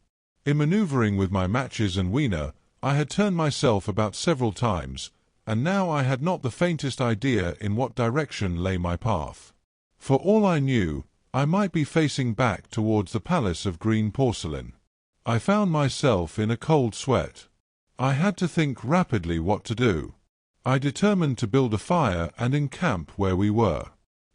In manoeuvring with my matches and Weena, I had turned myself about several times, and now I had not the faintest idea in what direction lay my path. For all I knew, I might be facing back towards the palace of green porcelain. I found myself in a cold sweat. I had to think rapidly what to do. I determined to build a fire and encamp where we were.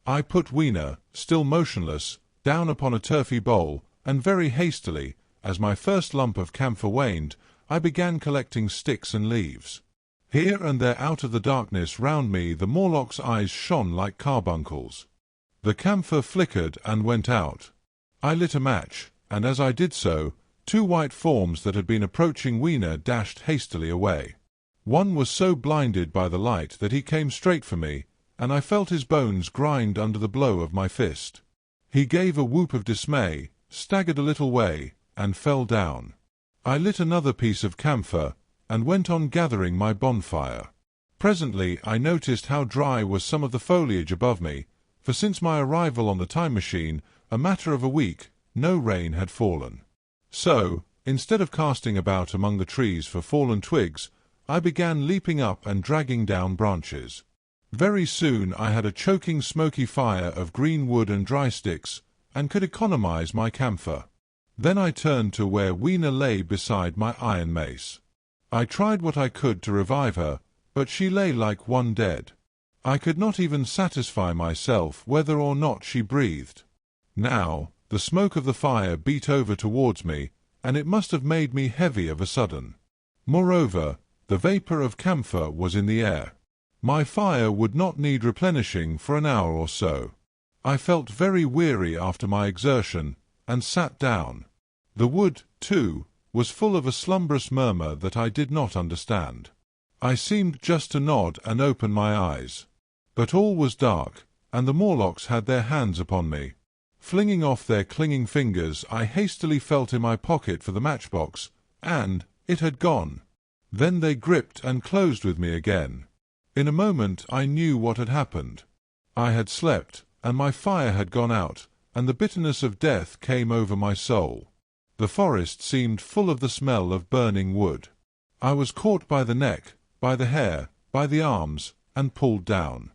I put Weena, still motionless, down upon a turfy bowl, and very hastily, as my first lump of camphor waned, I began collecting sticks and leaves. Here and there out of the darkness round me the Morlock's eyes shone like carbuncles. The camphor flickered and went out. I lit a match, and as I did so, two white forms that had been approaching Weena dashed hastily away. One was so blinded by the light that he came straight for me, and I felt his bones grind under the blow of my fist. He gave a whoop of dismay, staggered a little way, and fell down. I lit another piece of camphor, and went on gathering my bonfire. Presently I noticed how dry was some of the foliage above me, for since my arrival on the time machine, a matter of a week, no rain had fallen. So, instead of casting about among the trees for fallen twigs, I began leaping up and dragging down branches. Very soon I had a choking smoky fire of green wood and dry sticks, and could economize my camphor. Then I turned to where Weena lay beside my iron mace. I tried what I could to revive her, but she lay like one dead. I could not even satisfy myself whether or not she breathed. Now, the smoke of the fire beat over towards me, and it must have made me heavy of a sudden. Moreover, the vapour of camphor was in the air. My fire would not need replenishing for an hour or so. I felt very weary after my exertion, and sat down. The wood, too, was full of a slumberous murmur that I did not understand. I seemed just to nod and open my eyes. But all was dark, and the Morlocks had their hands upon me. Flinging off their clinging fingers, I hastily felt in my pocket for the matchbox, and it had gone. Then they gripped and closed with me again. In a moment I knew what had happened. I had slept, and my fire had gone out, and the bitterness of death came over my soul. The forest seemed full of the smell of burning wood. I was caught by the neck, by the hair, by the arms, and pulled down.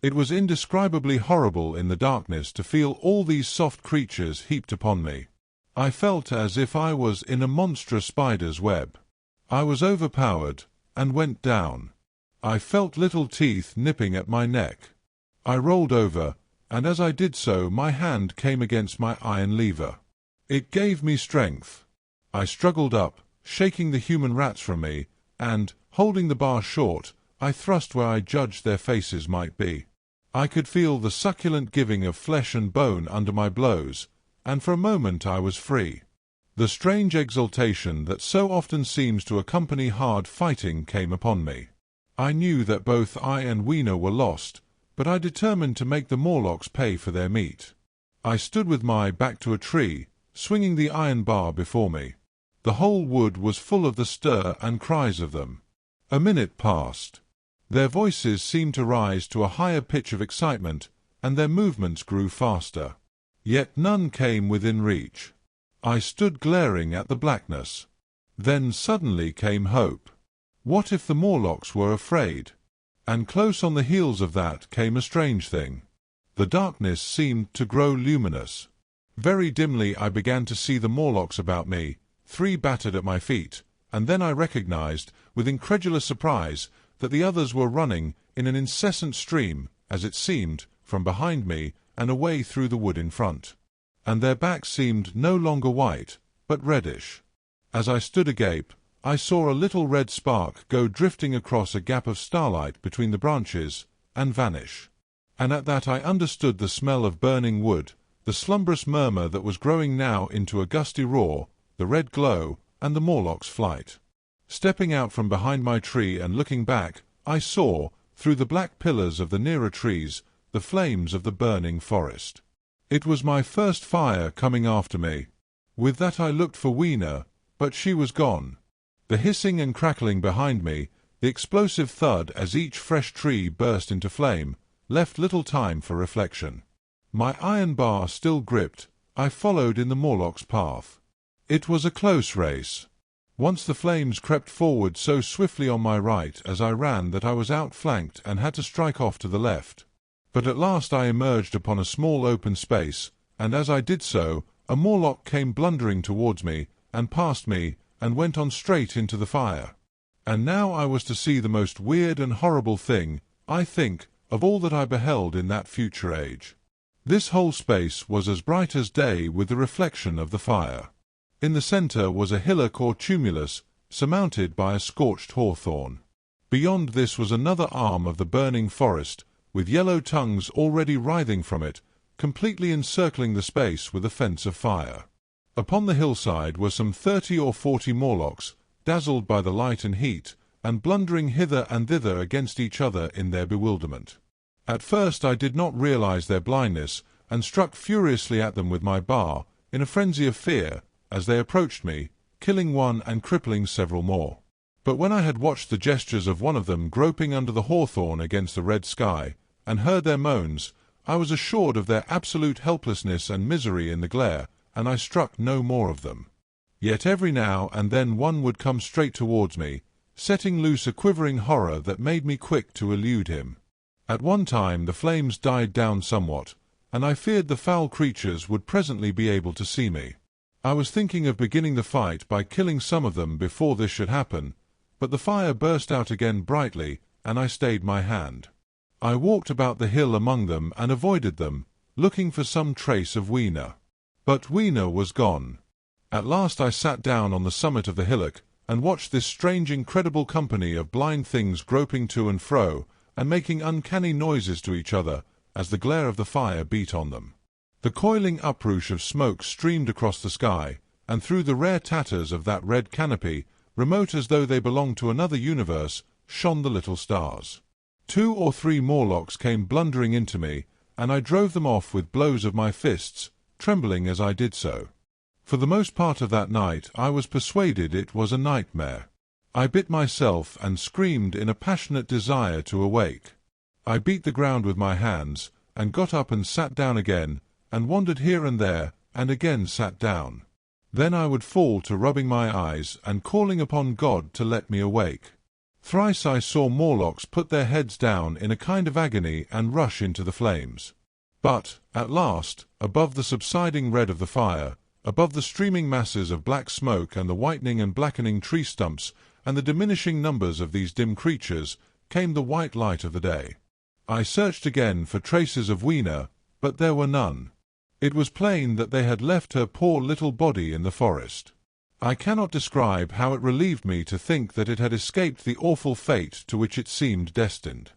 It was indescribably horrible in the darkness to feel all these soft creatures heaped upon me. I felt as if I was in a monstrous spider's web. I was overpowered, and went down. I felt little teeth nipping at my neck. I rolled over, and as I did so my hand came against my iron lever. It gave me strength. I struggled up, shaking the human rats from me, and, holding the bar short, I thrust where I judged their faces might be. I could feel the succulent giving of flesh and bone under my blows, and for a moment I was free. The strange exultation that so often seems to accompany hard fighting came upon me. I knew that both I and Weena were lost, but I determined to make the Morlocks pay for their meat. I stood with my back to a tree, swinging the iron bar before me. The whole wood was full of the stir and cries of them. A minute passed. Their voices seemed to rise to a higher pitch of excitement, and their movements grew faster. Yet none came within reach. I stood glaring at the blackness. Then suddenly came hope. What if the Morlocks were afraid? And close on the heels of that came a strange thing. The darkness seemed to grow luminous. Very dimly I began to see the Morlocks about me, 3 battered at my feet, and then I recognized, with incredulous surprise, that the others were running in an incessant stream, as it seemed, from behind me and away through the wood in front. And their backs seemed no longer white, but reddish. As I stood agape, I saw a little red spark go drifting across a gap of starlight between the branches, and vanish. And at that I understood the smell of burning wood, the slumberous murmur that was growing now into a gusty roar, the red glow, and the Morlocks' flight. Stepping out from behind my tree and looking back, I saw, through the black pillars of the nearer trees, the flames of the burning forest. It was my first fire coming after me. With that I looked for Weena, but she was gone. The hissing and crackling behind me, the explosive thud as each fresh tree burst into flame, left little time for reflection. My iron bar still gripped, I followed in the Morlocks' path. It was a close race. Once the flames crept forward so swiftly on my right as I ran that I was outflanked and had to strike off to the left. But at last I emerged upon a small open space, and as I did so, a Morlock came blundering towards me, and passed me, and went on straight into the fire. And now I was to see the most weird and horrible thing, I think, of all that I beheld in that future age. This whole space was as bright as day with the reflection of the fire. In the centre was a hillock or tumulus, surmounted by a scorched hawthorn. Beyond this was another arm of the burning forest, with yellow tongues already writhing from it, completely encircling the space with a fence of fire. Upon the hillside were some 30 or 40 Morlocks, dazzled by the light and heat, and blundering hither and thither against each other in their bewilderment. At first I did not realize their blindness, and struck furiously at them with my bar, in a frenzy of fear, as they approached me, killing one and crippling several more. But when I had watched the gestures of one of them groping under the hawthorn against the red sky, and heard their moans, I was assured of their absolute helplessness and misery in the glare, and I struck no more of them. Yet every now and then one would come straight towards me, setting loose a quivering horror that made me quick to elude him. At one time the flames died down somewhat, and I feared the foul creatures would presently be able to see me. I was thinking of beginning the fight by killing some of them before this should happen, but the fire burst out again brightly, and I stayed my hand. I walked about the hill among them and avoided them, looking for some trace of Weena. But Weena was gone. At last I sat down on the summit of the hillock and watched this strange incredible company of blind things groping to and fro and making uncanny noises to each other as the glare of the fire beat on them. The coiling uprush of smoke streamed across the sky, and through the rare tatters of that red canopy, remote as though they belonged to another universe, shone the little stars. 2 or 3 Morlocks came blundering into me, and I drove them off with blows of my fists, trembling as I did so. For the most part of that night I was persuaded it was a nightmare. I bit myself and screamed in a passionate desire to awake. I beat the ground with my hands, and got up and sat down again, and wandered here and there, and again sat down. Then I would fall to rubbing my eyes and calling upon God to let me awake. Thrice I saw Morlocks put their heads down in a kind of agony and rush into the flames. But, at last, above the subsiding red of the fire, above the streaming masses of black smoke and the whitening and blackening tree stumps and the diminishing numbers of these dim creatures, came the white light of the day. I searched again for traces of Weena, but there were none. It was plain that they had left her poor little body in the forest. I cannot describe how it relieved me to think that it had escaped the awful fate to which it seemed destined.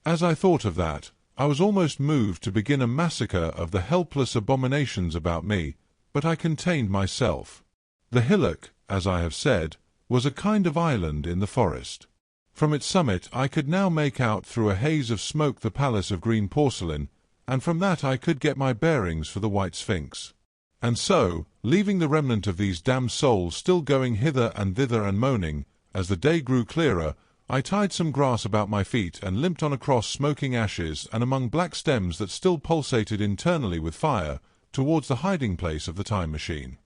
As I thought of that, I was almost moved to begin a massacre of the helpless abominations about me, but I contained myself. The hillock, as I have said, was a kind of island in the forest. From its summit I could now make out through a haze of smoke the palace of green porcelain, and from that I could get my bearings for the White Sphinx. And so, leaving the remnant of these damned souls still going hither and thither and moaning, as the day grew clearer, I tied some grass about my feet and limped on across smoking ashes and among black stems that still pulsated internally with fire, towards the hiding-place of the time machine.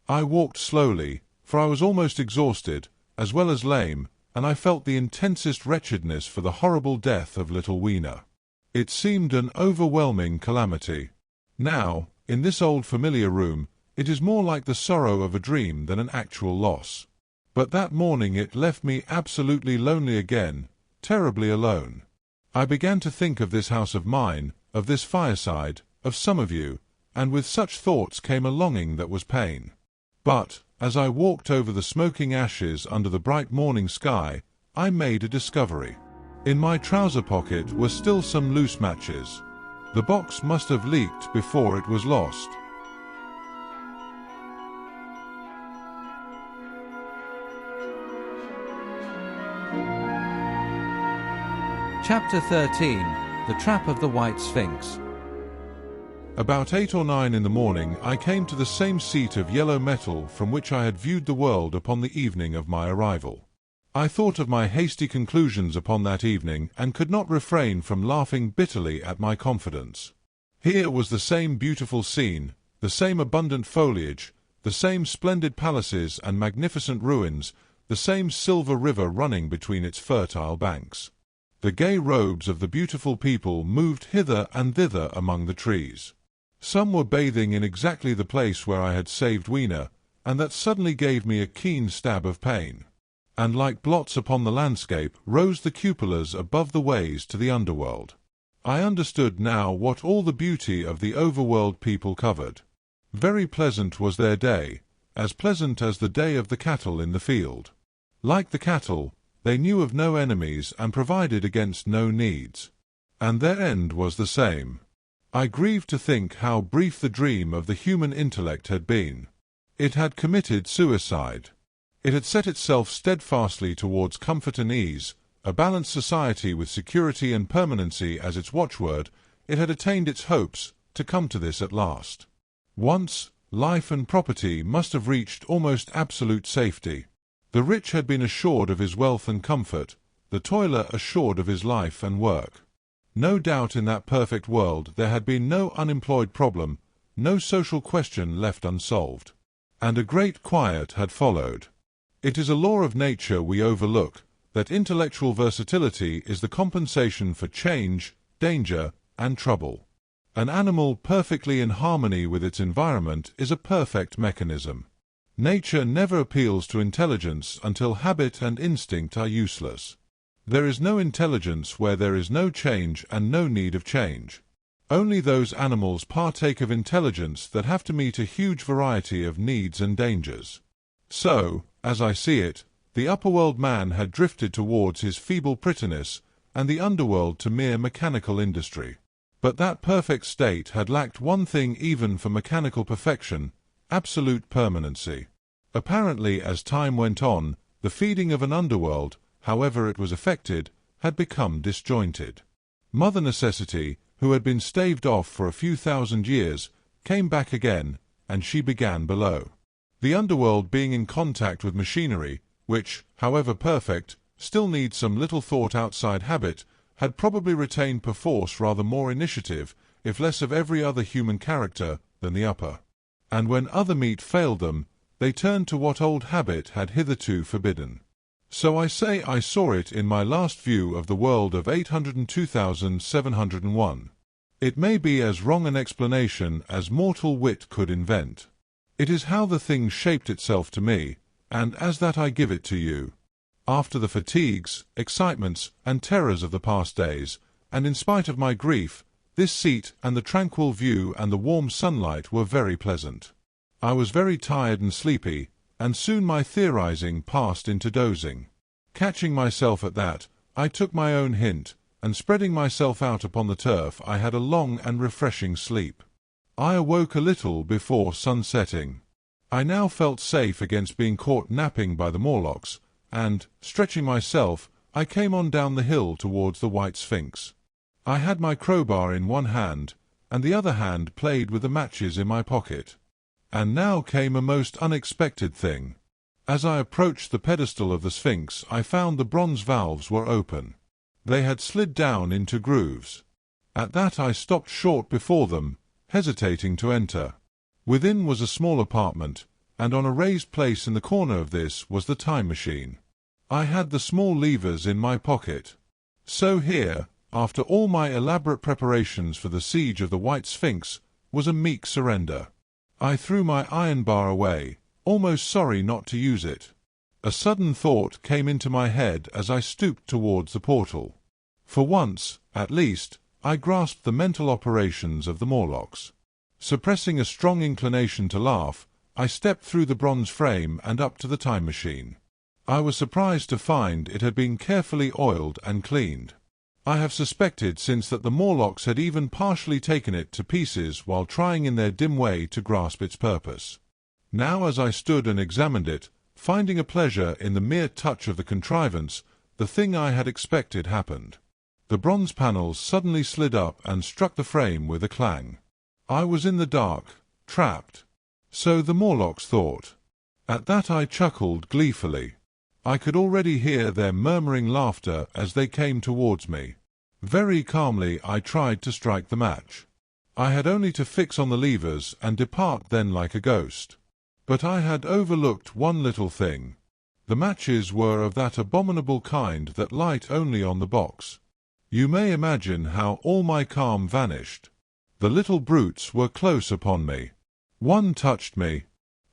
I walked slowly, for I was almost exhausted, as well as lame, and I felt the intensest wretchedness for the horrible death of little Weena. It seemed an overwhelming calamity. Now, in this old familiar room, it is more like the sorrow of a dream than an actual loss. But that morning it left me absolutely lonely again, terribly alone. I began to think of this house of mine, of this fireside, of some of you, and with such thoughts came a longing that was pain. But, as I walked over the smoking ashes under the bright morning sky, I made a discovery. In my trouser pocket were still some loose matches. The box must have leaked before it was lost. Chapter 13. The Trap of the White Sphinx. About 8 or 9 in the morning I came to the same seat of yellow metal from which I had viewed the world upon the evening of my arrival. I thought of my hasty conclusions upon that evening, and could not refrain from laughing bitterly at my confidence. Here was the same beautiful scene, the same abundant foliage, the same splendid palaces and magnificent ruins, the same silver river running between its fertile banks. The gay robes of the beautiful people moved hither and thither among the trees. Some were bathing in exactly the place where I had saved Weena, and that suddenly gave me a keen stab of pain. And like blots upon the landscape rose the cupolas above the ways to the underworld. I understood now what all the beauty of the overworld people covered. Very pleasant was their day, as pleasant as the day of the cattle in the field. Like the cattle, they knew of no enemies and provided against no needs. And their end was the same. I grieved to think how brief the dream of the human intellect had been. It had committed suicide. It had set itself steadfastly towards comfort and ease, a balanced society with security and permanency as its watchword. It had attained its hopes, to come to this at last. Once, life and property must have reached almost absolute safety. The rich had been assured of his wealth and comfort, the toiler assured of his life and work. No doubt in that perfect world there had been no unemployed problem, no social question left unsolved. And a great quiet had followed. It is a law of nature we overlook, that intellectual versatility is the compensation for change, danger, and trouble. An animal perfectly in harmony with its environment is a perfect mechanism. Nature never appeals to intelligence until habit and instinct are useless. There is no intelligence where there is no change and no need of change. Only those animals partake of intelligence that have to meet a huge variety of needs and dangers. So, as I see it, the upperworld man had drifted towards his feeble prettiness, and the underworld to mere mechanical industry. But that perfect state had lacked one thing even for mechanical perfection: absolute permanency. Apparently, as time went on, the feeding of an underworld, however it was effected, had become disjointed. Mother Necessity, who had been staved off for a few thousand years, came back again, and she began below. The underworld, being in contact with machinery, which, however perfect, still needs some little thought outside habit, had probably retained perforce rather more initiative, if less of every other human character, than the upper. And when other meat failed them, they turned to what old habit had hitherto forbidden. So I say I saw it in my last view of the world of 802,701. It may be as wrong an explanation as mortal wit could invent. It is how the thing shaped itself to me, and as that I give it to you. After the fatigues, excitements, and terrors of the past days, and in spite of my grief, this seat and the tranquil view and the warm sunlight were very pleasant. I was very tired and sleepy, and soon my theorizing passed into dozing. Catching myself at that, I took my own hint, and spreading myself out upon the turf I had a long and refreshing sleep. I awoke a little before sunsetting. I now felt safe against being caught napping by the Morlocks, and, stretching myself, I came on down the hill towards the White Sphinx. I had my crowbar in one hand, and the other hand played with the matches in my pocket. And now came a most unexpected thing. As I approached the pedestal of the Sphinx, I found the bronze valves were open. They had slid down into grooves. At that I stopped short before them, hesitating to enter. Within was a small apartment, and on a raised place in the corner of this was the time machine. I had the small levers in my pocket. So here, after all my elaborate preparations for the siege of the White Sphinx, was a meek surrender. I threw my iron bar away, almost sorry not to use it. A sudden thought came into my head as I stooped towards the portal. For once, at least, I grasped the mental operations of the Morlocks. Suppressing a strong inclination to laugh, I stepped through the bronze frame and up to the time machine. I was surprised to find it had been carefully oiled and cleaned. I have suspected since that the Morlocks had even partially taken it to pieces while trying in their dim way to grasp its purpose. Now as I stood and examined it, finding a pleasure in the mere touch of the contrivance, the thing I had expected happened. The bronze panels suddenly slid up and struck the frame with a clang. I was in the dark, trapped. So the Morlocks thought. At that I chuckled gleefully. I could already hear their murmuring laughter as they came towards me. Very calmly I tried to strike the match. I had only to fix on the levers and depart then like a ghost. But I had overlooked one little thing. The matches were of that abominable kind that light only on the box. You may imagine how all my calm vanished. The little brutes were close upon me. One touched me.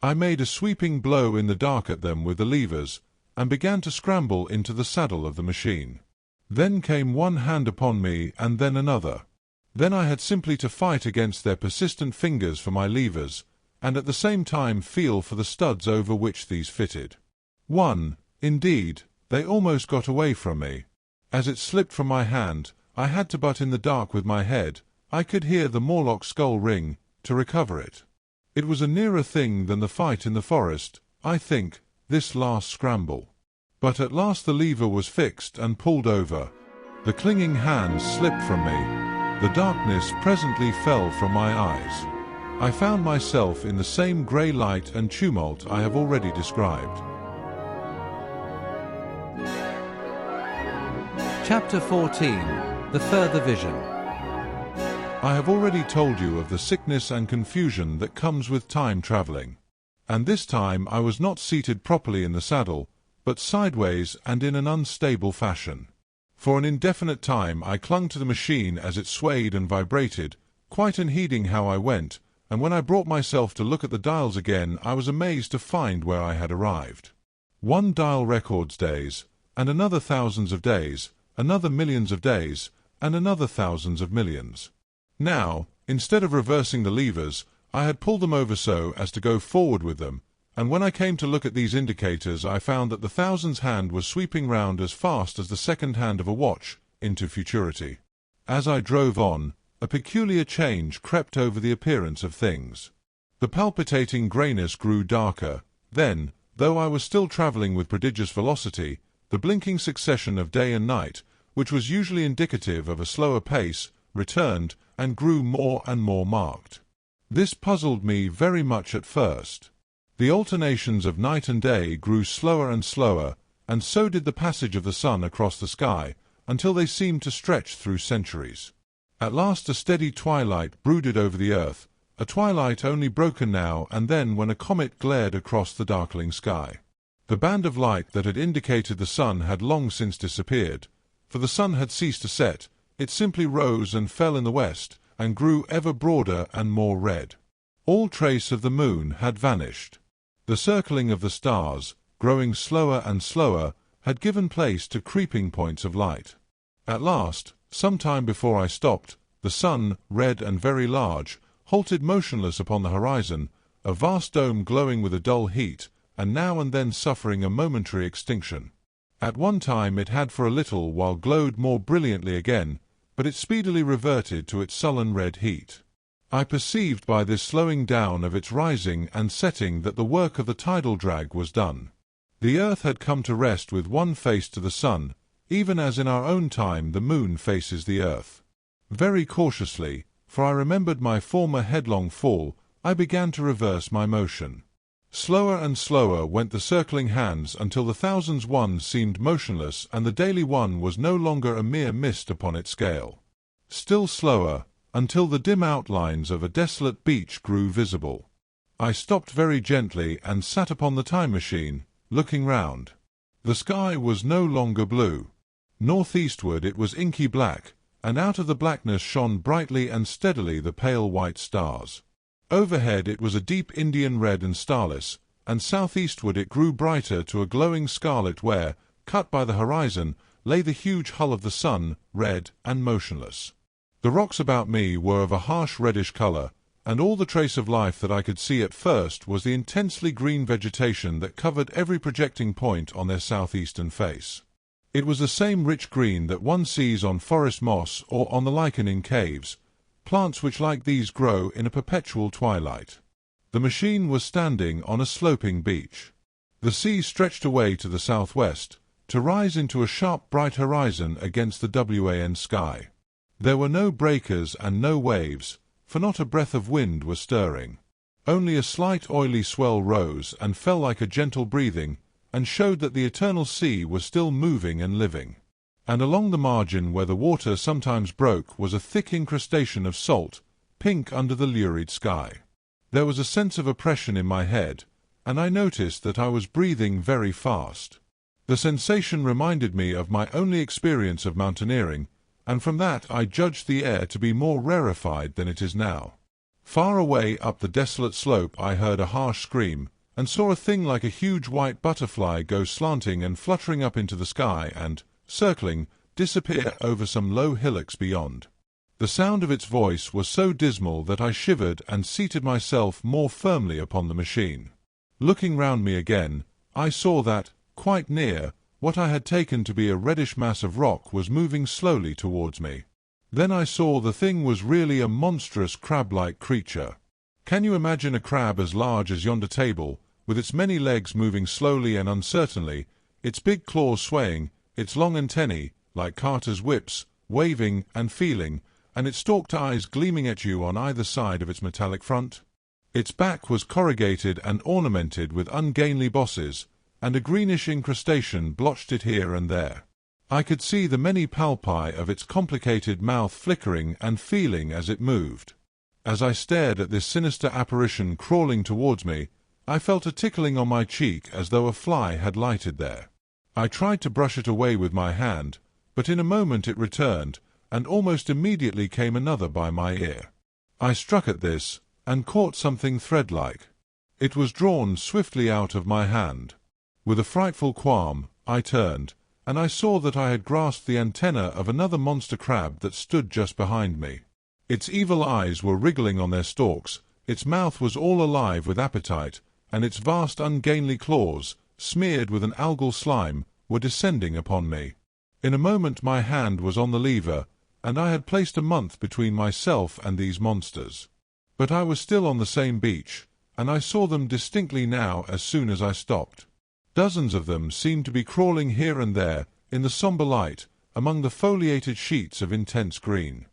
I made a sweeping blow in the dark at them with the levers, and began to scramble into the saddle of the machine. Then came one hand upon me, and then another. Then I had simply to fight against their persistent fingers for my levers, and at the same time feel for the studs over which these fitted. Indeed, they almost got away from me. As it slipped from my hand, I had to butt in the dark with my head. I could hear the Morlock skull ring, to recover it. It was a nearer thing than the fight in the forest, I think, this last scramble. But at last the lever was fixed and pulled over. The clinging hands slipped from me. The darkness presently fell from my eyes. I found myself in the same grey light and tumult I have already described. Chapter 14. The Further Vision. I have already told you of the sickness and confusion that comes with time travelling. And this time I was not seated properly in the saddle, but sideways and in an unstable fashion. For an indefinite time I clung to the machine as it swayed and vibrated, quite unheeding how I went, and when I brought myself to look at the dials again, I was amazed to find where I had arrived. One dial records days, and another thousands of days, another millions of days, and another thousands of millions. Now, instead of reversing the levers, I had pulled them over so as to go forward with them, and when I came to look at these indicators I found that the thousands hand was sweeping round as fast as the second hand of a watch into futurity. As I drove on, a peculiar change crept over the appearance of things. The palpitating greyness grew darker, then, though I was still travelling with prodigious velocity, the blinking succession of day and night, which was usually indicative of a slower pace, returned and grew more and more marked. This puzzled me very much at first. The alternations of night and day grew slower and slower, and so did the passage of the sun across the sky, until they seemed to stretch through centuries. At last a steady twilight brooded over the earth, a twilight only broken now and then when a comet glared across the darkling sky. The band of light that had indicated the sun had long since disappeared, for the sun had ceased to set. It simply rose and fell in the west, and grew ever broader and more red. All trace of the moon had vanished. The circling of the stars, growing slower and slower, had given place to creeping points of light. At last, some time before I stopped, the sun, red and very large, halted motionless upon the horizon, a vast dome glowing with a dull heat, and now and then suffering a momentary extinction. At one time it had for a little while glowed more brilliantly again, but it speedily reverted to its sullen red heat. I perceived by this slowing down of its rising and setting that the work of the tidal drag was done. The earth had come to rest with one face to the sun, even as in our own time the moon faces the earth. Very cautiously, for I remembered my former headlong fall, I began to reverse my motion. Slower and slower went the circling hands until the thousands one seemed motionless and the daily one was no longer a mere mist upon its scale. Still slower, until the dim outlines of a desolate beach grew visible. I stopped very gently and sat upon the time machine, looking round. The sky was no longer blue. Northeastward it was inky black, and out of the blackness shone brightly and steadily the pale white stars. Overhead it was a deep Indian red and starless, and southeastward it grew brighter to a glowing scarlet where, cut by the horizon, lay the huge hull of the sun, red and motionless. The rocks about me were of a harsh reddish colour, and all the trace of life that I could see at first was the intensely green vegetation that covered every projecting point on their southeastern face. It was the same rich green that one sees on forest moss or on the lichen in caves, plants which like these grow in a perpetual twilight. The machine was standing on a sloping beach. The sea stretched away to the southwest, to rise into a sharp bright horizon against the wan sky. There were no breakers and no waves, for not a breath of wind was stirring. Only a slight oily swell rose and fell like a gentle breathing, and showed that the eternal sea was still moving and living. And along the margin where the water sometimes broke was a thick incrustation of salt, pink under the lurid sky. There was a sense of oppression in my head, and I noticed that I was breathing very fast. The sensation reminded me of my only experience of mountaineering, and from that I judged the air to be more rarefied than it is now. Far away up the desolate slope I heard a harsh scream, and saw a thing like a huge white butterfly go slanting and fluttering up into the sky and, circling, disappear over some low hillocks beyond. The sound of its voice was so dismal that I shivered and seated myself more firmly upon the machine. Looking round me again, I saw that, quite near, what I had taken to be a reddish mass of rock was moving slowly towards me. Then I saw the thing was really a monstrous crab-like creature. Can you imagine a crab as large as yonder table, with its many legs moving slowly and uncertainly, its big claws swaying, its long antennae, like carters' whips, waving and feeling, and its stalked eyes gleaming at you on either side of its metallic front? Its back was corrugated and ornamented with ungainly bosses, and a greenish incrustation blotched it here and there. I could see the many palpi of its complicated mouth flickering and feeling as it moved. As I stared at this sinister apparition crawling towards me, I felt a tickling on my cheek as though a fly had lighted there. I tried to brush it away with my hand, but in a moment it returned, and almost immediately came another by my ear. I struck at this, and caught something thread-like. It was drawn swiftly out of my hand. With a frightful qualm, I turned, and I saw that I had grasped the antenna of another monster crab that stood just behind me. Its evil eyes were wriggling on their stalks, its mouth was all alive with appetite, and its vast ungainly claws, smeared with an algal slime, were descending upon me. In a moment my hand was on the lever, and I had placed a month between myself and these monsters. But I was still on the same beach, and I saw them distinctly now as soon as I stopped. Dozens of them seemed to be crawling here and there, in the sombre light, among the foliated sheets of intense green.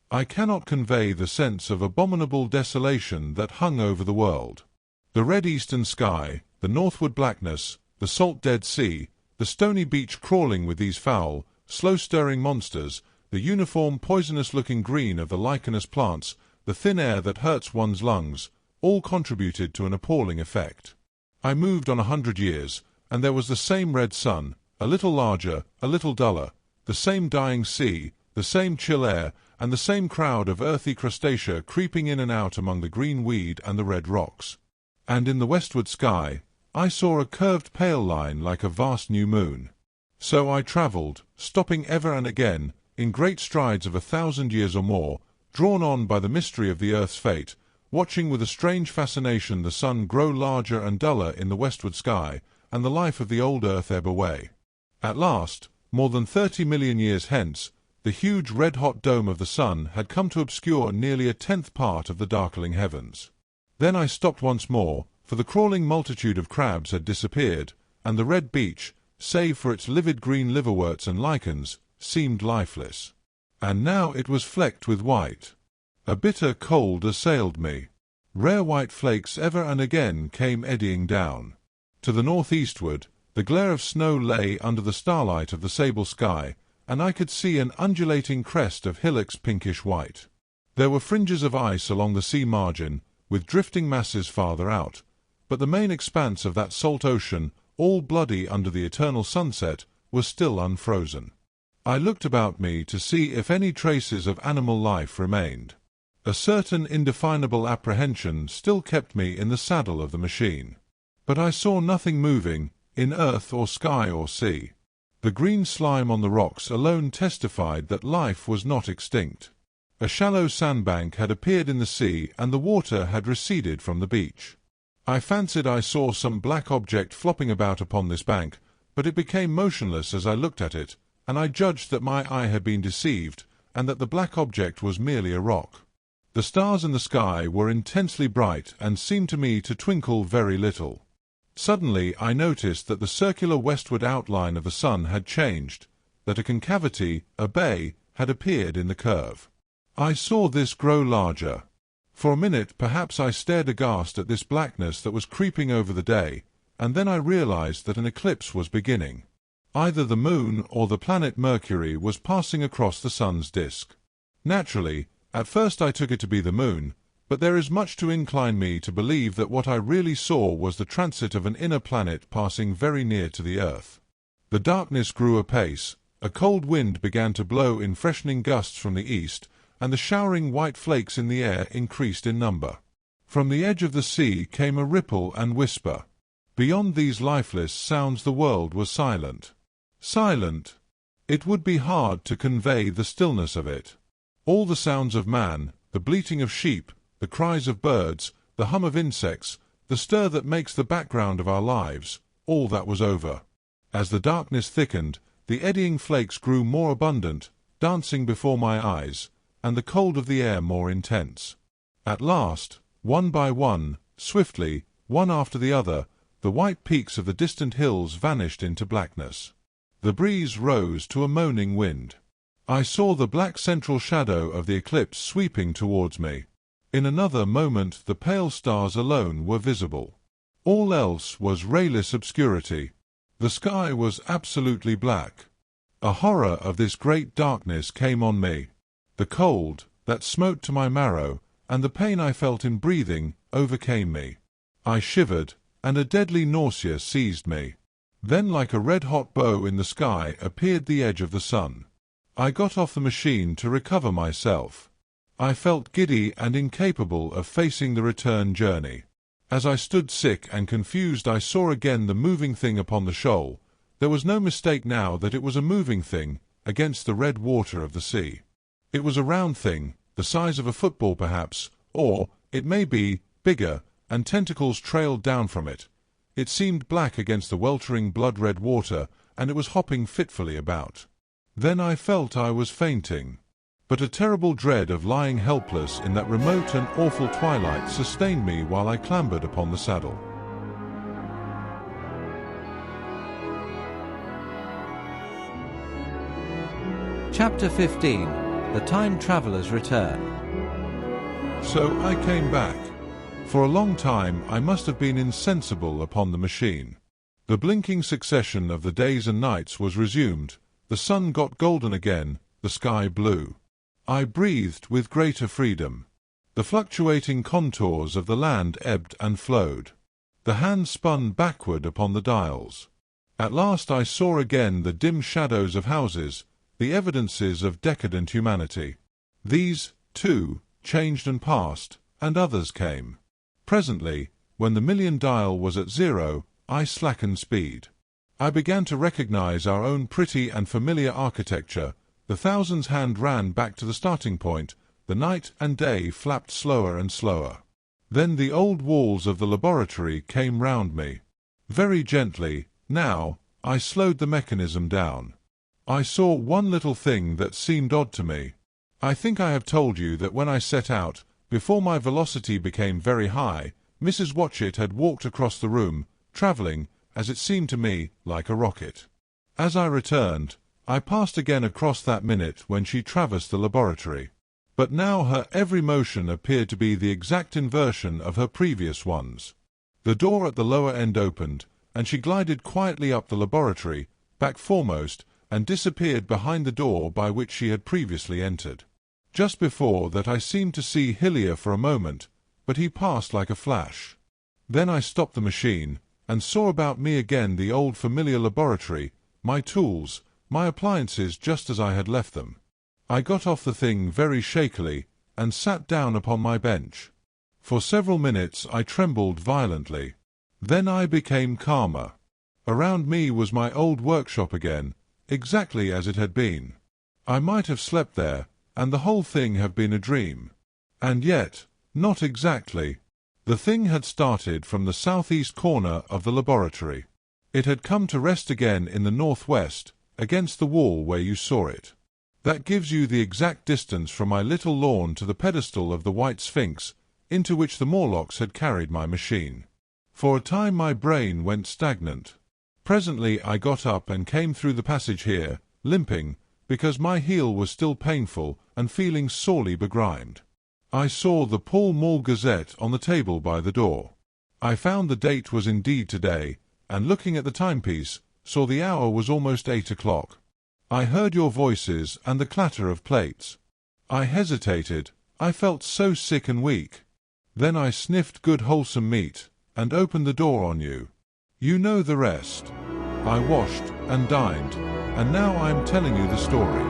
I cannot convey the sense of abominable desolation that hung over the world. The red eastern sky, the northward blackness, the salt Dead Sea, the stony beach crawling with these foul, slow-stirring monsters, the uniform poisonous-looking green of the lichenous plants, the thin air that hurts one's lungs, all contributed to an appalling effect. I moved on 100 years, and there was the same red sun, a little larger, a little duller, the same dying sea, the same chill air, and the same crowd of earthy crustacea creeping in and out among the green weed and the red rocks. And in the westward sky, I saw a curved pale line like a vast new moon. So I travelled, stopping ever and again, in great strides of 1,000 years or more, drawn on by the mystery of the earth's fate, watching with a strange fascination the sun grow larger and duller in the westward sky, and the life of the old earth ebb away. At last, more than 30 million years hence, the huge red-hot dome of the sun had come to obscure nearly 1/10 part of the darkling heavens. Then I stopped once more, for the crawling multitude of crabs had disappeared, and the red beach, save for its livid green liverworts and lichens, seemed lifeless. And now it was flecked with white. A bitter cold assailed me. Rare white flakes ever and again came eddying down. To the northeastward, the glare of snow lay under the starlight of the sable sky, and I could see an undulating crest of hillocks pinkish white. There were fringes of ice along the sea margin, with drifting masses farther out, but the main expanse of that salt ocean, all bloody under the eternal sunset, was still unfrozen. I looked about me to see if any traces of animal life remained. A certain indefinable apprehension still kept me in the saddle of the machine. But I saw nothing moving, in earth or sky or sea. The green slime on the rocks alone testified that life was not extinct. A shallow sandbank had appeared in the sea, and the water had receded from the beach. I fancied I saw some black object flopping about upon this bank, but it became motionless as I looked at it, and I judged that my eye had been deceived, and that the black object was merely a rock. The stars in the sky were intensely bright and seemed to me to twinkle very little. Suddenly I noticed that the circular westward outline of the sun had changed, that a concavity, a bay, had appeared in the curve. I saw this grow larger. For a minute perhaps I stared aghast at this blackness that was creeping over the day, and then I realized that an eclipse was beginning. Either the moon or the planet Mercury was passing across the sun's disk. Naturally, at first I took it to be the moon, but there is much to incline me to believe that what I really saw was the transit of an inner planet passing very near to the earth. The darkness grew apace, a cold wind began to blow in freshening gusts from the east, and the showering white flakes in the air increased in number. From the edge of the sea came a ripple and whisper. Beyond these lifeless sounds the world was silent. Silent! It would be hard to convey the stillness of it. All the sounds of man, the bleating of sheep, the cries of birds, the hum of insects, the stir that makes the background of our lives, all that was over. As the darkness thickened, the eddying flakes grew more abundant, dancing before my eyes, and the cold of the air more intense. At last, one by one, swiftly, one after the other, the white peaks of the distant hills vanished into blackness. The breeze rose to a moaning wind. I saw the black central shadow of the eclipse sweeping towards me. In another moment the pale stars alone were visible. All else was rayless obscurity. The sky was absolutely black. A horror of this great darkness came on me. The cold, that smote to my marrow, and the pain I felt in breathing, overcame me. I shivered, and a deadly nausea seized me. Then like a red-hot bow in the sky appeared the edge of the sun. I got off the machine to recover myself. I felt giddy and incapable of facing the return journey. As I stood sick and confused, I saw again the moving thing upon the shoal. There was no mistake now that it was a moving thing against the red water of the sea. It was a round thing, the size of a football perhaps, or, it may be, bigger, and tentacles trailed down from it. It seemed black against the weltering blood-red water, and it was hopping fitfully about. Then I felt I was fainting. But a terrible dread of lying helpless in that remote and awful twilight sustained me while I clambered upon the saddle. Chapter 15. The Time Traveller's Return. So I came back. For a long time I must have been insensible upon the machine. The blinking succession of the days and nights was resumed, the sun got golden again, the sky blue. I breathed with greater freedom. The fluctuating contours of the land ebbed and flowed. The hand spun backward upon the dials. At last I saw again the dim shadows of houses, the evidences of decadent humanity. These, too, changed and passed, and others came. Presently, when the million dial was at 0, I slackened speed. I began to recognize our own pretty and familiar architecture. The thousands' hand ran back to the starting point. The night and day flapped slower and slower. Then the old walls of the laboratory came round me. Very gently, now, I slowed the mechanism down. I saw one little thing that seemed odd to me. I think I have told you that when I set out, before my velocity became very high, Mrs. Watchett had walked across the room, travelling, as it seemed to me, like a rocket. As I returned, I passed again across that minute when she traversed the laboratory. But now her every motion appeared to be the exact inversion of her previous ones. The door at the lower end opened, and she glided quietly up the laboratory, back foremost, and disappeared behind the door by which she had previously entered. Just before that I seemed to see Hillier for a moment, but he passed like a flash. Then I stopped the machine, and saw about me again the old familiar laboratory, my tools, my appliances just as I had left them. I got off the thing very shakily, and sat down upon my bench. For several minutes I trembled violently. Then I became calmer. Around me was my old workshop again, exactly as it had been. I might have slept there, and the whole thing have been a dream. And yet, not exactly. The thing had started from the southeast corner of the laboratory. It had come to rest again in the northwest, against the wall where you saw it. That gives you the exact distance from my little lawn to the pedestal of the White Sphinx, into which the Morlocks had carried my machine. For a time my brain went stagnant. Presently I got up and came through the passage here, limping, because my heel was still painful and feeling sorely begrimed. I saw the Pall Mall Gazette on the table by the door. I found the date was indeed today, and looking at the timepiece, saw the hour was almost 8 o'clock. I heard your voices and the clatter of plates. I hesitated, I felt so sick and weak. Then I sniffed good wholesome meat, and opened the door on you. You know the rest. I washed and dined, and now I am telling you the story.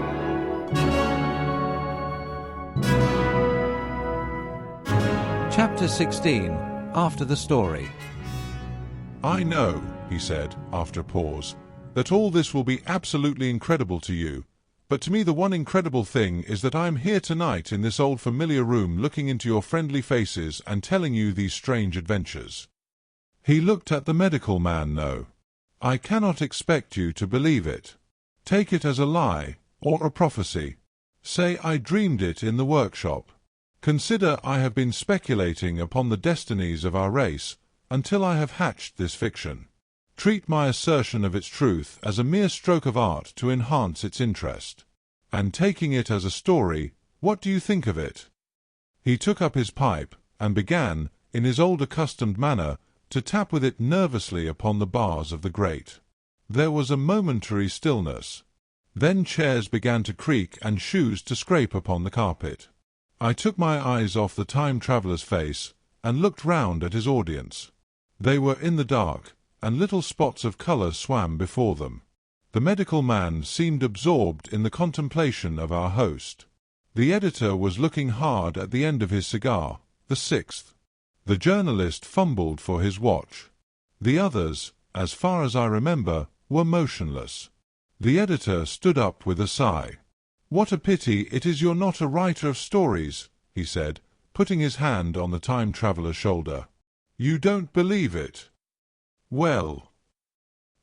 Chapter 16. After the Story. I know, he said, after a pause, that all this will be absolutely incredible to you, but to me the one incredible thing is that I am here tonight in this old familiar room looking into your friendly faces and telling you these strange adventures. He looked at the medical man. No, I cannot expect you to believe it. Take it as a lie, or a prophecy. Say I dreamed it in the workshop. Consider I have been speculating upon the destinies of our race until I have hatched this fiction. Treat my assertion of its truth as a mere stroke of art to enhance its interest. And taking it as a story, what do you think of it? He took up his pipe, and began, in his old accustomed manner, to tap with it nervously upon the bars of the grate. There was a momentary stillness. Then chairs began to creak and shoes to scrape upon the carpet. I took my eyes off the time-traveller's face, and looked round at his audience. They were in the dark, and little spots of colour swam before them. The medical man seemed absorbed in the contemplation of our host. The editor was looking hard at the end of his cigar, the sixth. The journalist fumbled for his watch. The others, as far as I remember, were motionless. The editor stood up with a sigh. "What a pity it is you're not a writer of stories," he said, putting his hand on the time-traveller's shoulder. "You don't believe it? Well,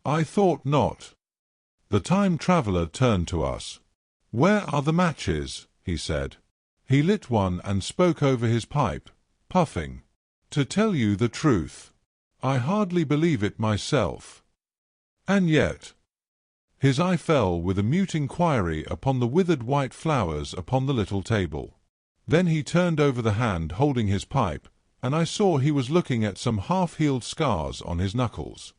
I thought not." The time-traveller turned to us. "Where are the matches?" he said. He lit one and spoke over his pipe, puffing. "To tell you the truth, I hardly believe it myself. And yet—" His eye fell with a mute inquiry upon the withered white flowers upon the little table. Then he turned over the hand holding his pipe, and I saw he was looking at some half-healed scars on his knuckles.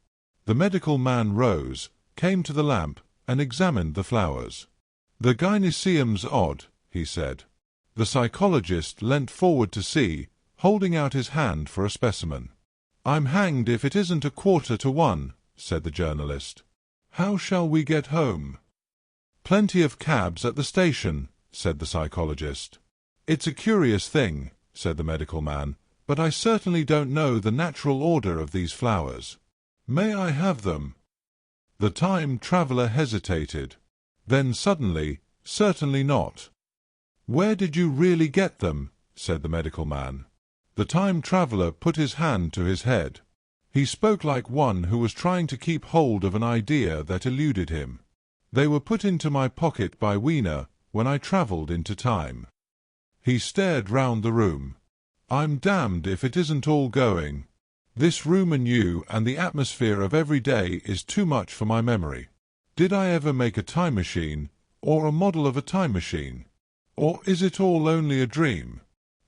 The medical man rose, came to the lamp, and examined the flowers. "The gynoecium's odd," he said. The psychologist leant forward to see, holding out his hand for a specimen. "I'm hanged if it isn't 1:15, said the journalist. "How shall we get home?" "Plenty of cabs at the station," said the psychologist. "It's a curious thing," said the medical man, "but I certainly don't know the natural order of these flowers. May I have them?" The time-traveller hesitated. Then suddenly, "Certainly not." "Where did you really get them?" said the medical man. The time-traveller put his hand to his head. He spoke like one who was trying to keep hold of an idea that eluded him. "They were put into my pocket by Wiener when I travelled into time." He stared round the room. "I'm damned if it isn't all going. This room and you and the atmosphere of every day is too much for my memory. Did I ever make a time machine, or a model of a time machine? Or is it all only a dream?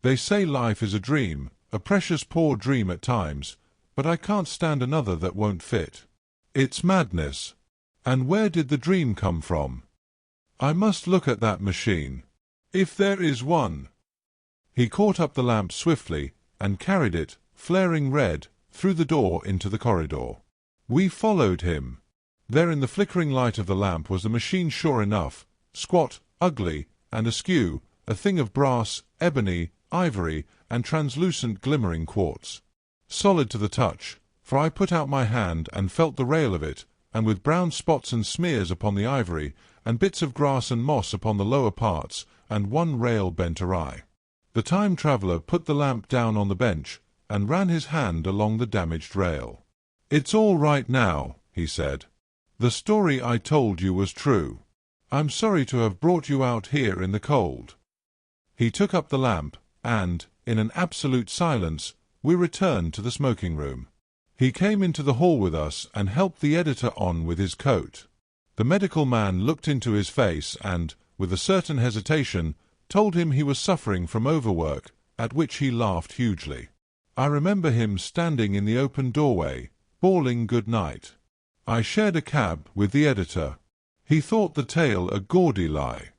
They say life is a dream, a precious poor dream at times, but I can't stand another that won't fit. It's madness. And where did the dream come from? I must look at that machine. If there is one." He caught up the lamp swiftly, and carried it, flaring red, through the door into the corridor. We followed him. There in the flickering light of the lamp was the machine sure enough, squat, ugly, and askew, a thing of brass, ebony, ivory, and translucent glimmering quartz. Solid to the touch, for I put out my hand and felt the rail of it, and with brown spots and smears upon the ivory, and bits of grass and moss upon the lower parts, and one rail bent awry. The time-traveller put the lamp down on the bench, and ran his hand along the damaged rail. "It's all right now," he said. "The story I told you was true. I'm sorry to have brought you out here in the cold." He took up the lamp, and, in an absolute silence, we returned to the smoking-room. He came into the hall with us and helped the editor on with his coat. The medical man looked into his face and, with a certain hesitation, told him he was suffering from overwork, at which he laughed hugely. I remember him standing in the open doorway, bawling good night. I shared a cab with the editor. He thought the tale a gaudy lie.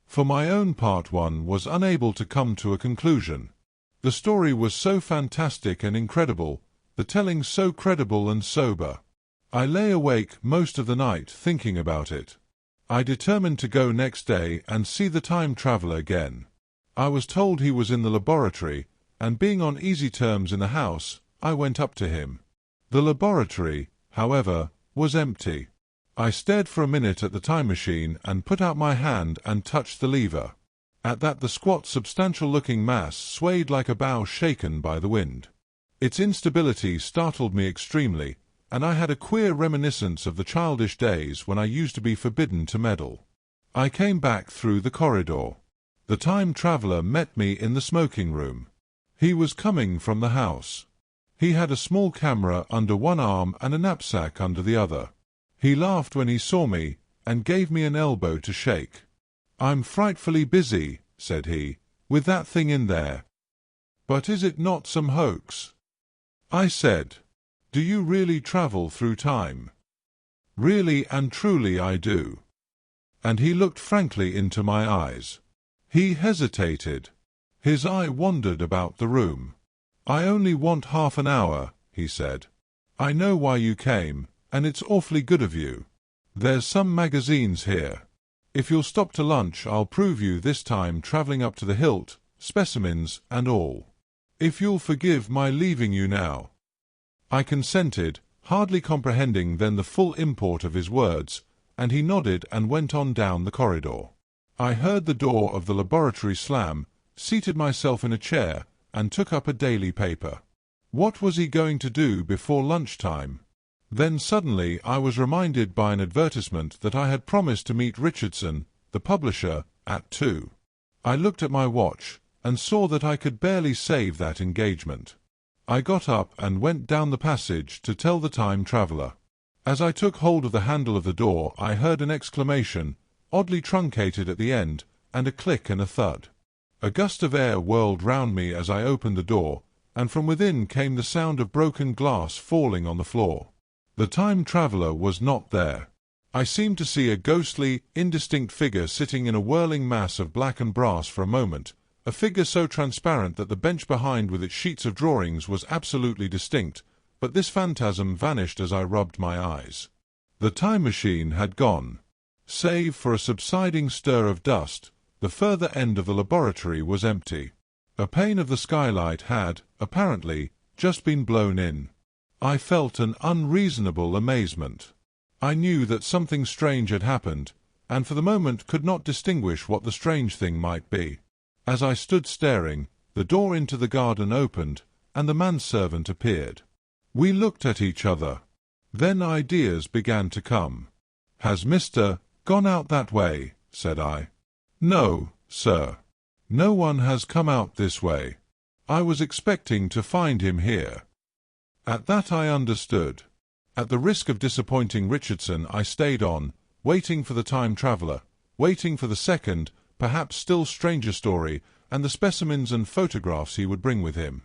For my own part, one was unable to come to a conclusion. The story was so fantastic and incredible, the telling so credible and sober. I lay awake most of the night thinking about it. I determined to go next day and see the time-traveller again. I was told he was in the laboratory, and being on easy terms in the house, I went up to him. The laboratory, however, was empty. I stared for a minute at the time machine and put out my hand and touched the lever. At that the squat, substantial-looking mass swayed like a bough shaken by the wind. Its instability startled me extremely, and I had a queer reminiscence of the childish days when I used to be forbidden to meddle. I came back through the corridor. The time-traveller met me in the smoking-room. He was coming from the house. He had a small camera under one arm and a knapsack under the other. He laughed when he saw me, and gave me an elbow to shake. "I'm frightfully busy," said he, with that thing in there. But is it not some hoax? I said, do you really travel through time? Really and truly I do. And he looked frankly into my eyes. He hesitated. His eye wandered about the room. I only want half an hour, he said. I know why you came, and it's awfully good of you. There's some magazines here. If you'll stop to lunch, I'll prove you this time travelling up to the hilt, specimens and all. If you'll forgive my leaving you now. I consented, hardly comprehending then the full import of his words, and he nodded and went on down the corridor. I heard the door of the laboratory slam, seated myself in a chair, and took up a daily paper. What was he going to do before lunchtime? Then suddenly I was reminded by an advertisement that I had promised to meet Richardson, the publisher, at 2. I looked at my watch, and saw that I could barely save that engagement. I got up and went down the passage to tell the time traveller. As I took hold of the handle of the door, I heard an exclamation, oddly truncated at the end, and a click and a thud. A gust of air whirled round me as I opened the door, and from within came the sound of broken glass falling on the floor. The time traveller was not there. I seemed to see a ghostly, indistinct figure sitting in a whirling mass of blackened brass for a moment, a figure so transparent that the bench behind with its sheets of drawings was absolutely distinct, but this phantasm vanished as I rubbed my eyes. The time machine had gone. Save for a subsiding stir of dust, the further end of the laboratory was empty. A pane of the skylight had, apparently, just been blown in. I felt an unreasonable amazement. I knew that something strange had happened, and for the moment could not distinguish what the strange thing might be. As I stood staring, the door into the garden opened, and the manservant appeared. We looked at each other. Then ideas began to come. "Has Mr. gone out that way?" said I. "No, sir. No one has come out this way. I was expecting to find him here." At that I understood. At the risk of disappointing Richardson, I stayed on, waiting for the time traveller, waiting for the second, perhaps still stranger story, and the specimens and photographs he would bring with him.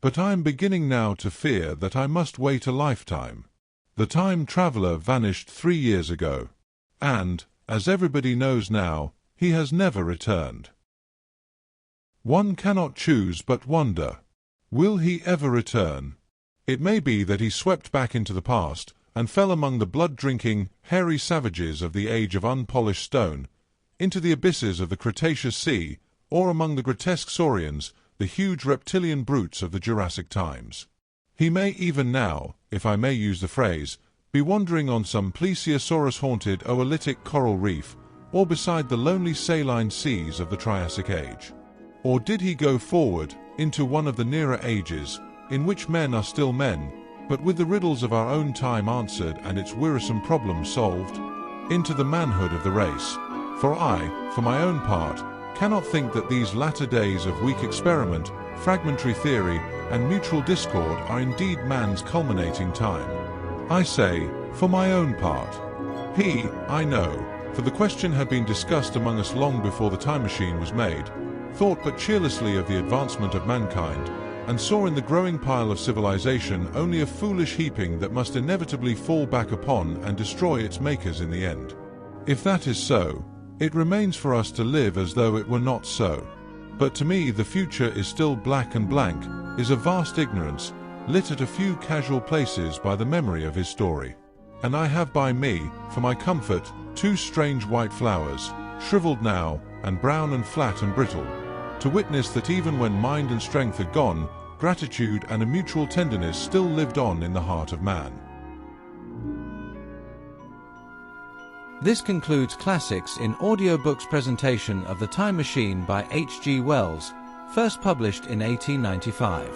But I am beginning now to fear that I must wait a lifetime. The time traveller vanished 3 years ago, and, as everybody knows now, he has never returned. One cannot choose but wonder. Will he ever return? It may be that he swept back into the past, and fell among the blood-drinking, hairy savages of the age of unpolished stone, into the abysses of the Cretaceous Sea, or among the grotesque saurians, the huge reptilian brutes of the Jurassic times. He may even now, if I may use the phrase, be wandering on some plesiosaurus-haunted oolitic coral reef, or beside the lonely saline seas of the Triassic Age. Or did he go forward, into one of the nearer ages, in which men are still men, but with the riddles of our own time answered and its wearisome problems solved, into the manhood of the race? For I, for my own part, cannot think that these latter days of weak experiment, fragmentary theory, and mutual discord are indeed man's culminating time. I say, for my own part. He, I know, for the question had been discussed among us long before the time machine was made, thought but cheerlessly of the advancement of mankind, and saw in the growing pile of civilization only a foolish heaping that must inevitably fall back upon and destroy its makers in the end. If that is so, it remains for us to live as though it were not so. But to me the future is still black and blank, is a vast ignorance, lit at a few casual places by the memory of his story. And I have by me, for my comfort, 2 strange white flowers, shriveled now, and brown and flat and brittle, to witness that even when mind and strength had gone, gratitude and a mutual tenderness still lived on in the heart of man. This concludes Classics in Audiobook's presentation of The Time Machine by H.G. Wells, first published in 1895.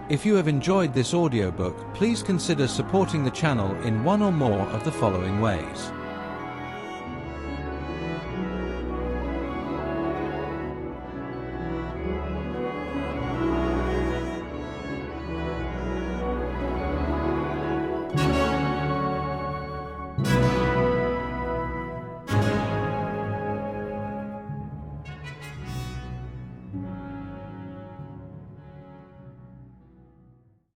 If you have enjoyed this audiobook, please consider supporting the channel in one or more of the following ways.